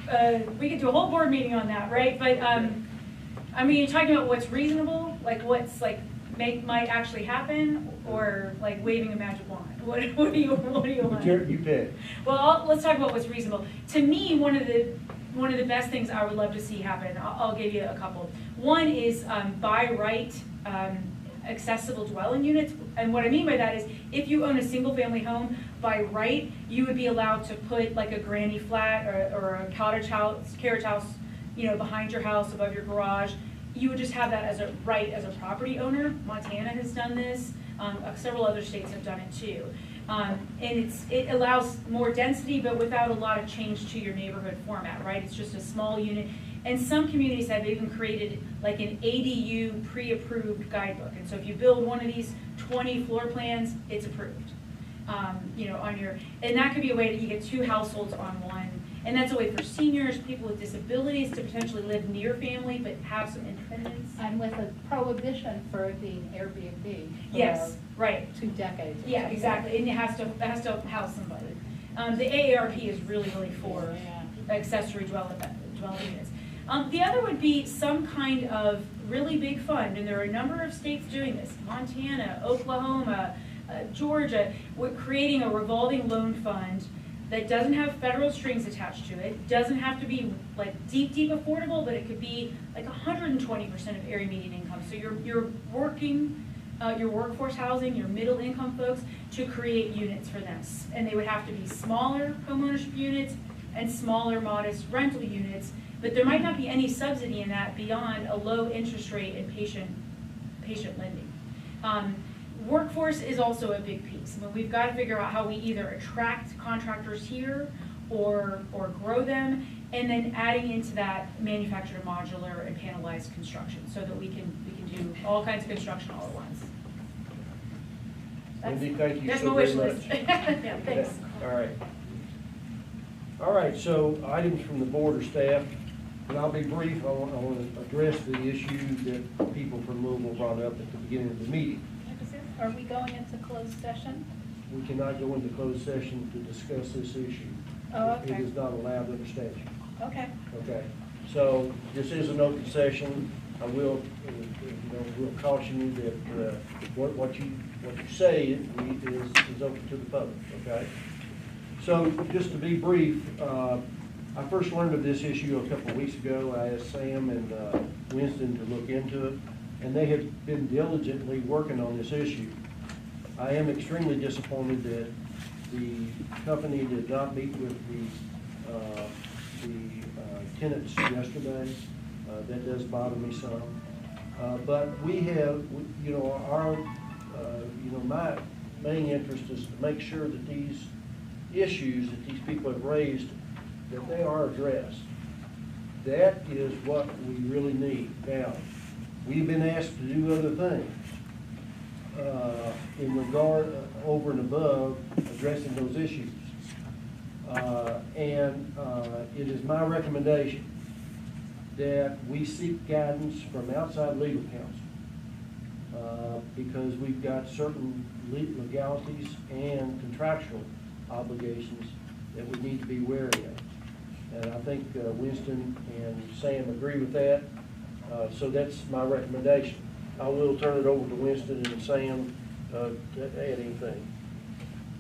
we could do a whole board meeting on that, right? But, I mean, you're talking about what's reasonable, like what's like might actually happen, or like waving a magic wand. What do you want? You pick. Well, let's talk about what's reasonable. To me, one of the best things I would love to see happen, I'll give you a couple. One is by right accessible dwelling units, and what I mean by that is if you own a single family home, by right you would be allowed to put like a granny flat or a carriage house, behind your house, above your garage. You would just have that as a right as a property owner. Montana has done this. Several other states have done it too. And it allows more density, but without a lot of change to your neighborhood format, right? It's just a small unit. And some communities have even created like an ADU pre-approved guidebook. And so if you build one of these 20 floor plans, it's approved. And that could be a way that you get 2 households on one. And that's a way for seniors, people with disabilities to potentially live near family but have some independence. And with a prohibition for it being Airbnb. Yes, right. 2 decades. Yeah, exactly. And it has to house somebody. The AARP is really for accessory dwelling units. The other would be some kind of really big fund, and there are a number of states doing this. Montana, Oklahoma, Georgia, we're creating a revolving loan fund that doesn't have federal strings attached to it, doesn't have to be like deep affordable, but it could be like 120% of area median income. So you're working, your workforce housing, your middle income folks, to create units for them. And they would have to be smaller homeownership units and smaller modest rental units, but there might not be any subsidy in that beyond a low interest rate and patient lending. Workforce is also a big piece. I mean, we've got to figure out how we either attract contractors here or grow them, and then adding into that manufactured modular and panelized construction so that we can do all kinds of construction all at once. Wendy, thank you That's so my wish very list. much. Yeah, thanks. All right, so items from the board or staff, and I'll be brief. I want to address the issue that people from Louisville brought up at the beginning of the meeting. Are we going into closed session? We cannot go into closed session to discuss this issue. Oh, okay. It is not allowed under statute. Okay. Okay, so this is an open session. I will, we'll caution you that what you say is open to the public. Okay. So just to be brief, I first learned of this issue a couple of weeks ago. I asked Sam and Winston to look into it, and they have been diligently working on this issue. I am extremely disappointed that the company did not meet with the tenants yesterday. That does bother me some. But we have, you know, my main interest is to make sure that these issues that these people have raised, that they are addressed. That is what we really need. Now, we've been asked to do other things in regard, over and above addressing those issues. It is my recommendation that we seek guidance from outside legal counsel because we've got certain legalities and contractual obligations that we need to be wary of. And I think Winston and Sam agree with that, so that's my recommendation. I will turn it over to Winston and Sam to add anything.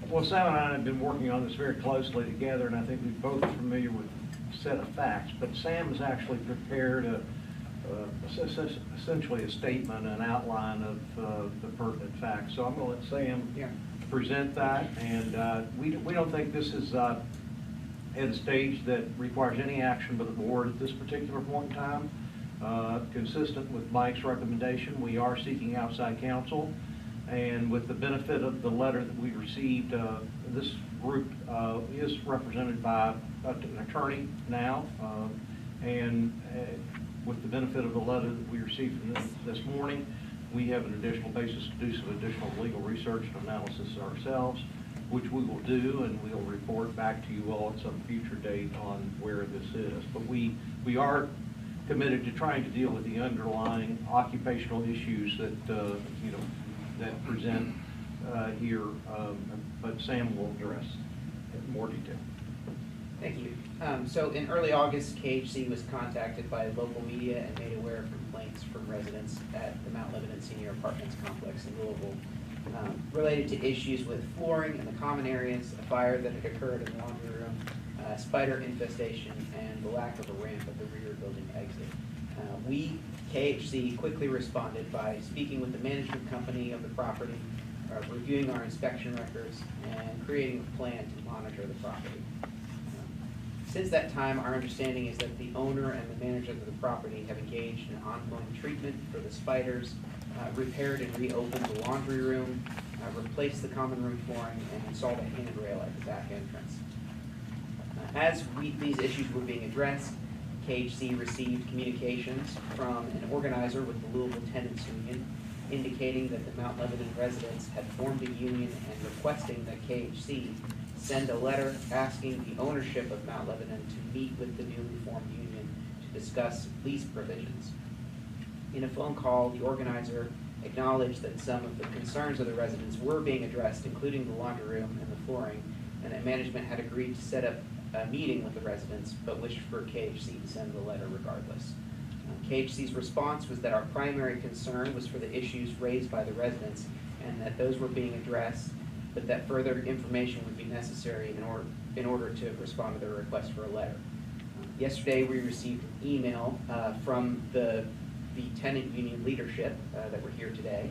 Well, Sam and I have been working on this very closely together, and I think we're both familiar with a set of facts, but Sam has actually prepared essentially a statement, an outline of the pertinent facts. So I'm going to let Sam present that, and we don't think this is at a stage that requires any action by the board at this particular point in time. Consistent with Mike's recommendation, we are seeking outside counsel, and with the benefit of the letter that we received, this group is represented by an attorney now, and with the benefit of the letter that we received from them this morning, we have an additional basis to do some additional legal research and analysis ourselves, which we will do, and we'll report back to you all at some future date on where this is. But we are committed to trying to deal with the underlying occupational issues that that present here, but Sam will address in more detail. Thank you. So in early August, KHC was contacted by local media and made aware of complaints from residents at the Mount Lebanon Senior Apartments Complex in Louisville related to issues with flooring in the common areas, a fire that had occurred in the laundry room, spider infestation, and the lack of a ramp at the rear building exit. We, KHC, quickly responded by speaking with the management company of the property, reviewing our inspection records, and creating a plan to monitor the property. Since that time, our understanding is that the owner and the manager of the property have engaged in ongoing treatment for the spiders, repaired and reopened the laundry room, replaced the common room flooring, and installed a handrail at the back entrance. As these issues were being addressed, KHC received communications from an organizer with the Louisville Tenants Union indicating that the Mount Lebanon residents had formed a union and requesting that KHC send a letter asking the ownership of Mount Lebanon to meet with the newly formed union to discuss lease provisions. In a phone call, the organizer acknowledged that some of the concerns of the residents were being addressed, including the laundry room and the flooring, and that management had agreed to set up a meeting with the residents, but wished for KHC to send the letter regardless. KHC's response was that our primary concern was for the issues raised by the residents and that those were being addressed, but that further information would be necessary in order to respond to their request for a letter. Yesterday, we received an email from the tenant union leadership that were here today,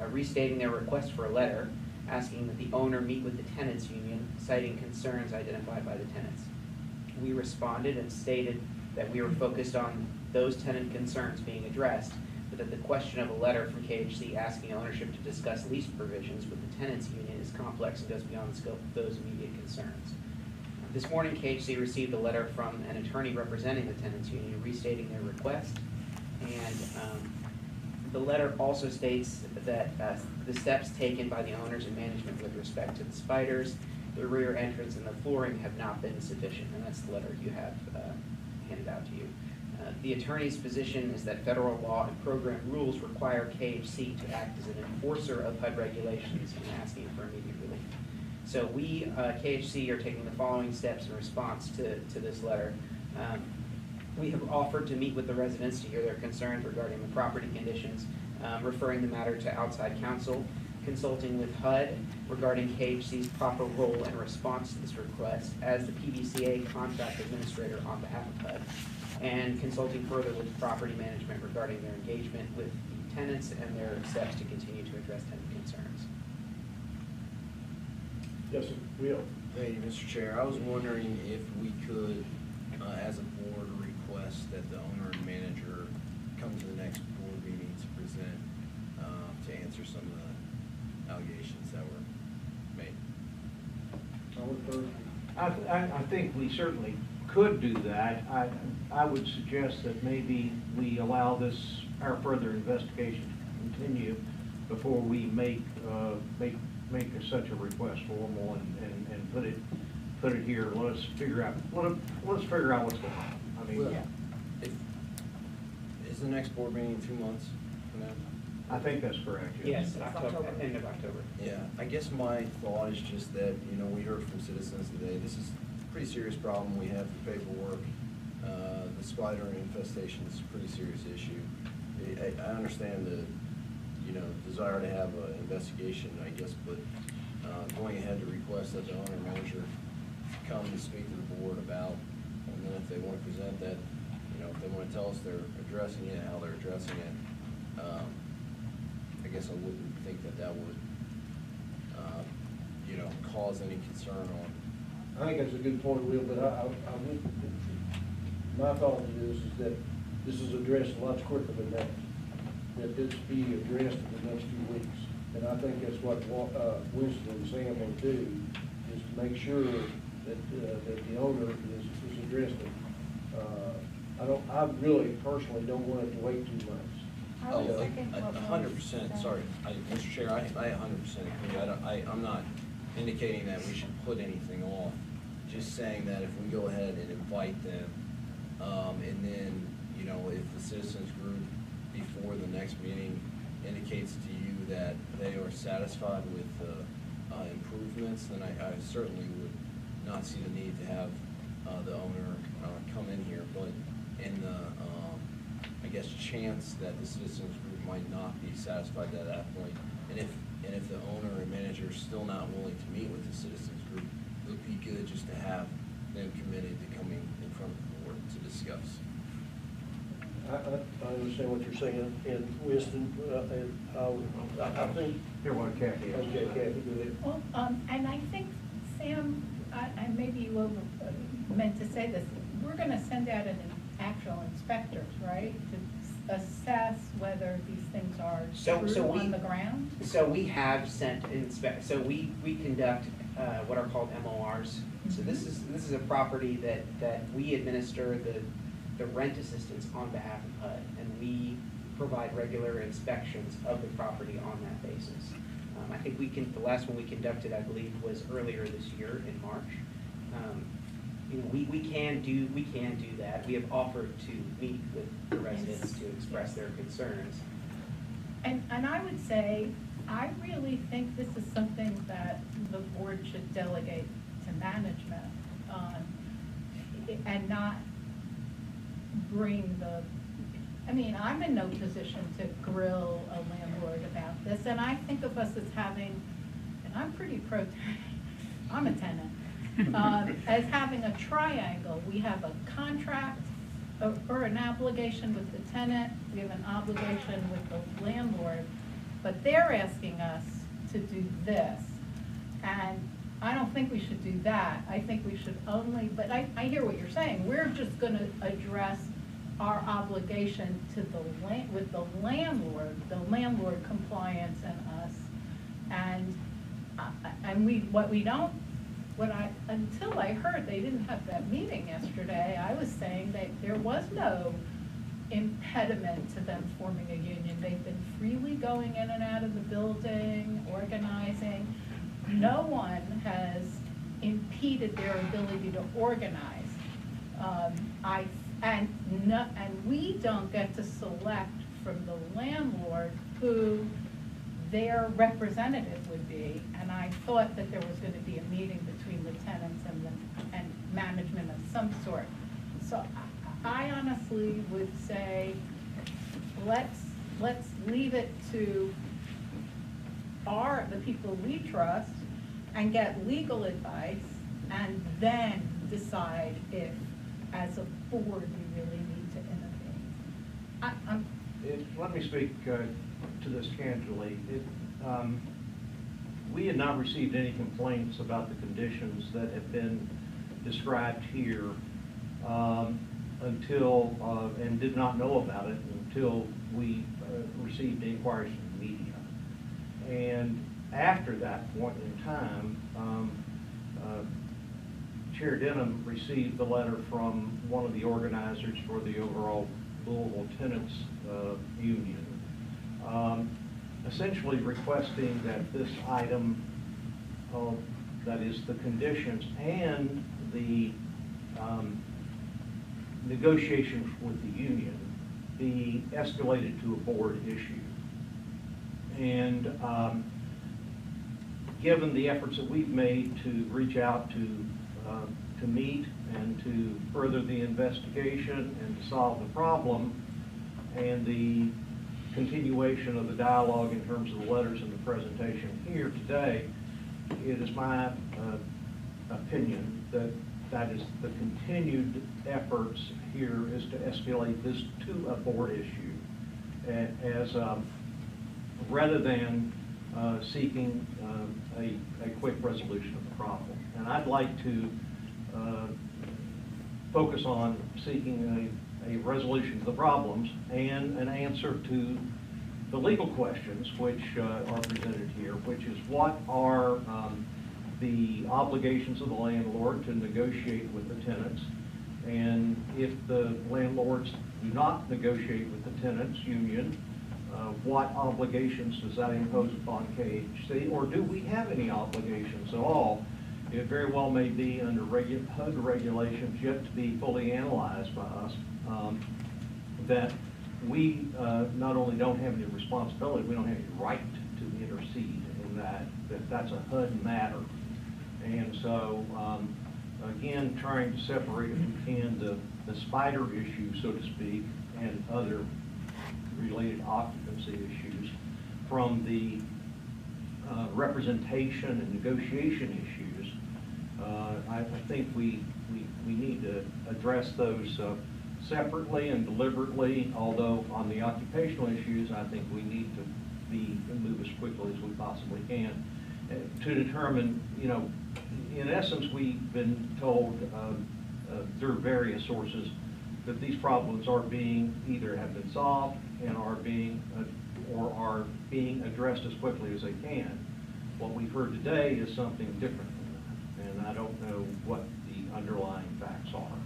restating their request for a letter, asking that the owner meet with the tenants union, citing concerns identified by the tenants. We responded and stated that we were focused on those tenant concerns being addressed, but that the question of a letter from KHC asking ownership to discuss lease provisions with the tenants union is complex and goes beyond the scope of those immediate concerns. This morning, KHC received a letter from an attorney representing the tenants union restating their request, and the letter also states that the steps taken by the owners and management with respect to the spiders, the rear entrance, and the flooring have not been sufficient, and that's the letter you have handed out to you. The attorney's position is that federal law and program rules require KHC to act as an enforcer of HUD regulations and asking for immediate relief. So we, KHC, are taking the following steps in response to this letter. We have offered to meet with the residents to hear their concerns regarding the property conditions, referring the matter to outside counsel, consulting with HUD regarding KHC's proper role in response to this request as the PBCA contract administrator on behalf of HUD, and consulting further with property management regarding their engagement with the tenants and their steps to continue to address tenant concerns. Yes, sir. Will. Thank you, Mr. Chair. I was wondering if we could, as a board, request that the owner and manager come to the next board meeting to answer some of the allegations that were made. I think we certainly could do that. I would suggest that maybe we allow our further investigation to continue before we make such a request formal and put it here. Let us figure out what's going on. I mean, Well, is the next board meeting in 2 months from now? I think that's correct. Yes, October, end of October. Yeah, I guess my thought is just that, you know, we heard from citizens today, this is a pretty serious problem we have for paperwork. The spider infestation is a pretty serious issue. I understand the, you know, desire to have an investigation, I guess, but going ahead to request that the owner manager come and speak to the board about, and then if they want to present that, you know, if they want to tell us they're addressing it, how they're addressing it, I guess I wouldn't think that would, you know, cause any concern on. I think that's a good point, Will, but I would, my thought is that this is addressed much quicker than that. That this be addressed in the next few weeks. And I think that's what Winston and Sam will do, is to make sure that the owner is addressed. I really personally don't want it to wait 2 months. Oh, 100%, sorry, Mr. Chair, I 100% agree. I'm not indicating that we should put anything off, just saying that if we go ahead and invite them, and then, you know, if the citizens group before the next meeting indicates to you that they are satisfied with the improvements, then I certainly would not see the need to have the owner come in here, but in the I guess chance that the citizens group might not be satisfied at that point, and if the owner and manager is still not willing to meet with the citizens group, it would be good just to have them committed to coming in front of the board to discuss. I understand what you're saying, and Winston, I think. Here, what Kathy has. Okay, Kathy, go ahead. Well, and I think, Sam, and maybe you meant to say this, we're gonna send out an actual inspectors, right? To assess whether these things are true on the ground? So we have sent so we conduct what are called MORs. So this is a property that we administer the rent assistance on behalf of HUD, and we provide regular inspections of the property on that basis. I think the last one we conducted, I believe, was earlier this year in March. You know, we can do that. We have offered to meet with the residents to express their concerns. And I would say, I really think this is something that the board should delegate to management, and not bring I mean, I'm in no position to grill a landlord about this, and I think of us as having, and I'm pretty I'm a tenant, as having a triangle. We have a contract or an obligation with the tenant, we have an obligation with the landlord, but they're asking us to do this. And I don't think we should do that. I think we should only, but I hear what you're saying. We're just gonna address our obligation to with the landlord compliance and us. Until I heard they didn't have that meeting yesterday, I was saying that there was no impediment to them forming a union. They've been freely going in and out of the building, organizing. No one has impeded their ability to organize. And we don't get to select from the landlord who their representative would be. And I thought that there was going to be a meeting between the tenants and management of some sort. So I honestly would say, let's leave it to the people we trust and get legal advice, and then decide if, as a board, we really need to intervene. Let me speak to this candidly. We had not received any complaints about the conditions that have been described here until, and did not know about it until we received inquiries from the media. And after that point in time, Chair Denham received the letter from one of the organizers for the overall Louisville Tenants Union, essentially requesting that this item, that is the conditions and the negotiations with the union, be escalated to a board issue. And given the efforts that we've made to reach out to meet and to further the investigation and to solve the problem, and the continuation of the dialogue in terms of the letters and the presentation here today, it is my opinion that that is the continued efforts here is to escalate this to a board issue, as rather than seeking a quick resolution of the problem. And I'd like to focus on seeking a resolution to the problems and an answer to the legal questions which are presented here, which is what are the obligations of the landlord to negotiate with the tenants, and if the landlords do not negotiate with the tenants union, what obligations does that impose upon KHC, or do we have any obligations at all? It very well may be under HUD regulations yet to be fully analyzed by us, that we not only don't have any responsibility, we don't have any right to intercede in that's a HUD matter. And so, again, trying to separate, if we can, the spider issue, so to speak, and other related occupancy issues from the representation and negotiation issues. I think we need to address those separately and deliberately, although on the occupational issues, I think we need to move as quickly as we possibly can to determine, you know, in essence, we've been told through various sources that these problems are either have been solved and are being addressed as quickly as they can. What we've heard today is something different than that, and I don't know what the underlying facts are.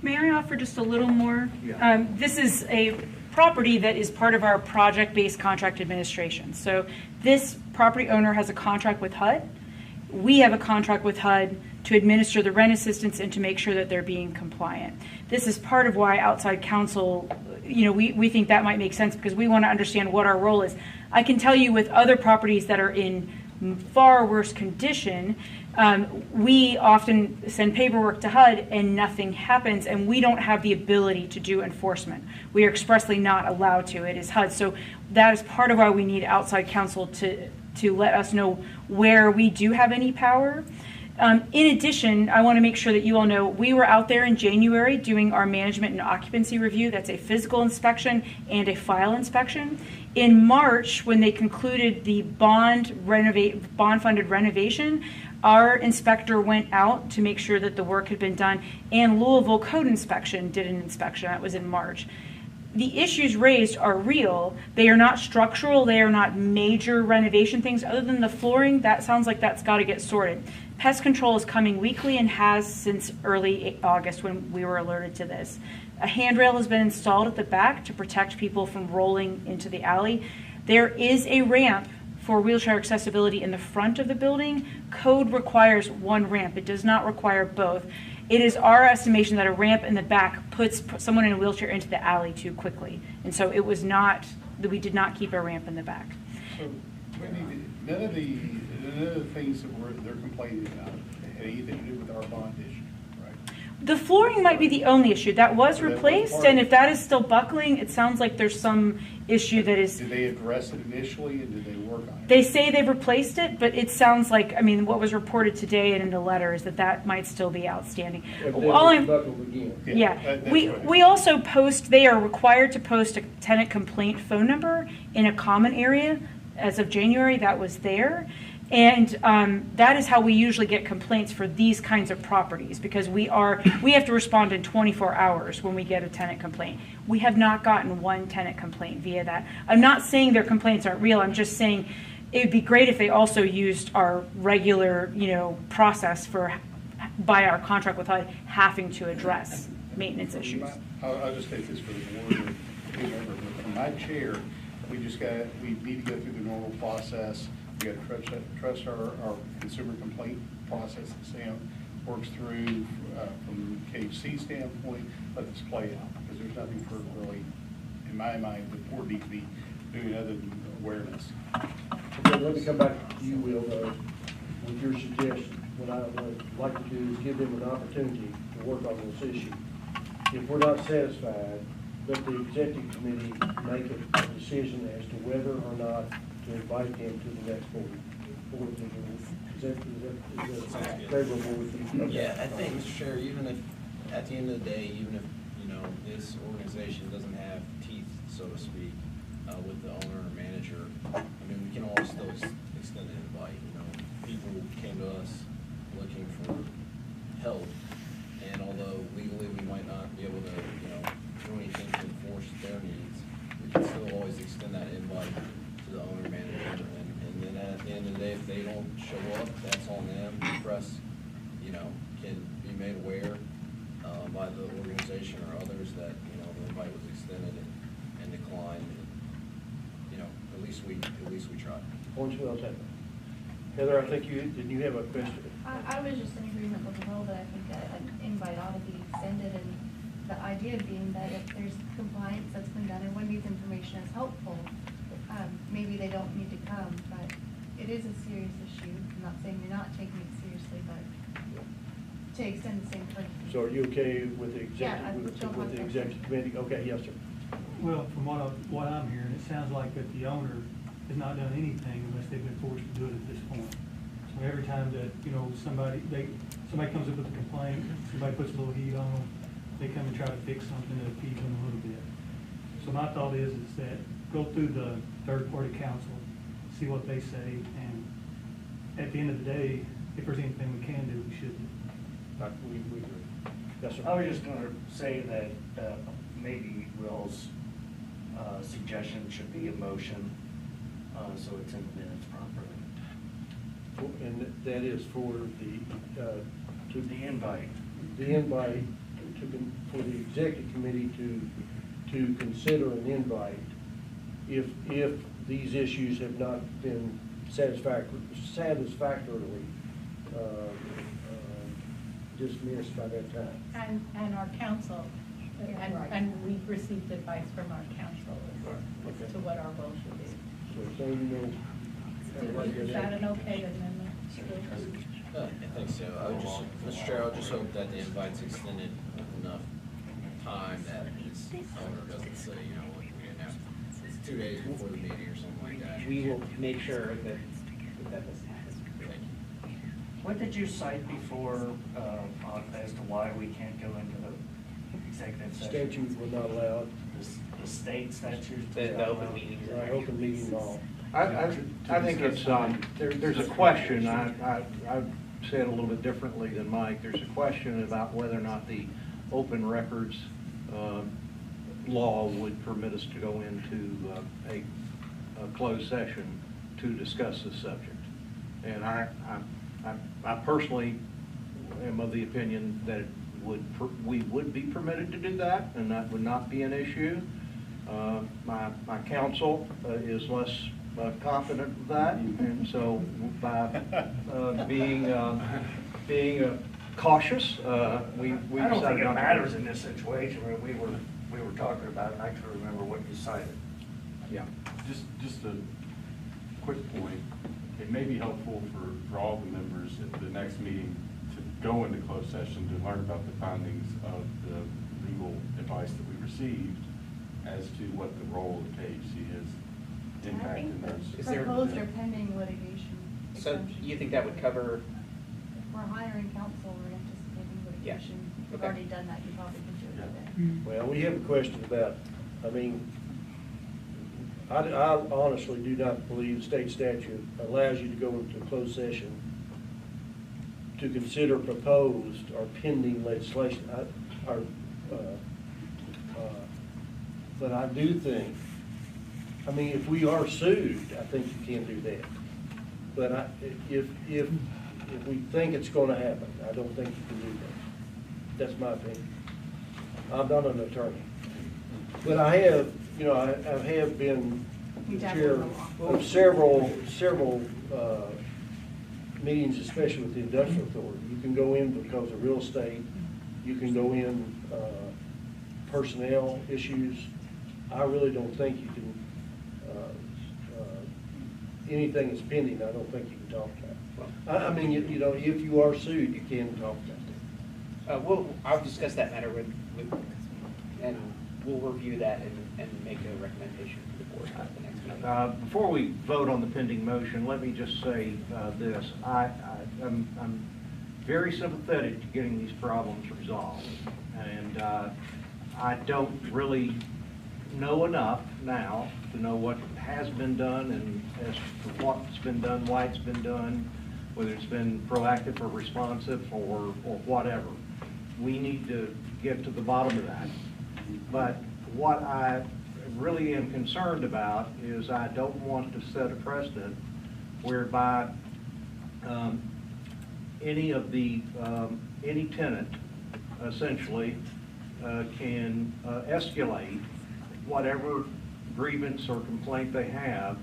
May I offer just a little more? Yeah. This is a property that is part of our project-based contract administration. So this property owner has a contract with HUD. We have a contract with HUD to administer the rent assistance and to make sure that they're being compliant. This is part of why outside counsel, you know, we think that might make sense because we want to understand what our role is. I can tell you with other properties that are in far worse condition, we often send paperwork to HUD and nothing happens, and we don't have the ability to do enforcement. We are expressly not allowed to. It is HUD. So that is part of why we need outside counsel to let us know where we do have any power. In addition, I want to make sure that you all know we were out there in January doing our management and occupancy review. That's a physical inspection and a file inspection. In March, when they concluded the bond-funded renovation, our inspector went out to make sure that the work had been done, and Louisville Code Inspection did an inspection. That was in March. The issues raised are real. They are not structural. They are not major renovation things. Other than the flooring, that sounds like that's got to get sorted. Pest control is coming weekly and has since early August when we were alerted to this. A handrail has been installed at the back to protect people from rolling into the alley. There is a ramp for wheelchair accessibility in the front of the building. Code requires one ramp. It does not require both. It is our estimation that a ramp in the back puts someone in a wheelchair into the alley too quickly. And so it was not, that we did not keep a ramp in the back. So, Wendy, none of the things that they're complaining about had anything to do with our bond issue, right? The flooring might be the only issue. That was replaced, and if that is still buckling, it sounds like there's some issue that is... Did they address it initially, and did they work on it? They say they've replaced it, but it sounds like, I mean, what was reported today and in the letter is that might still be outstanding. We also post, they are required to post a tenant complaint phone number in a common area. As of January, that was there. And that is how we usually get complaints for these kinds of properties, because we have to respond in 24 hours when we get a tenant complaint. We have not gotten one tenant complaint via that. I'm not saying their complaints aren't real. I'm just saying it would be great if they also used our regular, process by our contract with HUD, having to address maintenance issues. I'll just take this for the board, whoever, but from my chair, we need to go through the normal process. We got to trust our consumer complaint process that Sam works through from KHC standpoint, let this play out, because there's nothing for really, in my mind, the board needs to be doing other than awareness. Okay, let me come back to you, Will, with your suggestion. What I would like to do is give them an opportunity to work on this issue. If we're not satisfied, let the executive committee make a decision as to whether or not to invite them to the next board meeting. Is that favorable with you? Yeah, I think, Mr. Chair, even if, at the end of the day, even if, this organization doesn't have teeth, so to speak, with the owner or manager, I mean, we can always still extend an invite, People came to us looking for help, and although legally we might not be able to, do anything to enforce their needs, we can still always extend that invite to the owner manager, and then at the end of the day, if they don't show up, that's on them. The press, can be made aware by the organization or others that, the invite was extended and declined, and, at least we tried. Point well taken. Heather, I think did you have a question? I was just in agreement with Will that I think an invite ought to be extended, and the idea being that if there's compliance that's been done and when these information is helpful, maybe they don't need to come, but it is a serious issue. I'm not saying you're not taking it seriously, but to extend the same courtesy. So are you okay with the Yeah, executive, with the executive committee? Okay, yes, sir. Well, from what I'm hearing, it sounds like that the owner has not done anything unless they've been forced to do it at this point. So every time that, somebody comes up with a complaint, somebody puts a little heat on them, they come and try to fix something to appease them a little bit. So my thought is that go through the third-party council, see what they say, and at the end of the day, if there's anything we can do, we should do. We agree. Yes, sir. I was just gonna say that maybe Will's suggestion should be a motion, so it's in the minutes properly. And that is for the invite. The invite for the executive committee to consider an invite if these issues have not been satisfactorily dismissed by that time. And our council, and we've received advice from our council as to what our role should be. So Is that an okay amendment? I think so. Mr. Chair, I would just hope that the invite's extended enough time that his owner doesn't say, we didn't have, it's 2 days before the meeting or something like that. We will make sure that doesn't happen. Thank you. What did you cite before as to why we can't go into the executive session? Statutes were not allowed. The state statutes? The open meetings. Right, open meeting law. I think it's, there's a question, I've said a little bit differently than Mike. There's a question about whether or not the open records law would permit us to go into a closed session to discuss this subject. And I personally am of the opinion that we would be permitted to do that, and that would not be an issue. My counsel is less confident of that, and so by being cautious, we I don't think decided it not to. matters in this situation where we were talking about, I can remember what you cited. Yeah. Just a quick point. It may be helpful for all the members at the next meeting to go into closed session to learn about the findings of the legal advice that we received as to what the role of KHC is impacting those. Proposed or pending litigation. So you think that would cover? If we're hiring counsel, we're anticipating litigation. If you've Okay. already done that, you probably can do it today. Well, we have a question about, I honestly do not believe the state statute allows you to go into a closed session to consider proposed or pending legislation. But I do think, if we are sued, I think you can do that. But if we think it's gonna happen, I don't think you can do that. That's my opinion. I'm not an attorney. But I have, I have been the chair of several meetings, especially with the industrial authority. You can go in because of real estate, you can go in personnel issues. I really don't think you can, anything that's pending, I don't think you can talk about. I mean, if you are sued, you can talk about that. I'll discuss that matter with, and we'll review that and make a recommendation to the board at the next meeting. Before we vote on the pending motion, let me just say this. I'm very sympathetic to getting these problems resolved. And I don't really know enough now to know what has been done and as to what's been done, why it's been done, whether it's been proactive or responsive or whatever. We need to get to the bottom of that. But what I really am concerned about is I don't want to set a precedent whereby any tenant essentially can escalate whatever grievance or complaint they have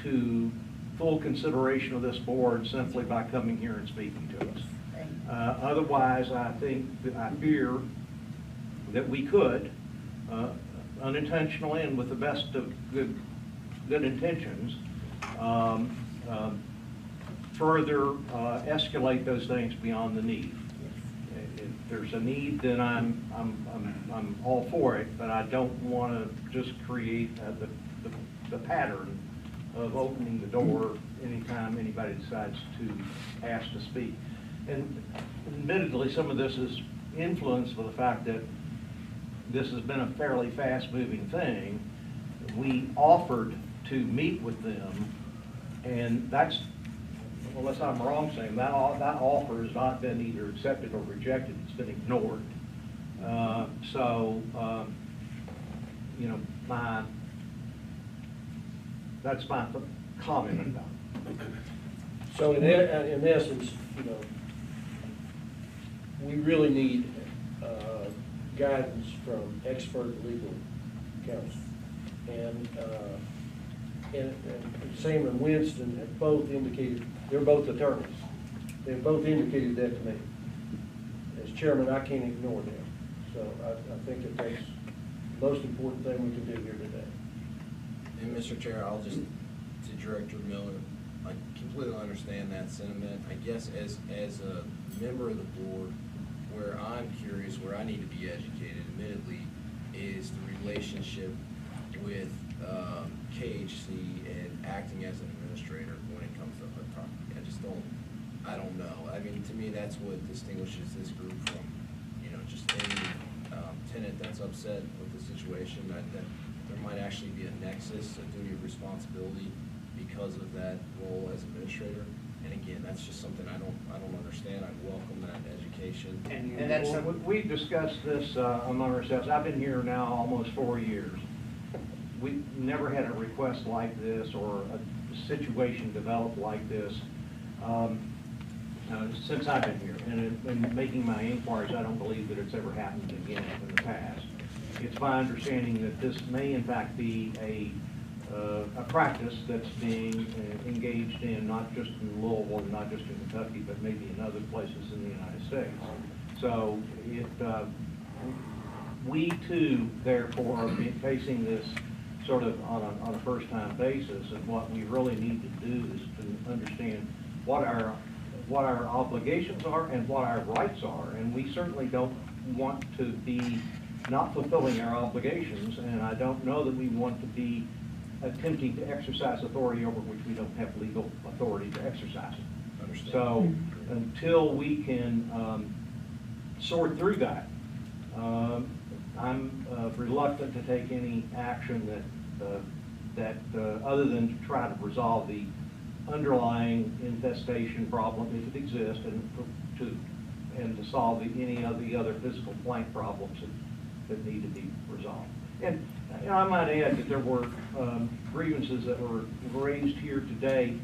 to full consideration of this board simply by coming here and speaking to us. Otherwise, I fear that we could unintentionally and with the best of good intentions further escalate those things beyond the need. If there's a need, then I'm all for it, but I don't want to just create the pattern of opening the door anytime anybody decides to ask to speak. And admittedly, some of this is influenced by the fact that this has been a fairly fast-moving thing. We offered to meet with them, and that's, unless I'm wrong saying, that offer has not been either accepted or rejected, it's been ignored. That's my comment about it. So in essence, we really need guidance from expert legal counsel. And Sam and Winston have both indicated, they're both attorneys. They've both indicated that to me. As chairman, I can't ignore them. So I think that that's the most important thing we can do here today. And Mr. Chair, I'll just, to Director Miller, I completely understand that sentiment. I guess as a member of the board, where I'm curious, where I need to be educated, admittedly, is the relationship with KHC and acting as an administrator when it comes to HUD property. I don't know. I mean, to me, that's what distinguishes this group from, just any tenant that's upset with the situation, that there might actually be a nexus, a duty of responsibility because of that role as administrator. And again, that's just something I don't understand. I welcome that education. And that's we discussed this among ourselves. I've been here now almost 4 years. We've never had a request like this or a situation developed like this since I've been here. And in making my inquiries, I don't believe that it's ever happened again in the past. It's my understanding that this may in fact be a practice that's being engaged in not just in Louisville, not just in Kentucky, but maybe in other places in the United States. So we too, therefore, are facing this sort of on a first-time basis, and what we really need to do is to understand what our obligations are and what our rights are, and we certainly don't want to be not fulfilling our obligations, and I don't know that we want to be attempting to exercise authority over which we don't have legal authority to exercise it. Understand. So until we can sort through that, I'm reluctant to take any action that other than to try to resolve the underlying infestation problem if it exists, and to solve any of the other physical plant problems that need to be resolved. And I might add that there were grievances that were raised here today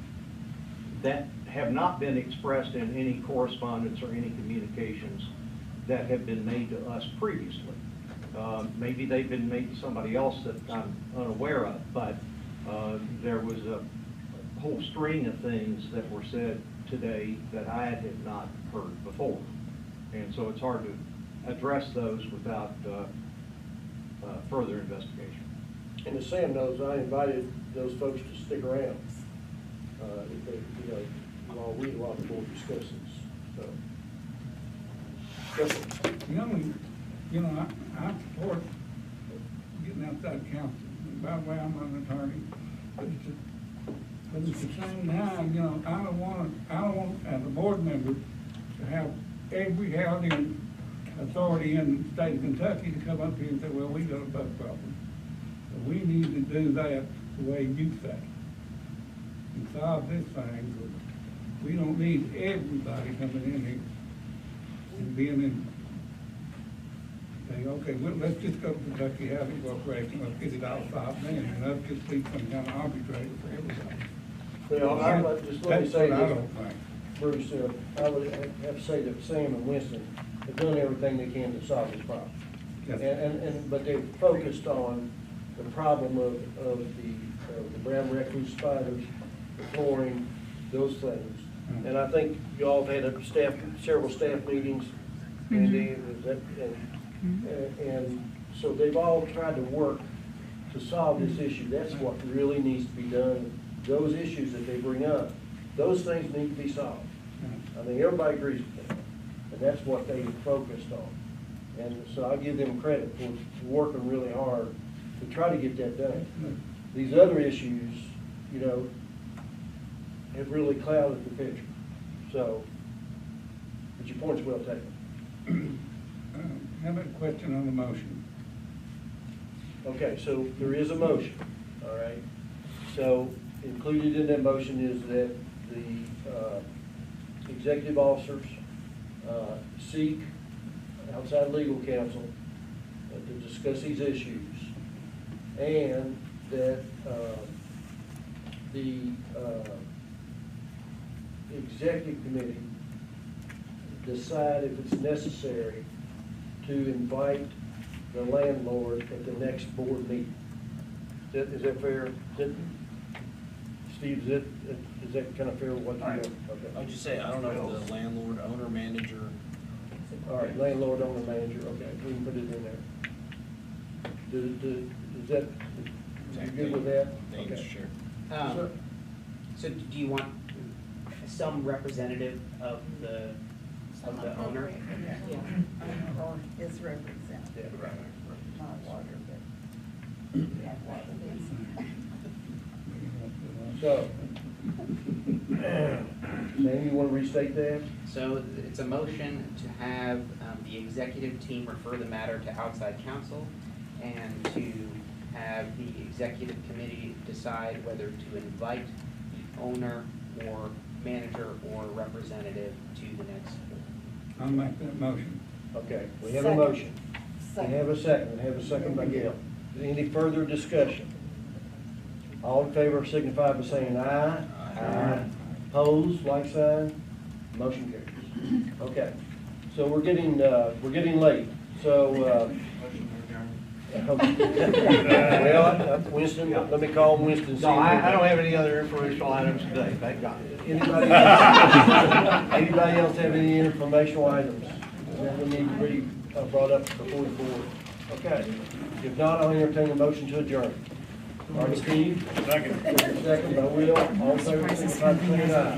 that have not been expressed in any correspondence or any communications that have been made to us previously. Maybe they've been made to somebody else that I'm unaware of, but there was a whole string of things that were said today that I had not heard before. And so it's hard to address those without further investigation. And as Sam knows, I invited those folks to stick around, if they, while the board discusses, so. Yes, sir. I support getting outside counsel. And by the way, I'm an attorney, but at the same time, I don't want as a board member to have every housing authority in the state of Kentucky to come up here and say, well, we got a bus problem. So we need to do that the way you say, and solve this thing. But we don't need everybody coming in here and being in, saying, okay, well, let's just go to Kentucky Housing Corporation, let's get it all $5 million, and let's just be some kind of arbitrator for everybody. Well, I would just let me That's say what I this, don't think. Bruce, I would have to say that Sam and Winston have done everything they can to solve this problem. Yes. But they've focused on the problem of the brown recluse spiders, the flooring, those things. And I think y'all have had several staff meetings, and so they've all tried to work to solve this issue. That's what really needs to be done. Those issues that they bring up, those things need to be solved. I mean, everybody agrees with that, and that's what they focused on. And so I give them credit for working really hard to try to get that done. These other issues, have really clouded the picture. So, but your point's well taken. I have a question on the motion. Okay, so there is a motion, all right? So included in that motion is that the executive officers seek outside legal counsel to discuss these issues, and that the executive committee decide if it's necessary to invite the landlord at the next board meeting. Is that fair? Steve, is that kind of fair with what you know? Okay. I'll just say, I don't know if the landlord, owner, manager. All right, landlord, owner, manager, okay, we can put it in there. Is that, you good with that? Thanks, Okay. sure. So do you want some representative of the owner? Yeah. Or his representative. Yeah, right. Not water, but yeah, water is. So, Sam, you want to restate that? So it's a motion to have the executive team refer the matter to outside counsel and to have the executive committee decide whether to invite the owner or manager or representative to the next board. I'll make that motion. Okay, we have a motion. We have a second. We have a second by Gail. Any further discussion? All in favor signify by saying aye. Aye. Opposed, like sign. Motion carries. Okay, so we're getting late. So, well, Winston, let me call Winston. No, I don't have any other informational items today, thank God. Anybody else have any informational items that we need to be brought up before the board? Okay, if not, I'll entertain a motion to adjourn. All right, Steve? Second. Second by Will, all in favor, signify by saying aye.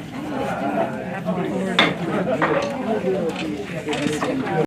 Aye.